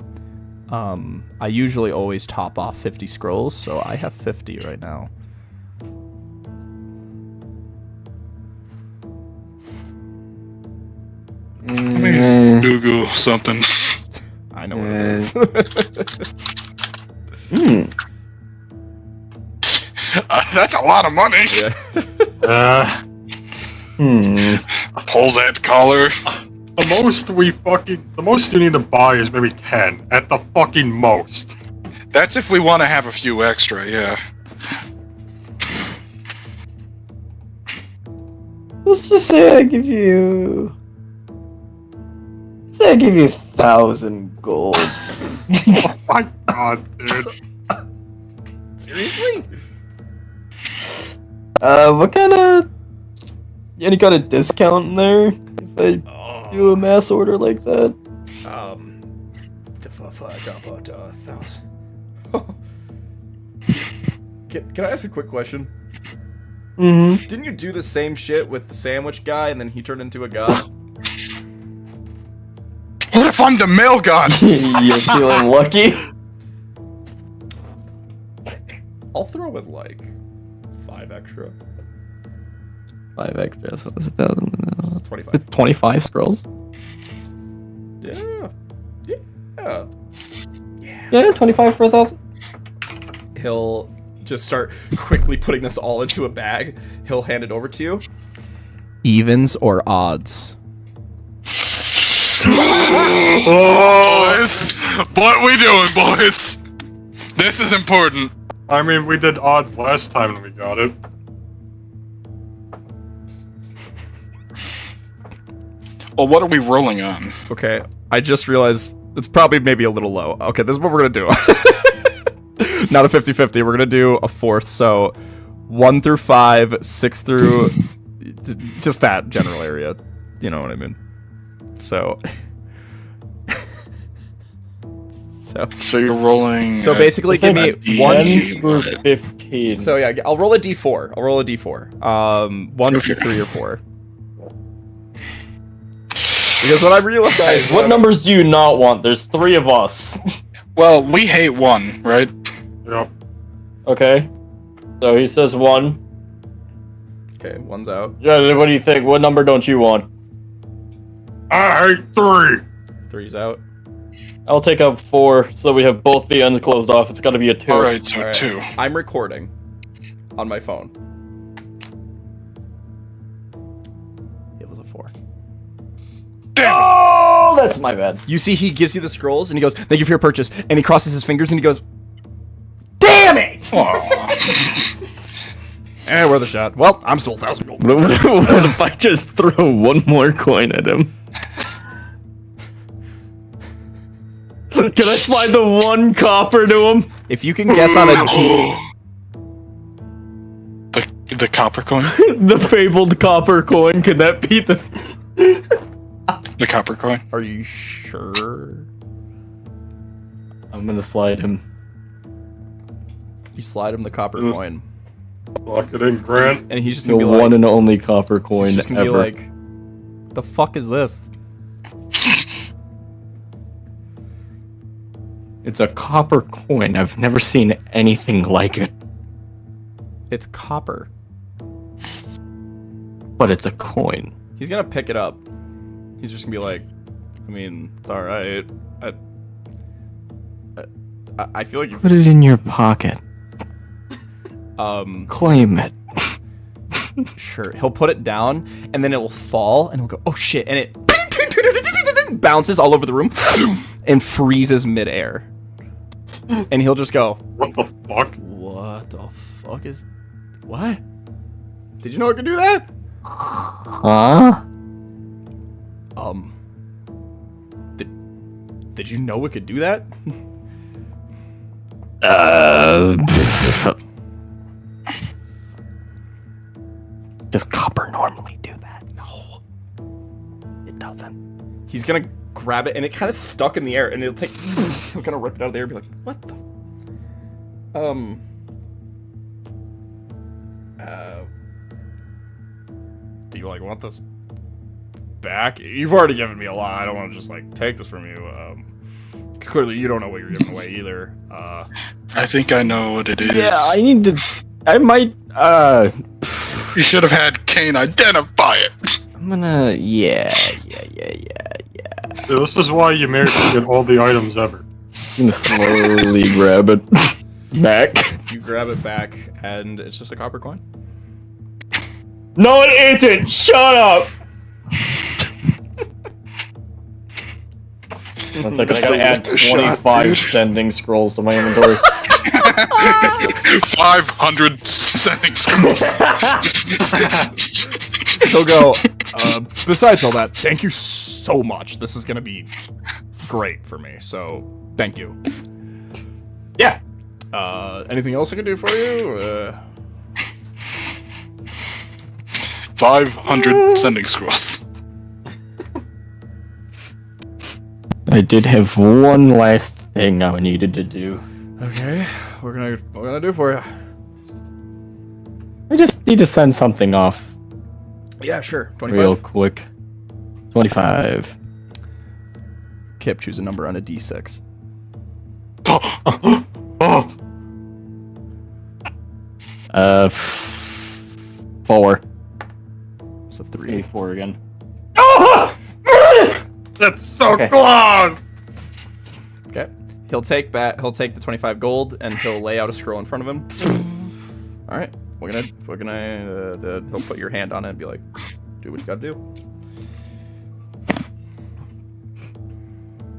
I usually always top off 50 scrolls, so I have 50 right now. Google something. I know what it is. That's a lot of money. Yeah. Pulls that collar. the most you need to buy is maybe 10 at the fucking most. That's if we want to have a few extra, yeah. Let's just say I give you... Say I give you 1,000 gold. Oh my god, dude. Seriously? What kind of... Any kind of discount in there? If I do a mass order like that? Can I ask a quick question? Mm-hmm. Didn't you do the same shit with the sandwich guy and then he turned into a god? What if I'm the male god? You're feeling lucky? I'll throw in like 5 extra. 5 extra, so that's 1,000. 25. 25 scrolls? Yeah. Yeah, 25 for 1,000. He'll just start quickly putting this all into a bag. He'll hand it over to you. Evens or odds? Boys, what we doing, boys? This is important. I mean, we did odds last time and we got it. Well, what are we rolling on? Okay, I just realized it's probably maybe a little low. Okay, this is what we're gonna do. Not a 50-50, we're gonna do a fourth, so 1 through 5, 6 through... just that general area. You know what I mean. So, So you're rolling. So basically, give me D- 1, D- 2. for 15. So yeah, I'll roll a d4. 1, 2, 3, or 4. Because what I realized, What numbers do you not want? There's 3 of us. Well, we hate 1, right? Yep. Okay. So he says 1. Okay, 1's out. Yeah, what do you think? What number don't you want? I hate 3. 3's out. I'll take up 4, so we have both the ends closed off. It's gotta be a 2. All right, so All right. 2. I'm recording on my phone. It was a 4. Oh, that's my bad. You see, he gives you the scrolls and he goes, "Thank you for your purchase." And he crosses his fingers and he goes, "Damn it!" Worth a shot. Well, I'm still 1,000 gold. What if I just throw one more coin at him? Can I slide the 1 copper to him? If you can guess on a The copper coin. The fabled copper coin. Could that be the... The copper coin. Are you sure? I'm gonna slide him. You slide him the copper coin, Lock it in, Grant. and he's just The gonna be one like, and only copper coin he's just gonna ever. be like, "The fuck is this?" It's a copper coin. I've never seen anything like it. It's copper. But it's a coin. He's gonna pick it up. He's just gonna be like, "I mean, it's all right. I feel like you." Put it in your pocket. Claim it. Sure. He'll put it down, and then it will fall, and he'll go, "Oh shit!" And it bounces all over the room and freezes midair. And he'll just go, What the fuck? "What the fuck is? What? Did you know it could do that?" Huh? Did you know it could do that? Does copper normally do that? No. It doesn't. He's gonna grab it, and it kind of stuck in the air, and it'll take. He'll kind of rip it out of the air and be like, "What the?" Do you like want this back? You've already given me a lot. I don't want to just like take this from you. Because clearly you don't know what you're giving away either. I think I know what it is. Yeah, I need to... I might, You should have had Kane identify it. I'm gonna... Yeah. Yeah, this is why you married to get all the items ever. I'm gonna slowly grab it back. You grab it back, and it's just a copper coin. No, it isn't! Shut up! One second, I gotta add 25 sending scrolls to my inventory. 500 standing scrolls. He'll go, besides all that, thank you so much. This is gonna be great for me, so thank you. Yeah. Anything else I can do for you? 500 sending scrolls. I did have one last thing I needed to do. Okay, what gonna do for you? I just need to send something off Yeah, sure. 25. real quick. 25. Kip, choose a number on a d6. Oh, 4. It's a 3. 84 again. that's so Okay. close! Okay. He'll take the 25 gold and he'll lay out a scroll in front of him. All right. We're gonna he'll put your hand on it and be like, "Do what you gotta do."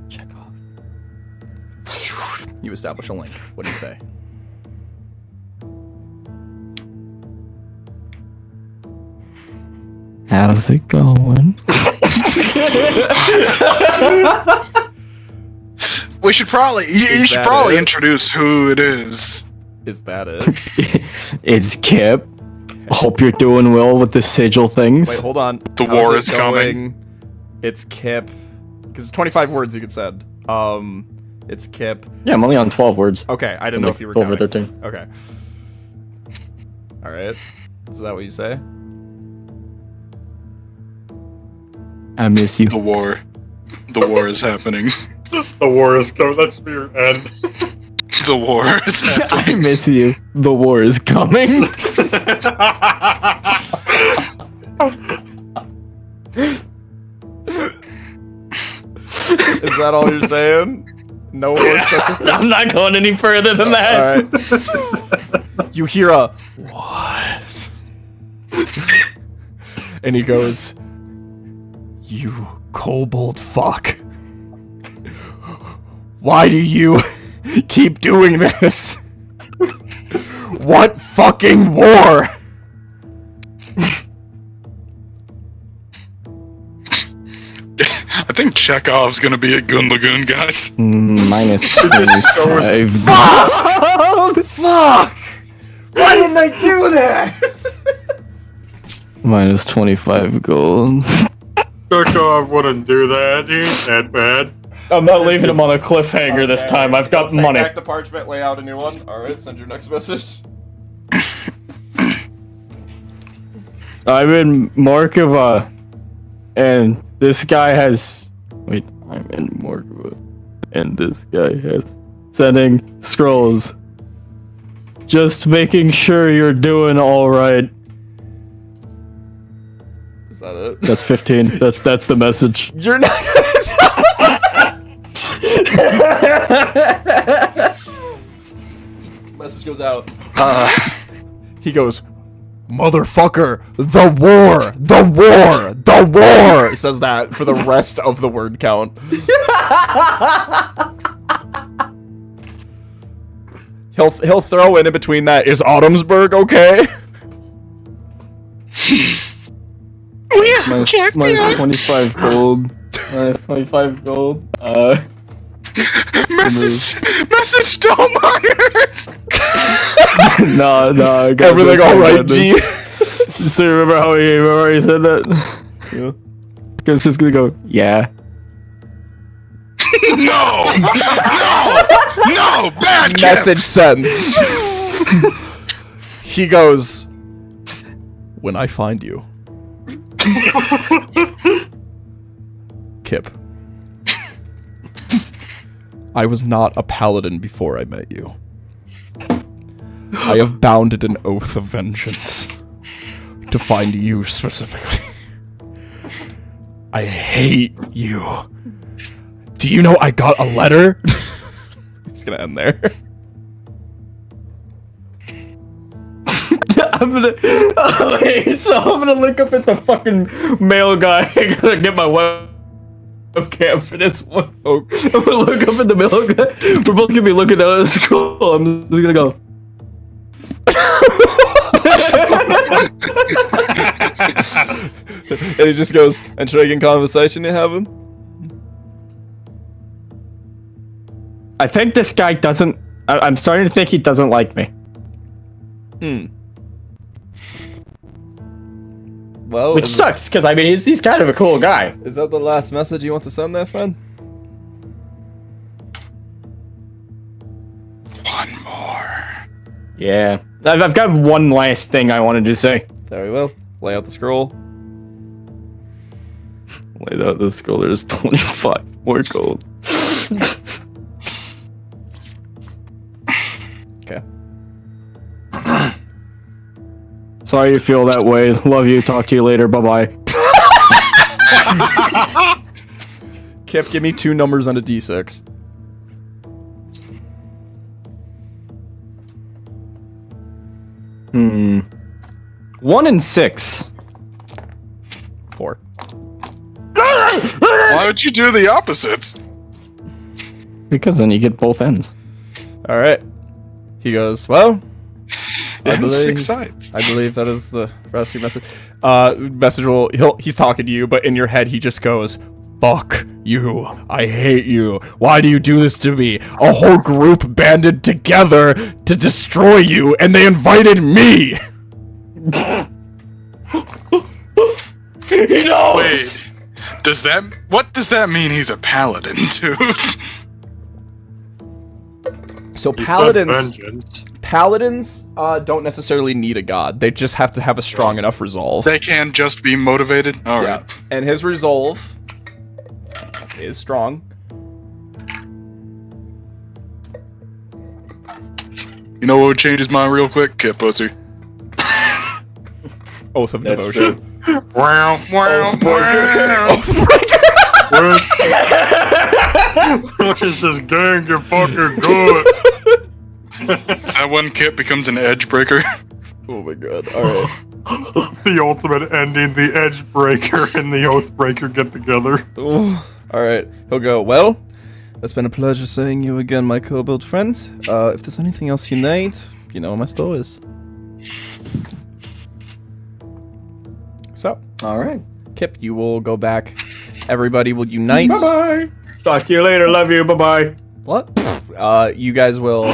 Check off. You establish a link. What do you say? How's it going? We should probably. You should that probably it? introduce who it is. Is that it? It's Kip. Hope you're doing well with the sigil things. Wait, hold on. The How's war it is coming. It's Kip. Because it's 25 words you could send. It's Kip. Yeah, I'm only on 12 words. Okay, I didn't know if you were 12 or counting. 13. Okay. All right. Is that what you say? I miss you. The war. The war is happening. The war is coming. That should be your end. The war is happening. I miss you. The war is coming. Is that all you're saying? No more excessive. I'm not going any further than that. All right. You hear a what? And he goes, "You kobold fuck. Why do you keep doing this? What fucking war?" I think Chekhov's gonna be a Gun Lagoon, guys. Minus 25. Fuck! Why didn't I do that? Minus 25 gold. Chekhov wouldn't do that. He ain't that bad. I'm not leaving him on a cliffhanger this time. I've got Take money. back the parchment, lay out a new one. Alright, send your next message. I'm in Morkova, and this guy has. Wait, I'm in Morkova, and this guy has sending scrolls. Just making sure you're doing all right. Is that it? That's 15. That's the message. You're not Message goes out. He goes, "Motherfucker, the war, the war, the war." He says that for the rest of the word count. He'll throw in between that, "Is Autumnsburg okay?" Minus 25 gold. Minus 25 gold. Message Dolmeyer! No, I got Everything this, I all got right, this. G? So remember how he said that? Yeah. It's just gonna go, yeah. No! No! Bad Kip! Message sends. He goes, "When I find you, Kip, I was not a paladin before I met you. I have bounded an oath of vengeance to find you specifically. I hate you. Do you know I got a letter?" He's gonna end there. I'm gonna. Oh, wait, so I'm gonna look up at the fucking mail guy. I gotta get my webcam for this one. Oh, I'm gonna look up at the mail guy. We're both gonna be looking at the scroll. I'm just gonna go. And he just goes, "Intriguing conversation you're having?" I think this guy doesn't. I'm starting to think he doesn't like me. Well, Which sucks, because I mean, he's kind of a cool guy. is that the last message you want to send there, friend? One more. Yeah. I've got one last thing I wanted to say. Very well. Lay out the scroll. Lay out the scroll. There's 25 more gold. Okay. Sorry you feel that way. Love you. Talk to you later. Bye-bye. Kip, give me 2 numbers on a d6. Hmm. 1 and 6. 4. Why would you do the opposites? Because then you get both ends. Alright. He goes, "Well, It believe- has 6 sides. I believe that is the rest of your message." Message will, he's talking to you, but in your head he just goes, "Fuck you. I hate you. Why do you do this to me? A whole group banded together to destroy you, and they invited me." He knows! Wait. What does that mean he's a paladin, dude? So He said paladins vengeance. don't necessarily need a god. They just have to have a strong enough resolve. They can just be motivated. All Yeah. right. And his resolve is strong. You know what would change his mind real quick? Kit pussy. Oath of That's devotion. Wow, wow, wow. Where's this gang get fucking good? Is that when Kit becomes an edge breaker? Oh my god. Alright. The ultimate ending, the edge breaker and the oath breaker get together. Alright. He'll go, well, it's been a pleasure seeing you again, my kobold friend. If there's anything else you need, you know where my store is. So, Alright. Kip, you will go back. Everybody will unite. Bye-bye. Talk to you later. Love you. Bye-bye. What? You guys will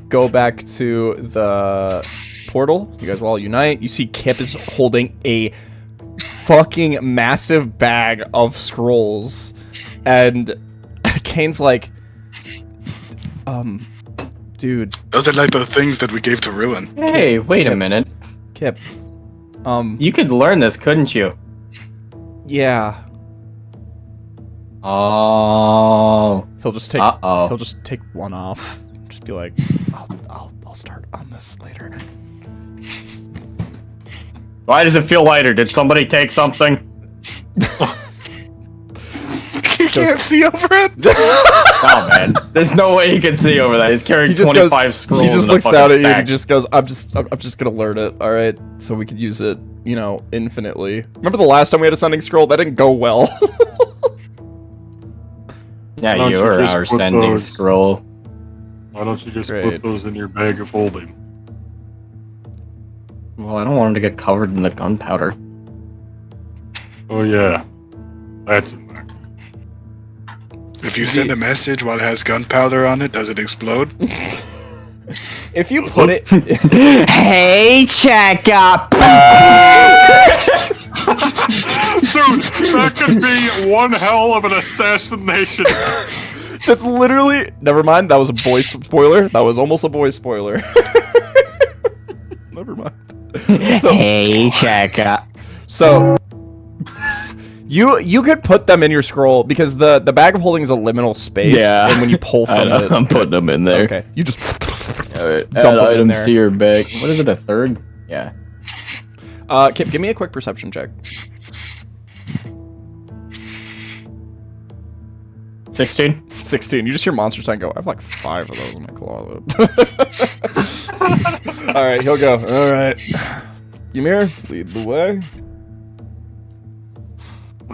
go back to the portal. You guys will all unite. You see Kip is holding a fucking massive bag of scrolls. And Kane's like, dude. Those are like the things that we gave to Ruin. Hey, wait a minute. Kip, You could learn this, couldn't you? yeah. Oh. He'll just take. Uh-oh. He'll just take one off. Just be like, I'll start on this later. Why does it feel lighter? Did somebody take something? He can't see over it. Oh man, there's no way he can see over that. He's carrying He just 25 goes. scrolls. He just in a looks fucking down at you stack. and just goes, I'm just gonna learn it. All right, so we could use it, you know, infinitely. Remember the last time we had a sending scroll? That didn't go well. Yeah, Why don't you you were just our put sending those- scroll. Why don't you just Great. put those in your bag of holding? Well, I don't want him to get covered in the gunpowder. Oh yeah, that's in there. If you send a message while it has gunpowder on it, does it explode? If you put it, Hey, check up. Dude, that could be one hell of an assassination. that's literally. Never mind. That was a boy spoiler. That was almost a boy spoiler. Never mind. So, Hey, check up. So you could put them in your scroll because the bag of holding is a liminal space. Yeah. And when you pull from it, I'm putting them in there. okay, you just Alright, Dump add them in items there. to your bag. What is it, a third? Yeah. Kip, give me a quick perception check. 16? 16. You just hear Monster Sign go, I have like 5 of those in my closet. Alright, he'll go. Alright. Ymir, lead the way.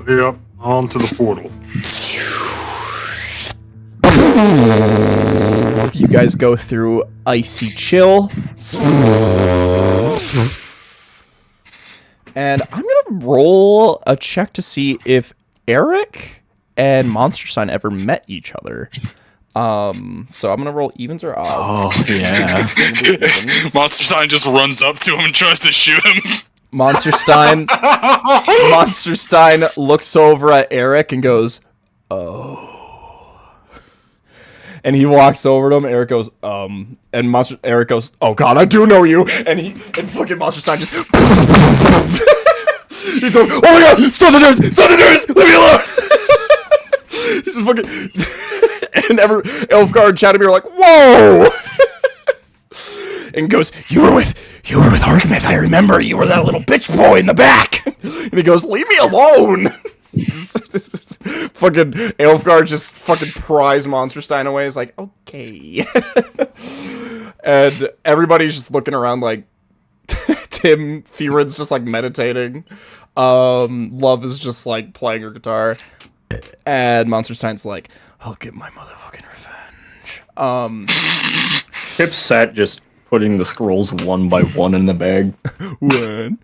Yep, on to the portal. You guys go through Icy Chill. And I'm gonna roll a check to see if Eric and Monster Sign ever met each other. So I'm gonna roll evens or odds. Oh, yeah. Monster Sign just runs up to him and tries to shoot him. Monster Stein looks over at Eric and goes, "Oh." And he walks over to him. Eric goes, and Eric goes, "Oh God, I do know you." And fucking Monster Stein just, he's like, "Oh my God, stop the nerds, stop the nerds, leave me alone." He's just fucking, and Elfgar and Chatomir are like, "Whoa!" And goes, you were with Archimeth, I remember. You were that little bitch boy in the back. And he goes, leave me alone. Fucking Elfgar just fucking pries Monsterstein away. He's like, okay. And everybody's just looking around like Tim Fearon's just like meditating. Love is just like playing her guitar. And Monsterstein's like, I'll get my motherfucking revenge. Kip's set just putting the scrolls one by one in the bag. One.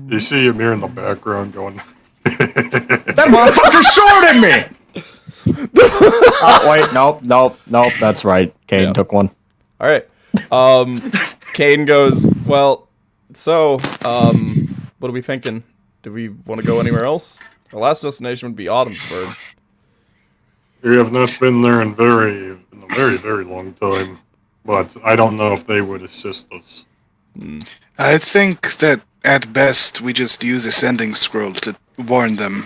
You see Ymir in the background going, That motherfucker shorted me! Oh, wait, nope, that's right. Kane Yeah. took one. All right. Kane goes, well, so, what are we thinking? Do we want to go anywhere else? Our last destination would be Autumnsburg. we have not been there in a very, very long time. but I don't know if they would assist us. I think that at best we just use a sending scroll to warn them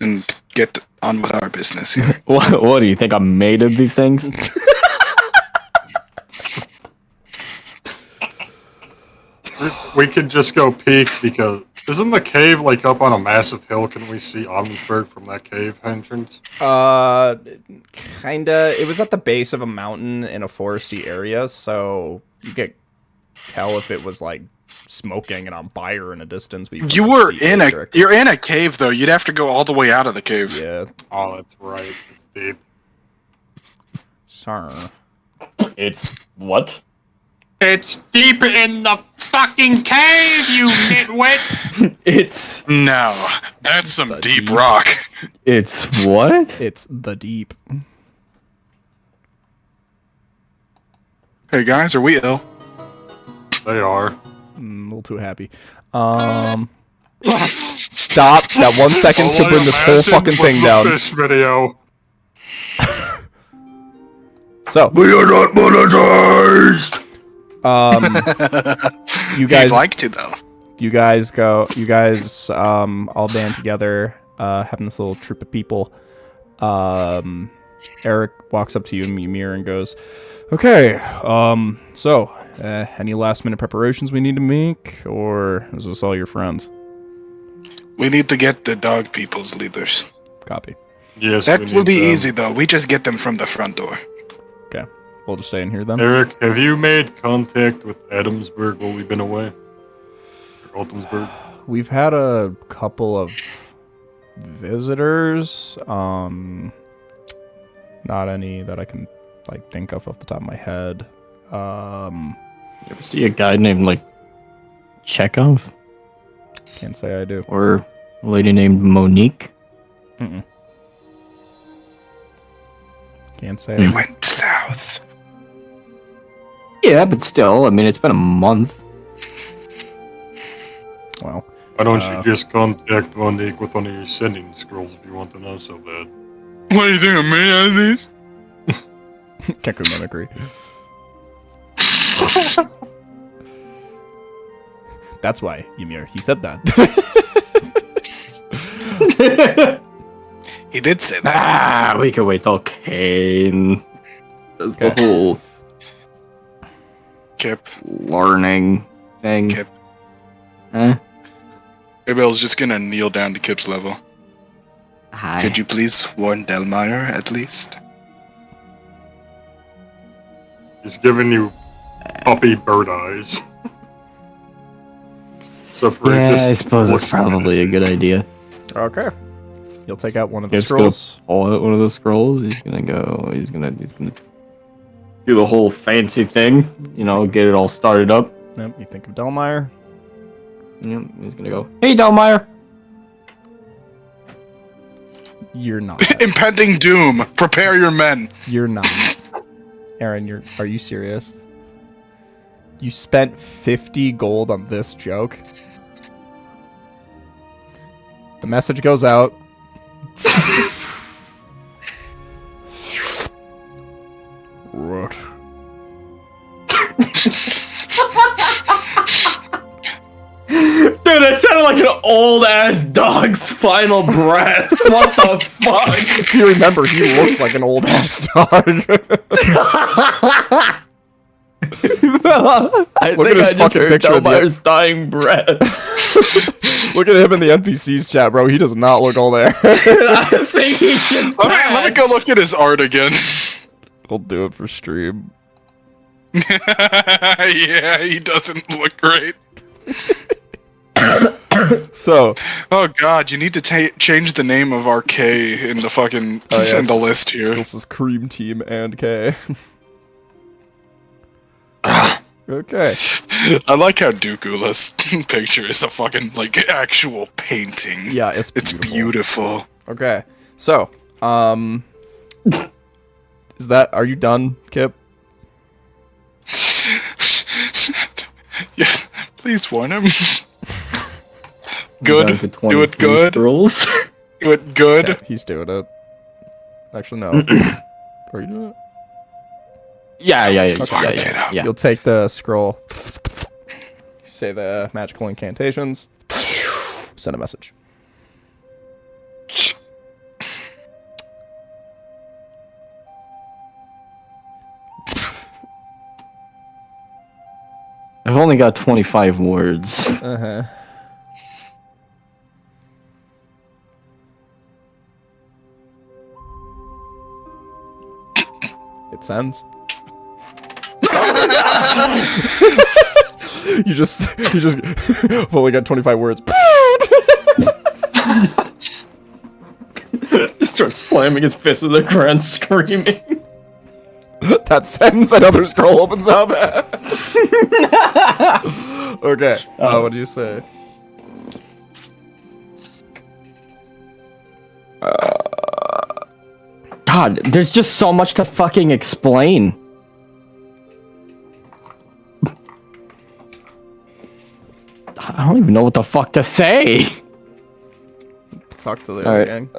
and get on with our business here. What do you think I'm made of these things? We could just go peek because isn't the cave like up on a massive hill? Can we see Omnisburg from that cave entrance? Kinda. It was at the base of a mountain in a foresty area, so you could tell if it was like smoking and on fire in a distance. But You're in a cave though. You'd have to go all the way out of the cave. Yeah. Oh, that's right. It's deep. Sorry. It's what? It's deep in the fucking cave, you nitwit! It's No, that's some deep rock. it's what? It's the deep. Hey guys, are we ill? They are. A little too happy. Stop that 1 second to bring this whole fucking thing down. Fish video. So We are not monetized! you guys You'd like to though. you guys all band together, having this little troop of people. Eric walks up to you and Ymir and goes, okay, so any last minute preparations we need to make, or is this all your friends? We need to get the dog people's leaders. Copy. Yes, That we will need be them. easy though. We just get them from the front door. Okay, we'll just stay in here then. Eric, have you made contact with Adamsburg while we've been away? Or Altumsburg? We've had a couple of visitors, not any that I can like think of off the top of my head. You ever see a guy named like Chekhov Can't say I do. or a lady named Monique? Mm-mm. Can't say We I do. went south. Yeah, but still, I mean, it's been a month. Well, Why don't you just contact Monique with one of your sending scrolls if you want to know so bad? What do you think of me, Andy? Keku mimicry. That's why, Ymir. He said that. He did say that. We can wait till Kane does the Okay. whole Kip. learning thing. Kip. Huh? Abel's just gonna kneel down to Kip's level. Hi. Could you please warn Delmeyer at least? He's giving you puppy bird eyes. So for Yeah, just I suppose it's looks probably a menacing. good idea. Okay. You'll take out one of the Kip's gonna scrolls. pull out one of the scrolls. He's gonna go. He's gonna do the whole fancy thing. You know, get it all started up. Yep, you think of Delmeyer. Yep, he's gonna go. Hey, Delmeyer. You're not. Impending doom. Prepare your men. You're not. Aaron, are you serious? You spent 50 gold on this joke? The message goes out. What? Dude, that sounded like an old ass dog's final breath. What the fuck? If you remember, he looks like an old ass dog. I Look at think his I just fucking heard picture of the- Delmeyer's dying breath. Look at him in the NPCs chat, bro. He does not look all there. I think he should Let me go look at his art again. We'll do it for stream. Yeah, he doesn't look great. So, Oh god, you need to change the name of RK in the fucking yeah. in the list here. still says Cream Team and K. Okay. I like how Dukula's picture is a fucking like actual painting. Yeah, it's beautiful. Okay. So, are you done, Kip? Yeah, please warn him. Down Good. to Do it 23 good. scrolls. Do it good. Yeah, he's doing it. Actually, no. Are you doing it? Yeah. You'll take the scroll. Say the magical incantations. Send a message. I've only got 25 words. Uh-huh. It sends. you just I've only got 25 words. Just starts slamming his fist in the ground, screaming. That sends. Another scroll opens up. Okay. What do you say? God, there's just so much to fucking explain. I don't even know what the fuck to say. Talk to the other gang.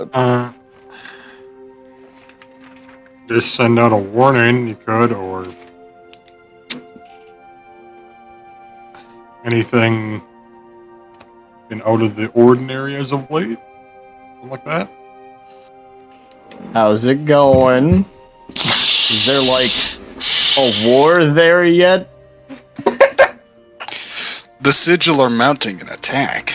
Just send out a warning, you could, or anything been out of the ordinary as of late? Something like that? How's it going? Is there like a war there yet? The Sigil are mounting an attack.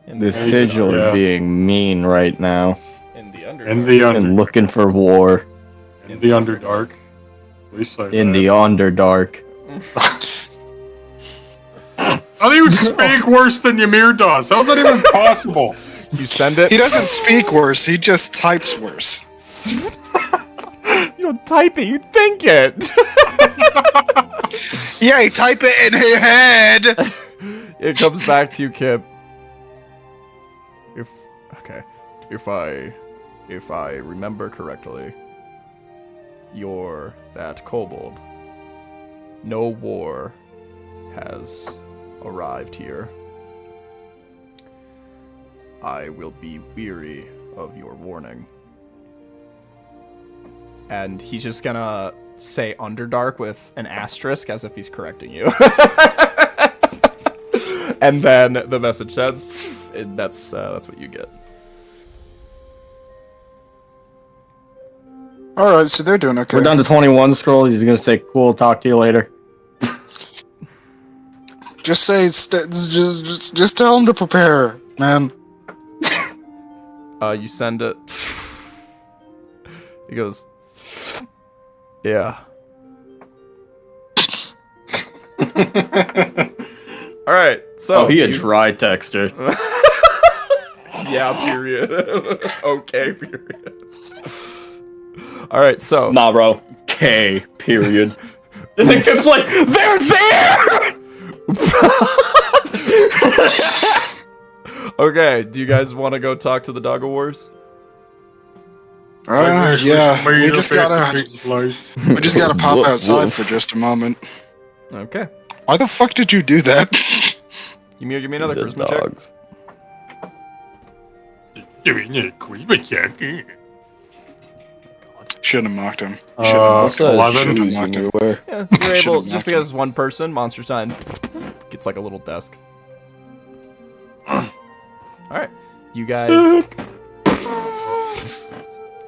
The Sigil are being mean right now. In the Underdark. And looking for war. In the Underdark. At least I In the Underdark. How do you speak worse than Ymir does? How's that even possible? You send it. He doesn't speak worse, he just types worse. You don't type it, you think it. Yeah, he type it in his head. It comes back to you, Kip. If I remember correctly, you're that kobold. No war has arrived here. I will be weary of your warning. And he's just gonna say Underdark with an asterisk as if he's correcting you. And then the message sends, and that's what you get. Alright, so they're doing okay. We're down to 21 scrolls. He's gonna say, cool, talk to you later. Just say, just tell him to prepare, man. You send it. He goes, yeah. Alright, so. Oh, he a dry texter. Yeah, period. Okay, period. Alright, so. Nah, bro. K, period. And the kid's like, they're there! Okay, do you guys want to go talk to the Dog of Wars? Yeah, we just gotta pop outside for just a moment. Okay. Why the fuck did you do that? Ymir, give me another charisma check. Shouldn't have mocked him. 11. Shouldn't have mocked him. Yeah, you're able, just because it's one person, Monster Time gets like a little desk. Alright, you guys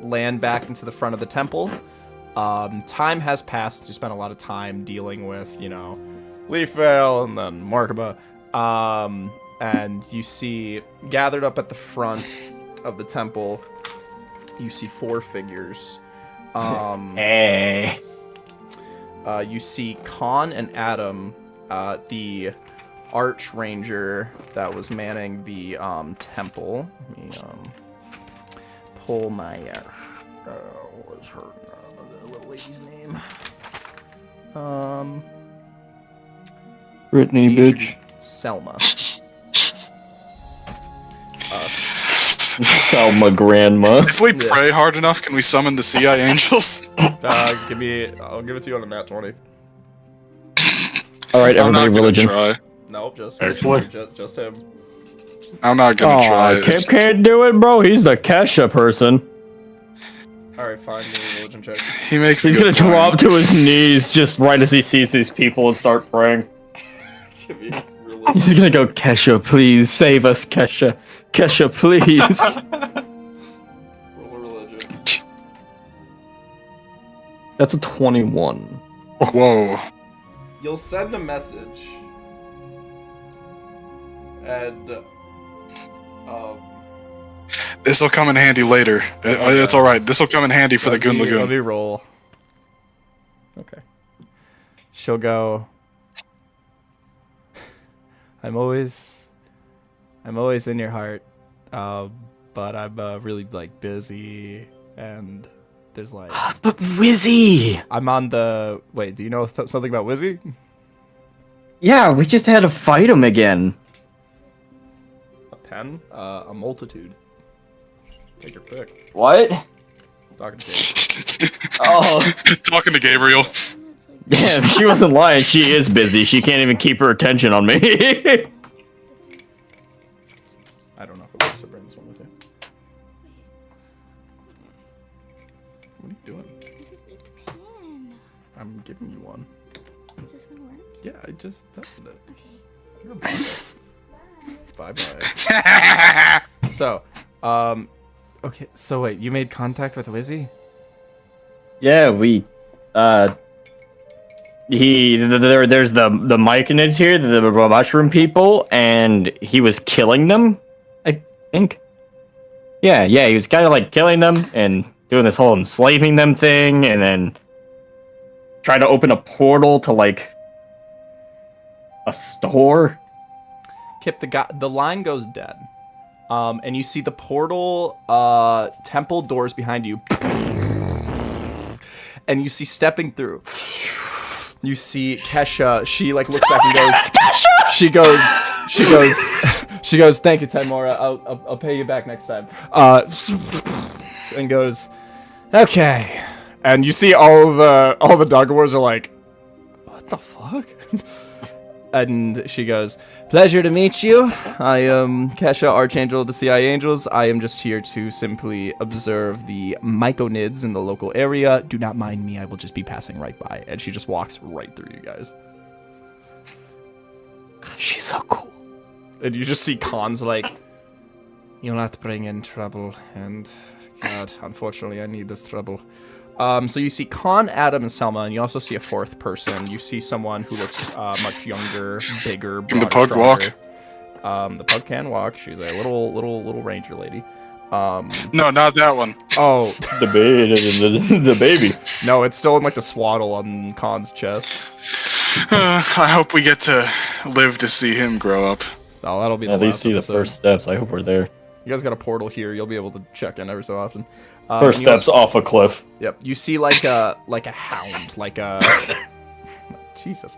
land back into the front of the temple. Time has passed. You spent a lot of time dealing with, Leafvale and then Markaba. And you see, gathered up at the front of the temple, you see 4 figures. Hey. You see Khan and Adam, the Archranger that was manning the temple. Let me pull my what's her little lady's name? Brittany, bitch. Selma. Selma grandma. If we pray hard enough, can we summon the Sea Angels? I'll give it to you on a nat 20. Alright, I'm not everybody, gonna religion. try. Nope, just him. I'm not gonna try. Kip can't do it, bro. He's the Kesha person. Alright, fine, give me a religion check. He makes a He's good gonna point. drop to his knees just right as he sees these people and start praying. Give me religion. He's gonna go, Kesha, please save us, Kesha. Kesha, please. Roll a religion. That's a 21. Whoa. You'll send a message. And This will come in handy later. It's alright. This will come in handy for the Goon Let Lagoon. me roll. Okay. She'll go. I'm always in your heart, but I'm really like busy, and there's like But Wizzy! I'm on the wait. Do you know something about Wizzy? Yeah, we just had to fight him again. A pen, a multitude. Take your pick. What? Talking to you. Oh. Talking to Gabriel. Damn, she wasn't lying. She is busy. She can't even keep her attention on me. I don't know if it works to bring this one with you. What are you doing? I just need a pen. I'm giving you one. Does this one work? Yeah, I just tested it. Okay. You're a bye bye. So, okay. So wait, you made contact with Wizzy? Yeah, we, there's the Myconids here, the mushroom people, and he was killing them, I think. Yeah, he was kind of like killing them and doing this whole enslaving them thing, and then trying to open a portal to like a store. Kip, the line goes dead. And you see the portal, temple doors behind you. And you see stepping through. You see Kesha. She like looks back and goes. Kesha! She goes. Thank you, Timora. I'll pay you back next time. And goes. Okay. And you see all the Dogwars are like, what the fuck? And she goes, pleasure to meet you. I am Kesha, Archangel of the Sea Angels. I am just here to simply observe the Myconids in the local area. Do not mind me, I will just be passing right by. And she just walks right through you guys. She's so cool. And you just see Khan's like, you'll not bring in trouble. And God, unfortunately, I need this trouble. So you see Khan, Adam, and Selma, and you also see a fourth person. You see someone who looks much younger, bigger, broader, Can the pug stronger. walk? The pug can walk. She's a little ranger lady. No, not that one. Oh, The baby. no, it's still in like the swaddle on Khan's chest. I hope we get to live to see him grow up. Oh, that'll be the At least last see the episode. first steps. I hope we're there. You guys got a portal here. You'll be able to check in every so often. First and you steps also- off a cliff. Yep. You see like a hound, like a Jesus.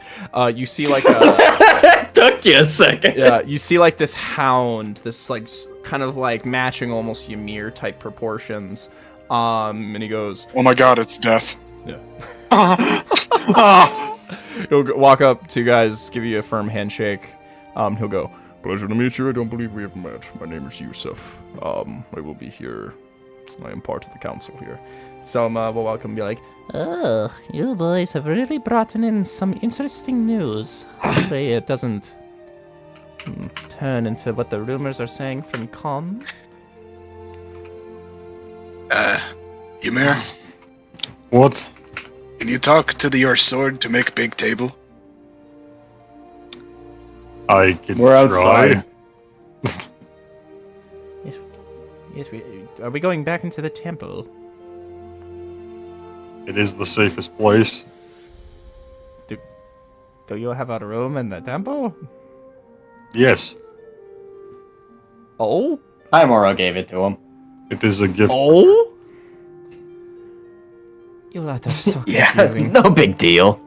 You see like a Took you a second. yeah. You see like this hound, this like kind of like matching almost Ymir type proportions. And he goes, Oh my god, it's death. yeah. He'll walk up to you guys, give you a firm handshake. He'll go, pleasure to meet you. I don't believe we have met. My name is Yusuf. I will be here. I am part of the council here. Selma will welcome and be like, oh, you boys have really brought in some interesting news. Hopefully it doesn't turn into what the rumors are saying from Khan. Ymir, What? can you talk to your sword to make big table? I can We're try. outside. Yes, are we going back into the temple? It is the safest place. Do you have a room in the temple? Yes, Oh? Timora gave it to him. it is a gift. Oh? You lot are so Yeah, confusing. no big deal.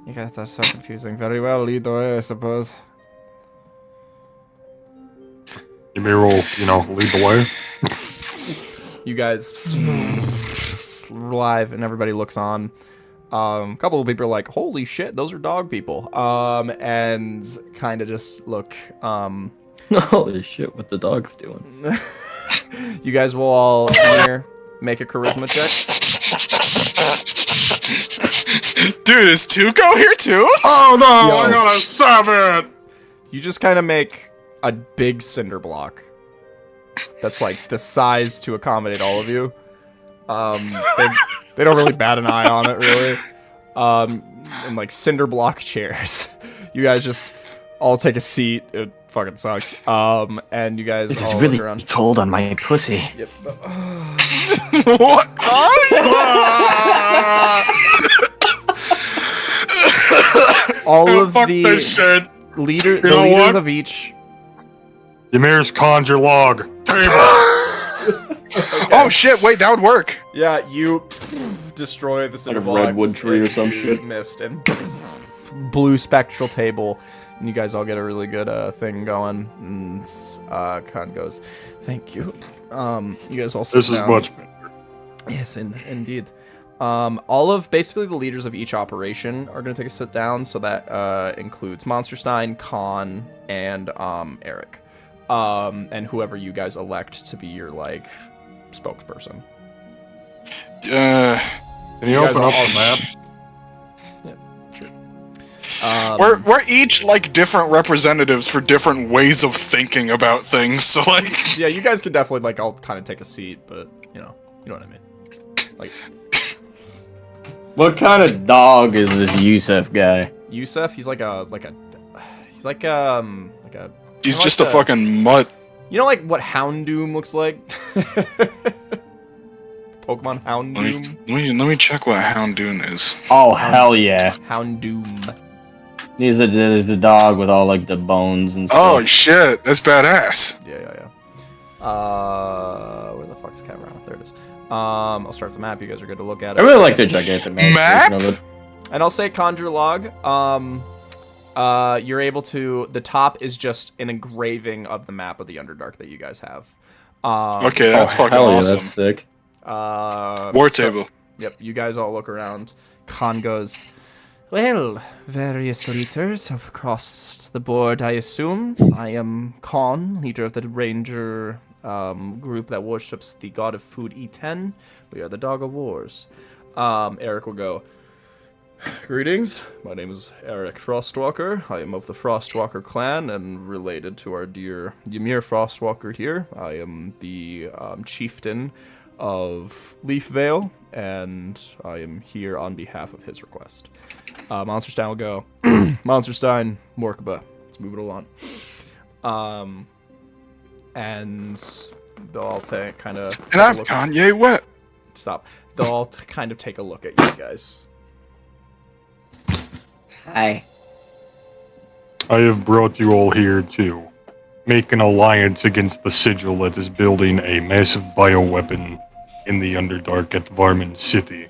You guys are so confusing. Very well, lead the way, I suppose. You may roll, lead the way. You guys live and everybody looks on. A couple of people are like, holy shit, those are dog people. And kind of just look. Holy shit, what the dog's doing. You guys will all hear Make a charisma check. Dude, is Tuco here too? Oh no! I got a 7. You just kind of make a big cinder block. That's like the size to accommodate all of you. They don't really bat an eye on it, really. And like cinder block chairs. You guys just all take a seat. It fucking sucks. And you guys This all is really look around. cold on my pussy. Yep. What? All of Fuck the this shit. the know leaders what? of each. Ymir's conjure log. Table. Oh shit! Wait, that would work. Yeah, you destroy the cinder a blocks redwood tree or some into shit. mist and blue spectral table, and you guys all get a really good thing going. And Khan goes, "Thank you." You guys all sit This is down. much better. Yes, indeed. All of basically the leaders of each operation are going to take a sit down, so that includes Monsterstein, Khan, and Eric, and whoever you guys elect to be your like spokesperson. Can you guys open are up all- the map? We're each like different representatives for different ways of thinking about things. So like, Yeah, you guys could definitely like all kind of take a seat, but you know what I mean. Like What kind of dog is this Yusef guy? Yusef, he's like a he's kinda just like a fucking mutt. you know like what Houndoom looks like. Pokemon Houndoom. Let me check what Houndoom is. Oh hell yeah! Houndoom. He's a dog with all like the bones and Oh stuff. shit, that's badass. Yeah. Where the fuck's camera? There it is. I'll start the map. You guys are good to look at I it. really like the gigantic Map? version of it. And I'll say conjure log. You're able to. The top is just an engraving of the map of the Underdark that you guys have. Okay, that's fucking Hell yeah, awesome. that's sick. War table. Yep, you guys all look around. Khan goes, well, various leaders have crossed the board, I assume. I am Khan, leader of the ranger group that worships the god of food E10. We are the Dog of Wars. Eric will go, greetings, my name is Eric Frostwalker. I am of the Frostwalker clan and related to our dear Ymir Frostwalker here. I am the chieftain of Leafvale, and I am here on behalf of his request. Monsterstein will go, Monsterstein, Morkaba. Let's move it along. And they'll all kind of... And I'm Kanye West. Stop. They'll all kind of take a look at you guys. Hi. I have brought you all here to make an alliance against the Sigil that is building a massive bioweapon in the Underdark at Varmin City.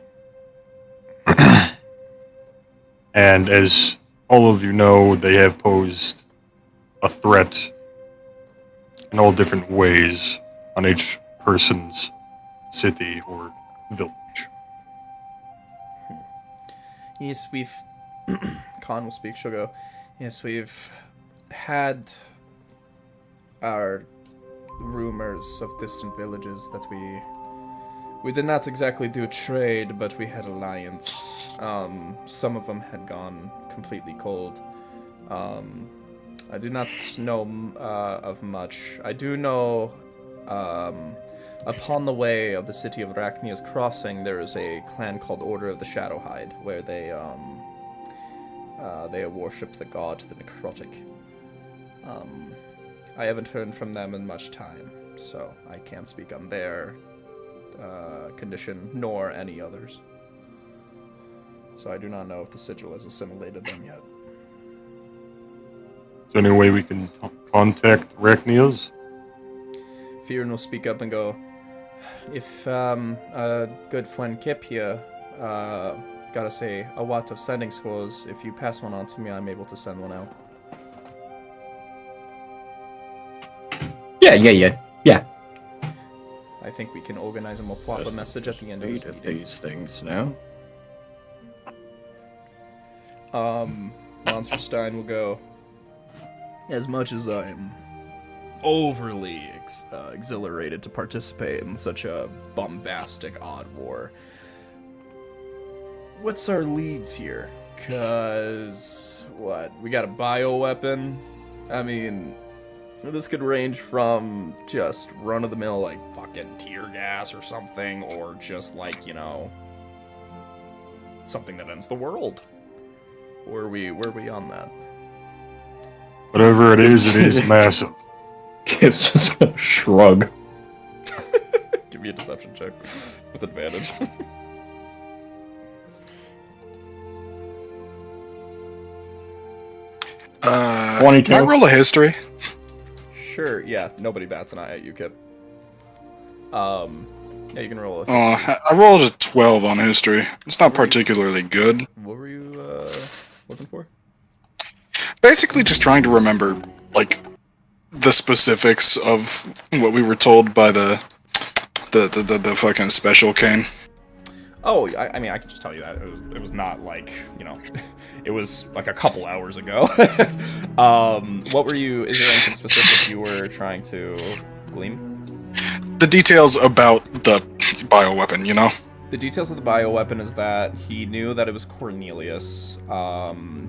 And as all of you know, they have posed a threat in all different ways on each person's city or village. Yes, we've... Khan will speak, she'll go, yes, we've had our rumors of distant villages that we did not exactly do trade, but we had alliance. Some of them had gone completely cold. I do not know of much. I do know upon the way of the city of Arachnia's Crossing, there is a clan called Order of the Shadowhide, where they worship the god, the Necrotic. I haven't heard from them in much time, so I can't speak on their condition, nor any others. So I do not know if the Sigil has assimilated them yet. Is there any way we can contact Arachnias? Fearin will speak up and go, if a good friend Kip here got us a watt of sending scrolls, if you pass one on to me, I'm able to send one out. Yeah. I think we can organize a more proper message at the end of this meeting. These things now. Monsterstein will go, as much as I'm overly exhilarated to participate in such a bombastic odd war. What's our leads here? Cause what? We got a bioweapon. I mean, this could range from just run-of-the-mill like fucking tear gas or something, or just like, you know, something that ends the world. Where are we on that? Whatever it is massive. Kip's just gonna shrug. Give me a deception check with advantage. Can 22. I roll a history? Sure, yeah, nobody bats an eye at you, Kip. Yeah, you can roll a... I rolled a 12 on history. It's not particularly good. What were you, looking for? Basically just trying to remember, like, the specifics of what we were told by the fucking special Kane. Oh, I mean, I can just tell you that. It was not like, you know, it was like a couple hours ago. What were you, is there anything specific you were trying to glean? The details about the bioweapon, you know? The details of the bioweapon is that he knew that it was Cornelius.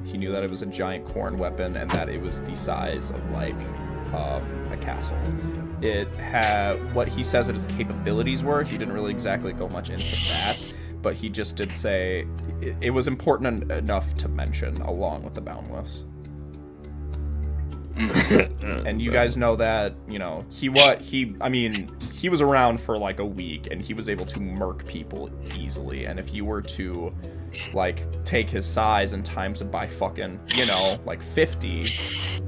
He knew that it was a giant corn weapon and that it was the size of, like, a castle. It had, what he says that its capabilities were, he didn't really exactly go much into that, but he just did say it was important enough to mention along with the Boundless. And you guys know that, you know, he was around for like a week and he was able to murk people easily, and if you were to like take his size and times it by fucking, you know, like 50,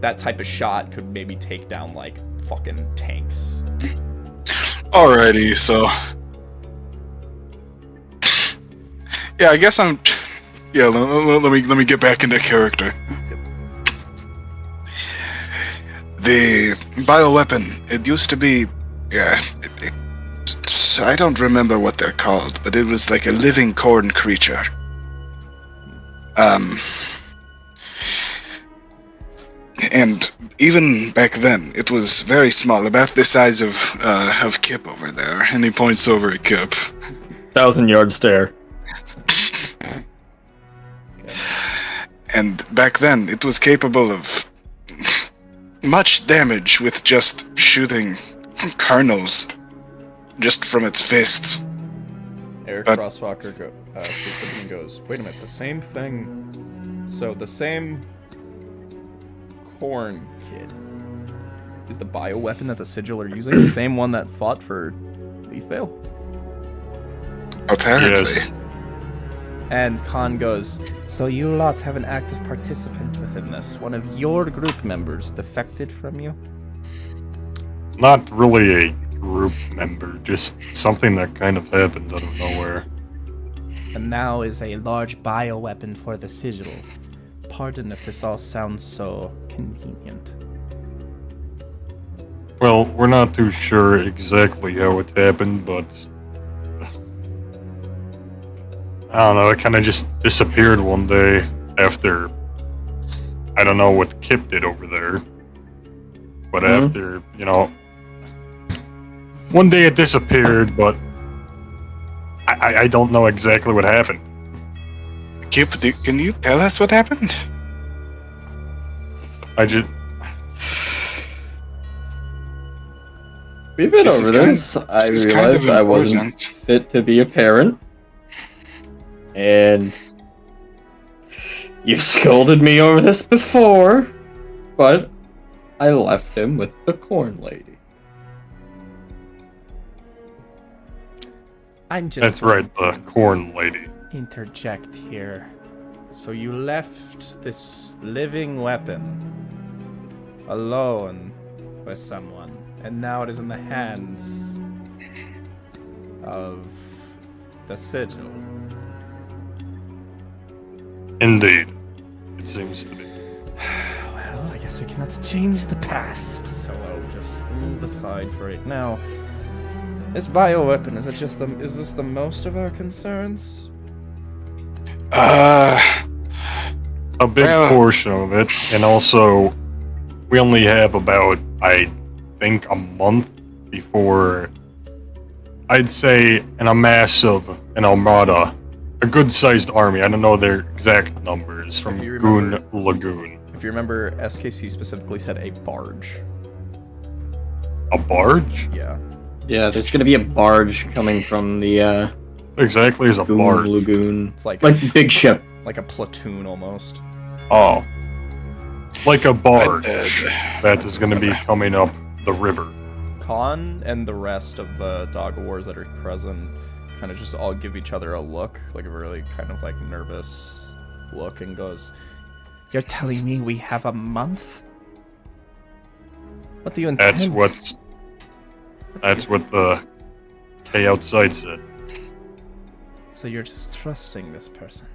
that type of shot could maybe take down like fucking tanks. Alrighty, so... Yeah, I guess I'm... Yeah, let me get back into character. The bioweapon, it used to be... Yeah, I don't remember what they're called, but it was like a living corn creature. And even back then, it was very small, about the size of Kip over there. And he points over at Kip. 1,000-yard stare. And back then, it was capable of much damage with just shooting kernels just from its fist. Eric Crosswalker goes, wait a minute, the same thing. So the same corn kid is the bioweapon that the Sigil are using, the same one that fought for Leaf Vale? Apparently. Yes. And Khan goes, so you lot have an active participant within this. One of your group members defected from you? Not really a group member, just something that kind of happened out of nowhere. And now is a large bioweapon for the Sigil. Pardon if this all sounds so convenient. Well, we're not too sure exactly how it happened, but I don't know, it kind of just disappeared one day after, I don't know what Kip did over there, but after, you know, one day it disappeared, but I don't know exactly what happened. Kip, can you tell us what happened? We've been This over is this. kind- I this is realized kind of I wasn't important. fit to be a parent. And you've scolded me over this before, but I left him with the corn lady. I'm just That's right, the corn lady. interject here. So you left this living weapon alone with someone, and now it is in the hands of the Sigil. Indeed. It seems to be. Well, I guess we cannot change the past, so I'll just move aside for right now. This bioweapon, is this the most of our concerns? A big Well- portion of it, and also we only have about, I think, a month before, I'd say, an armada, a good-sized army. I don't know their exact numbers from If you Goon remember- Lagoon. If you remember, SKC specifically said a barge. A barge? Yeah. Yeah, there's gonna be a barge coming from the Exactly as a Goon barge. It's Lagoon. like Big ship. like a platoon almost. Oh. Like a barge did. that is going to be coming up the river. Khan and the rest of the Dog of Wars that are present kind of just all give each other a look, like a really kind of like nervous look, and goes, "You're telling me we have a month? What do you intend?" That's what the K outside said. So you're just trusting this person.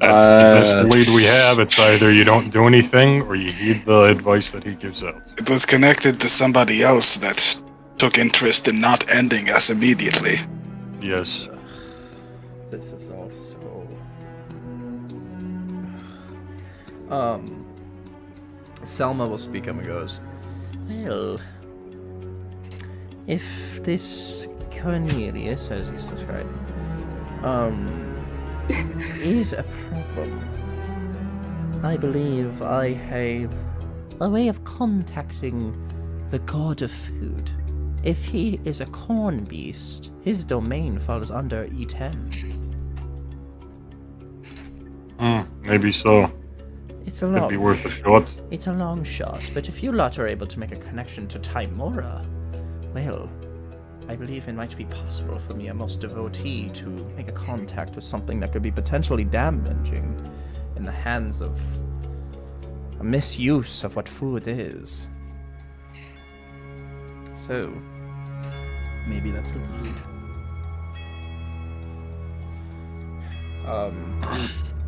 That's the lead we have. It's either you don't do anything or you heed the advice that he gives out. It was connected to somebody else that took interest in not ending us immediately. Yes. This is also. Selma will speak up and goes, Well, if this Cornelius, as he's described, is a problem, I believe I have a way of contacting the god of food. If he is a corn beast, his domain falls under E10. Maybe so. It's a Could long, be worth a shot. it's a long shot, but if you lot are able to make a connection to Timora, well, I believe it might be possible for me, a most devotee, to make a contact with something that could be potentially damaging in the hands of a misuse of what food is. So, maybe that's a lead.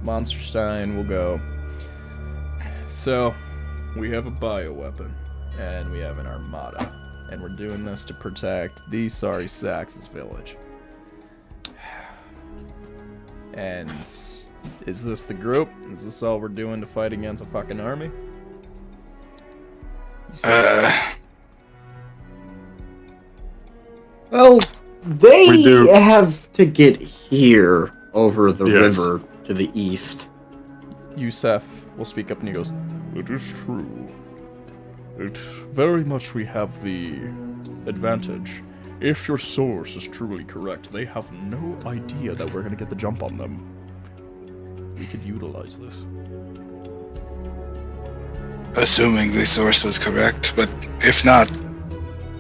Monsterstein will go, "So, we have a bioweapon, and we have an armada, and we're doing this to protect the Sorry Sax's village. And is this the group? Is this all we're doing to fight against a fucking army?" You said- Well, they We do. have to get here over the Yes. river to the east. Yusef will speak up and he goes, It is true. It very much we have the advantage. If your source is truly correct, they have no idea that we're gonna get the jump on them. We could utilize this. Assuming the source was correct, but if not,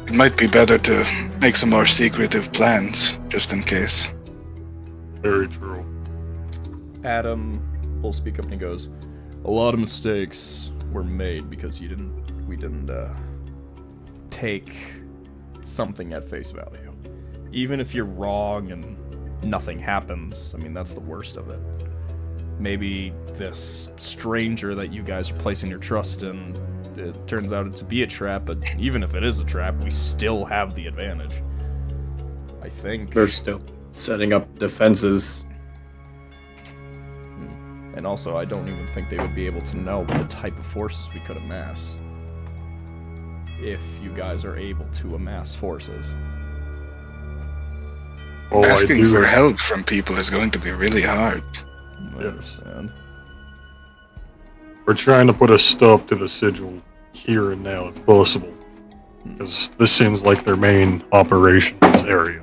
it might be better to make some more secretive plans, just in case. Very true. Adam will speak up and he goes, A lot of mistakes were made because we didn't take something at face value. Even if you're wrong and nothing happens, I mean, that's the worst of it. Maybe this stranger that you guys are placing your trust in, it turns out to be a trap, but even if it is a trap, we still have the advantage. I think. They're still setting up defenses. And also, I don't even think they would be able to know the type of forces we could amass. If you guys are able to amass forces. Well, Asking for help from people is going to be really hard. I understand. We're trying to put a stop to the sigil here and now, if possible. Because this seems like their main operation in this area.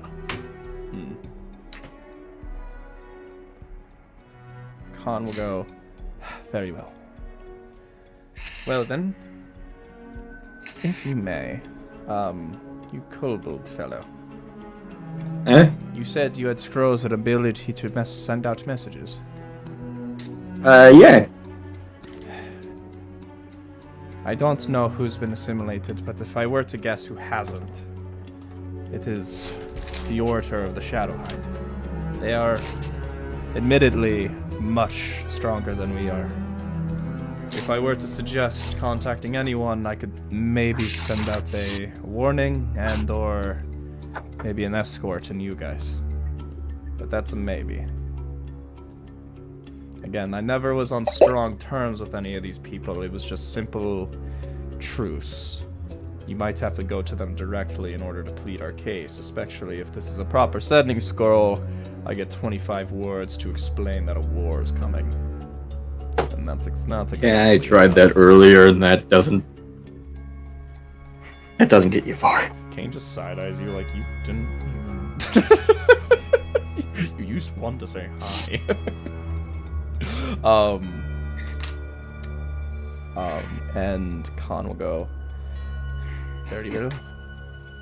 Khan will go, very well. Well then, if you may, you kobold fellow, Eh? you said you had scrolls with ability to send out messages. Yeah. I don't know who's been assimilated, but if I were to guess who hasn't, it is the Orator of the Shadowhide. They are, admittedly, much stronger than we are. If I were to suggest contacting anyone, I could maybe send out a warning and or maybe an escort in you guys. But that's a maybe. Again, I never was on strong terms with any of these people. It was just simple truce. you might have to go to them directly in order to plead our case, especially if this is a proper sending scroll. I get 25 words to explain that a war is coming. And that's not a good Yeah, I idea. tried that earlier, and that doesn't get you far. Kane just side-eyes you like you didn't even... You used one to say hi. And Khan will go, "Very well.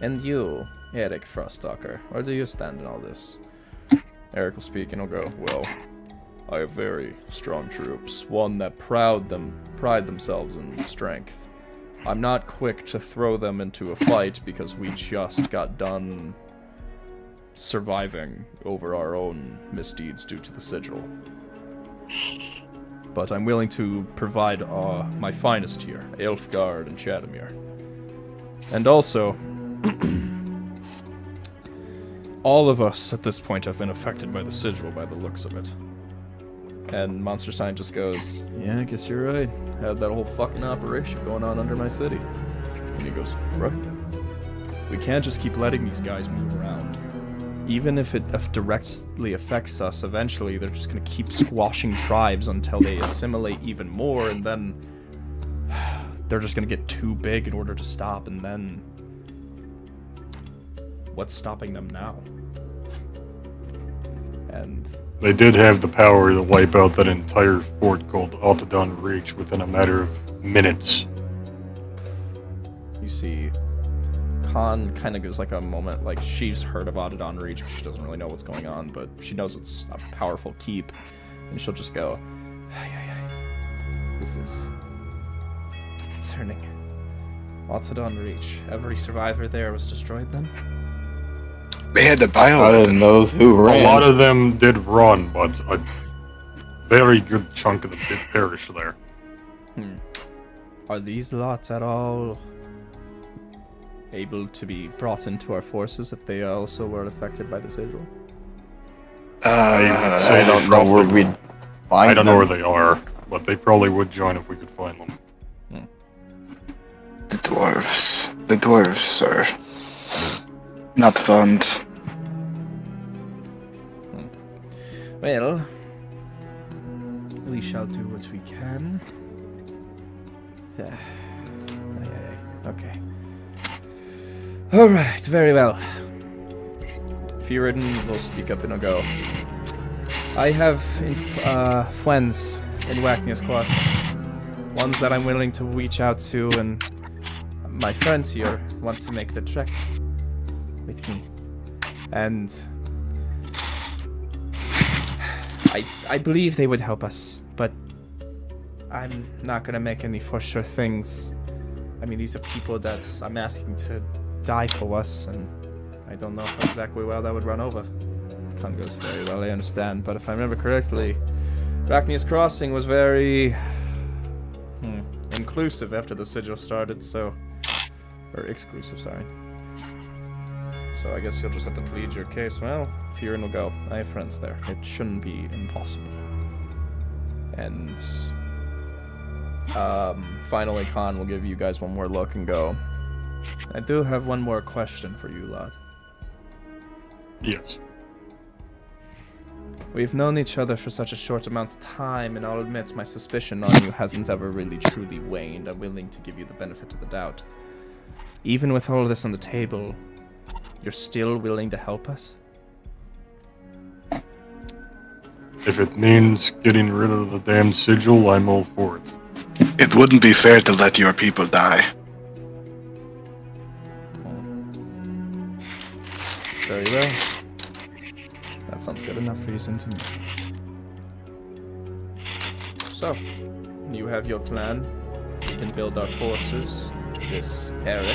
And you, Eric Frostalker, where do you stand in all this?" Eric will speak and he'll go, "Well, I have very strong troops, one that pride themselves in strength. I'm not quick to throw them into a fight because we just got done surviving over our own misdeeds due to the sigil. But I'm willing to provide my finest here, Elfgard and Chadamir. And also, all of us at this point have been affected by the sigil by the looks of it." And Monsterstein just goes, "Yeah, I guess you're right. Had that whole fucking operation going on under my city." And he goes, "Right. We can't just keep letting these guys move around. Even if it directly affects us, eventually they're just gonna keep squashing tribes until they assimilate even more, and then they're just gonna get too big in order to stop, and then what's stopping them now?" And They did have the power to wipe out that entire fort called Autodon Reach within a matter of minutes. you see Khan kind of gives like a moment, like she's heard of Autodon Reach, but she doesn't really know what's going on, but she knows it's a powerful keep, and she'll just go, "This is concerning. Autodon Reach. Every survivor there was destroyed then?" They had the Other than bioweapon. those who ran. A lot of them did run, but a very good chunk of them did perish there. Are these lots at all able to be brought into our forces if they also were affected by the sigil? I don't know where we'd find I don't know them. where they are, but they probably would join if we could find them. The dwarves. The dwarves are not fond. Well, we shall do what we can. Okay. Alright, very well. Furidan will speak up and he'll go, "I have friends in Wacknius Crossing. Ones that I'm willing to reach out to, and my friends here want to make the trek with me. And I believe they would help us, but I'm not gonna make any for sure things. I mean, these are people that I'm asking to die for us, and I don't know exactly where that would run over." Khan goes, "Very well, I understand, but if I remember correctly, Rachnia's Crossing was very inclusive after the sigil started, so... Or exclusive, sorry. So I guess you'll just have to plead your case. Well, Furin will go. I have friends there. It shouldn't be impossible." And finally, Khan will give you guys one more look and go, "I do have one more question for you, lad. Yes. We've known each other for such a short amount of time, and I'll admit my suspicion on you hasn't ever really truly waned. I'm willing to give you the benefit of the doubt. Even with all of this on the table, you're still willing to help us?" If it means getting rid of the damn sigil, I'm all for it. It wouldn't be fair to let your people die. Very well. That sounds good enough reason to me. So, you have your plan. We can build our forces. This Eric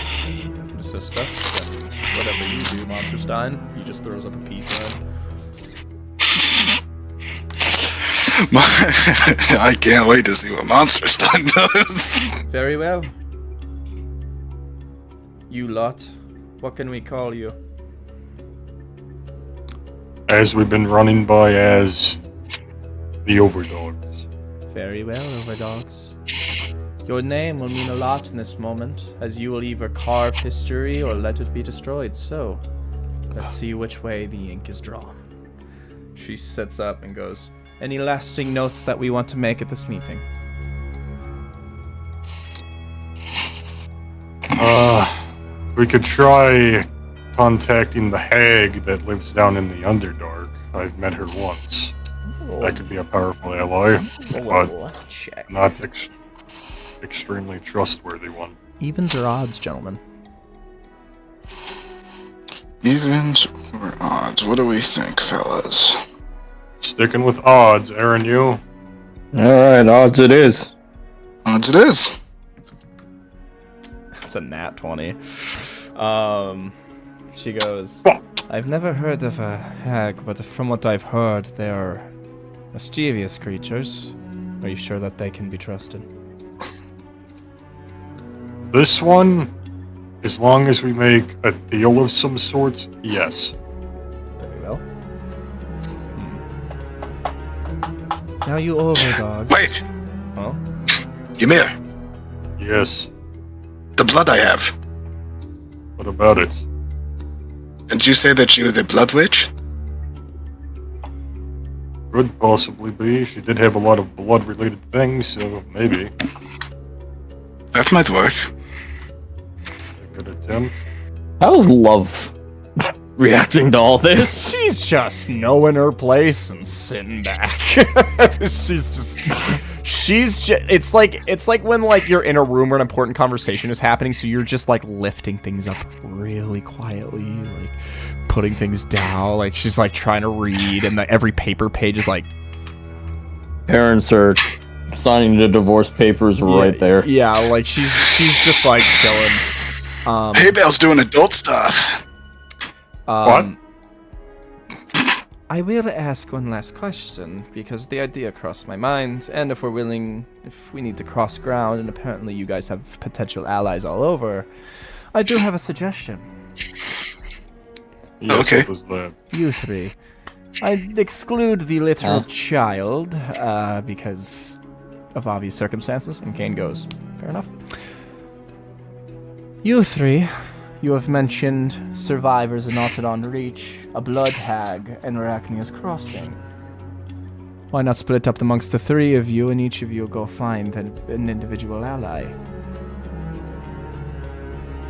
can assist us, and whatever you do, Monsterstein, he just throws up a peace sign. I can't wait to see what Monsterstein does. Very well. You lot, what can we call you? As we've been running by as the Overdogs. Very well, Overdogs. Your name will mean a lot in this moment, as you will either carve history or let it be destroyed. So, let's see which way the ink is drawn. She sits up and goes, any lasting notes that we want to make at this meeting? We could try contacting the hag that lives down in the Underdark. I've met her once. That could be a powerful ally, but Check. not extremely trustworthy one. Evens or odds, gentlemen? Evens or odds? What do we think, fellas? Sticking with odds, Aaron, you? Alright, odds it is. Odds it is. It's a nat 20. She goes, I've never heard of a hag, but from what I've heard, they are mischievous creatures. Are you sure that they can be trusted? This one, as long as we make a deal of some sort, yes. Very well. Now you overdogs. Wait! Well, Ymir, Yes. the blood I have. What about it? Didn't you say that she was a blood witch? Could possibly be. She did have a lot of blood-related things, so maybe. That might work. A good attempt. How's love reacting to all this? she's just knowing her place and sitting back. It's like when like you're in a room where an important conversation is happening, so you're just like lifting things up really quietly, like putting things down. Like she's like trying to read, and every paper page is like Parents are signing the divorce papers right there. Yeah, like she's just like chilling. Hey, Bell's doing adult stuff. What? I will ask one last question, because the idea crossed my mind, and if we need to cross ground, and apparently you guys have potential allies all over, I do have a suggestion. Yes, Okay. What was that? You three. I'd exclude the literal child, because of obvious circumstances, and Kane goes, fair enough. You three. You have mentioned survivors in Autodon Reach, a blood hag, and Arachnia's Crossing. Why not split up amongst the three of you, and each of you go find an individual ally?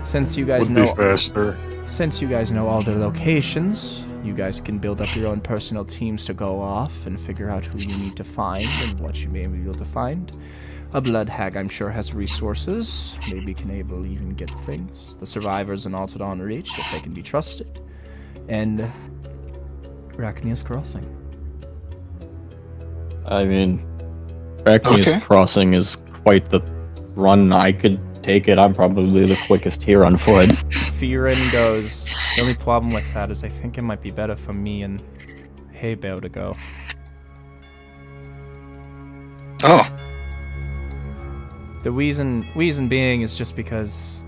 Since you guys Would be know, faster. since you guys know all their locations, you guys can build up your own personal teams to go off and figure out who you need to find and what you may be able to find. A blood hag, I'm sure, has resources. Maybe can even get things. The survivors in Autodon Reach, if they can be trusted. And Arachnia's Crossing. I mean, Arachnia's Okay. Crossing is quite the run. I could take it. I'm probably the quickest here on foot. Fearin goes, the only problem with that is I think it might be better for me and Heybeo to go. Oh, The reason being is just because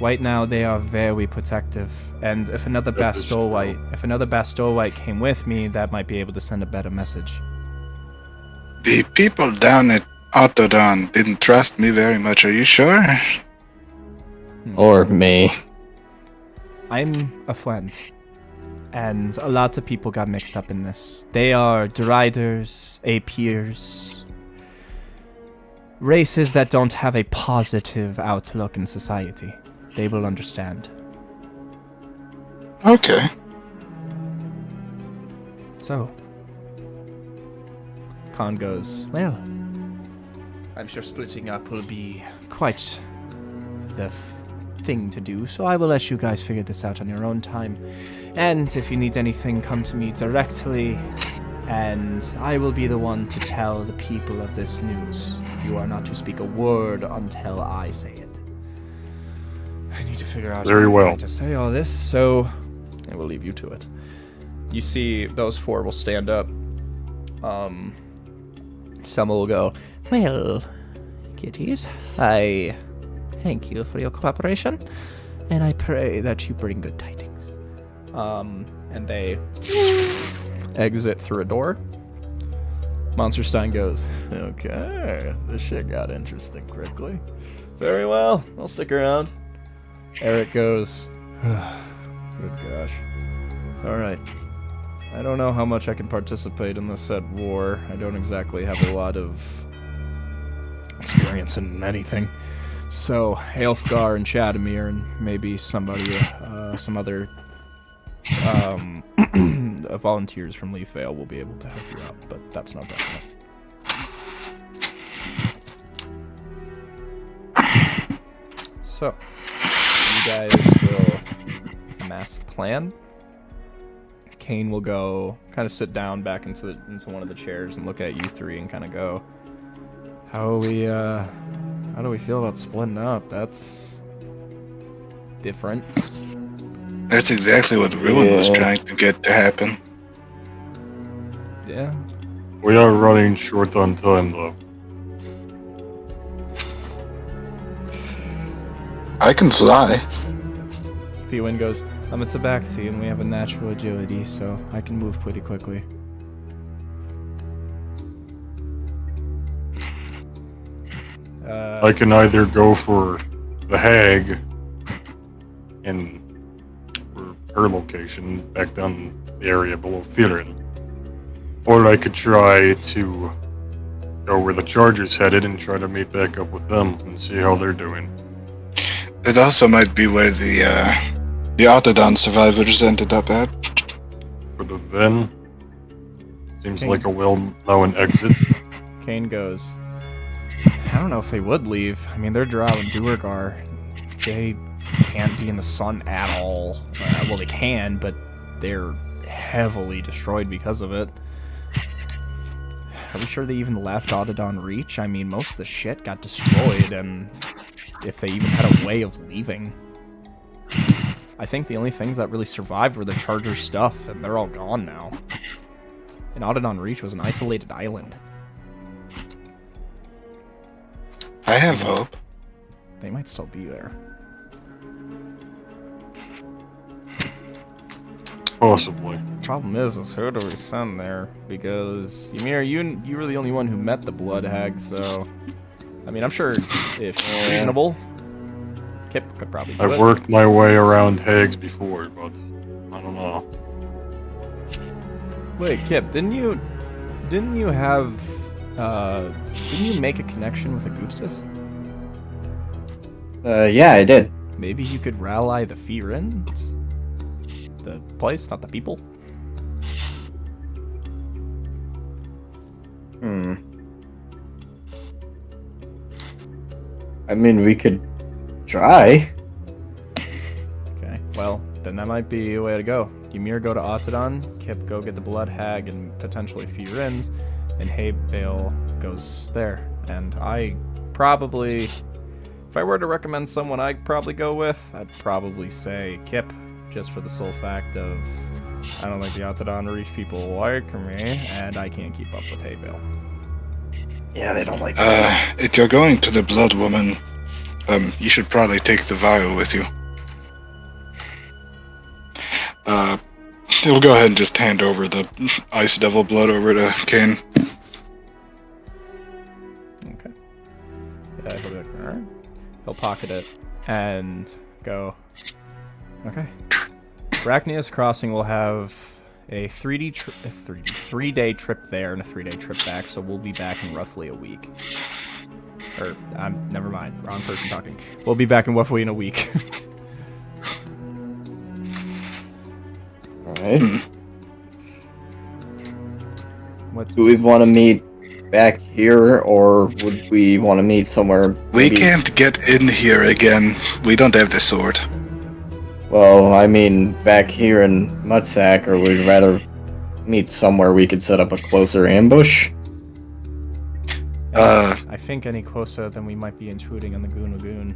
right now they are very protective, and if another That is Bastolwhite came with me, that might be able to send a better message. the people down at Autodon didn't trust me very much. Are you sure? Or me. I'm a friend, and a lot of people got mixed up in this. They are deriders, Apiers, races that don't have a positive outlook in society. They will understand. Okay. So, Khan goes, well, I'm sure splitting up will be quite the thing to do, so I will let you guys figure this out on your own time. And if you need anything, come to me directly, and I will be the one to tell the people of this news. You are not to speak a word until I say it. I need to figure out Very how well. to say all this, so I will leave you to it. You see, those four will stand up. Some will go, well, kitties, I thank you for your cooperation, and I pray that you bring good tidings. And they exit through a door. Monsterstein goes, okay, this shit got interesting quickly. Very well, I'll stick around. Eric goes, good gosh. Alright. I don't know how much I can participate in this said war. I don't exactly have a lot of experience in anything. So, Aelfgar and Chadamir and maybe somebody, some other volunteers from Leaf Vale will be able to help you out, but that's not definite. So, you guys will amass a plan. Kane will go kind of sit down back into one of the chairs and look at you three and kind of go, how do we feel about splitting up? That's different. That's exactly what Ruin was trying to get to happen. Yeah. We are running short on time, though. I can fly. Fiwin goes, I'm a tabaxi and we have a natural agility, so I can move pretty quickly. I can either go for the hag in her location back down the area below Firin, or I could try to go where the Charger's headed and try to meet back up with them and see how they're doing. It also might be where the Autodon survivors ended up at. Could have been. Seems like a well-known exit. Kane goes, I don't know if they would leave. I mean, they're Drow and Duergar. They can't be in the sun at all. Well, they can, but they're heavily destroyed because of it. Are we sure they even left Autodon Reach? I mean, most of the shit got destroyed, and if they even had a way of leaving. I think the only things that really survived were the Charger stuff, and they're all gone now. And Autodon Reach was an isolated island. I have hope. They might still be there. Possibly. Problem is who do we send there? Because Ymir, you were the only one who met the Blood Hag, so I mean, I'm sure if reasonable, Kip could probably do it. I've worked my way around hags before, but I don't know. Wait, Kip, didn't you make a connection with a Goopstus? Yeah, I did. Maybe you could rally the Fearins? The place, not the people? I mean, we could try. Okay, well, then that might be a way to go. Ymir go to Autodon, Kip go get the Blood Hag and potentially Fearins, and Habale goes there. And I probably, if I were to recommend someone I'd probably go with, I'd probably say Kip, just for the sole fact of I don't think the Autodon Reach people like me, and I can't keep up with Habale. Yeah, they don't like If you're going to the Blood Woman, you should probably take the vial with you. We'll go ahead and just hand over the Ice Devil blood over to Kane. Okay. Yeah, he'll be like, alright. He'll pocket it and go, okay. Brachnius Crossing will have a 3-day trip there and a 3-day trip back, so we'll be back in roughly a week. Or, never mind, wrong person talking. We'll be back in roughly in a week. Alright. What's Do we want to meet back here, or would we want to meet somewhere? We maybe- can't get in here again. We don't have the sword. Well, I mean, back here in Mudsack, or we'd rather meet somewhere we could set up a closer ambush? I think any closer, then we might be intruding on the Goon Lagoon.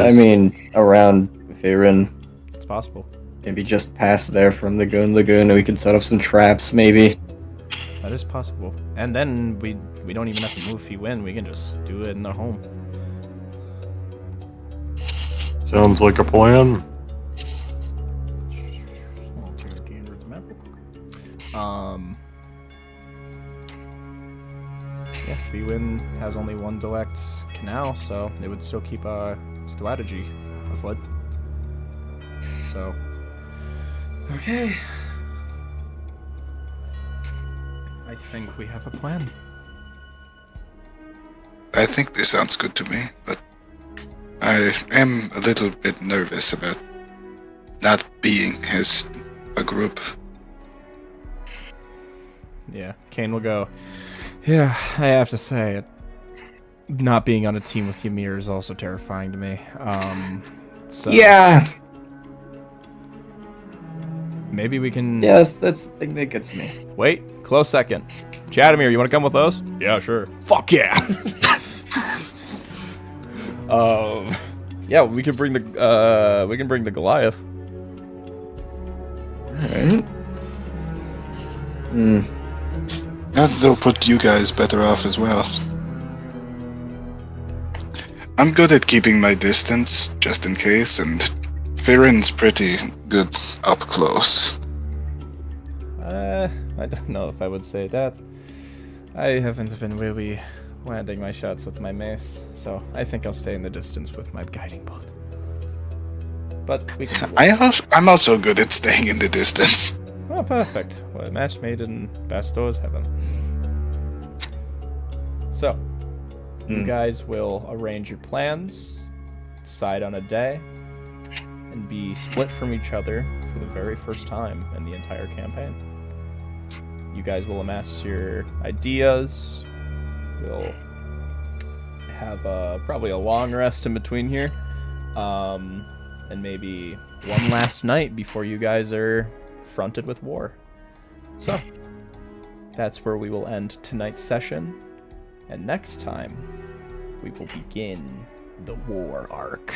I mean, around Firin. It's possible. Maybe just past there from the Goon Lagoon, and we can set up some traps, maybe. That is possible. And then we don't even have to move Fiwin. We can just do it in their home. Sounds like a plan. Fiwin has only one direct canal, so it would still keep a strategy afoot. So, okay. I think we have a plan. I think this sounds good to me, but I am a little bit nervous about not being as a group. Yeah, Kane will go. Yeah, I have to say, not being on a team with Ymir is also terrifying to me. So Yeah. maybe we can. Yes, that's the thing that gets me. Wait, close second. Chadamir, you want to come with us? Yeah, sure. Fuck yeah. Yeah, we can bring the Goliath. Alright. They'll put you guys better off as well. I'm good at keeping my distance, just in case, and Firin's pretty good up close. I don't know if I would say that. I haven't been really landing my shots with my mace, so I think I'll stay in the distance with my guiding bolt. But we can. I'm also good at staying in the distance. Oh, perfect. Well, a match made in Bastor's heaven. So, you guys will arrange your plans, decide on a day, and be split from each other for the very first time in the entire campaign. You guys will amass your ideas. We'll have probably a long rest in between here, and maybe one last night before you guys are fronted with war. So, that's where we will end tonight's session, and next time we will begin the war arc.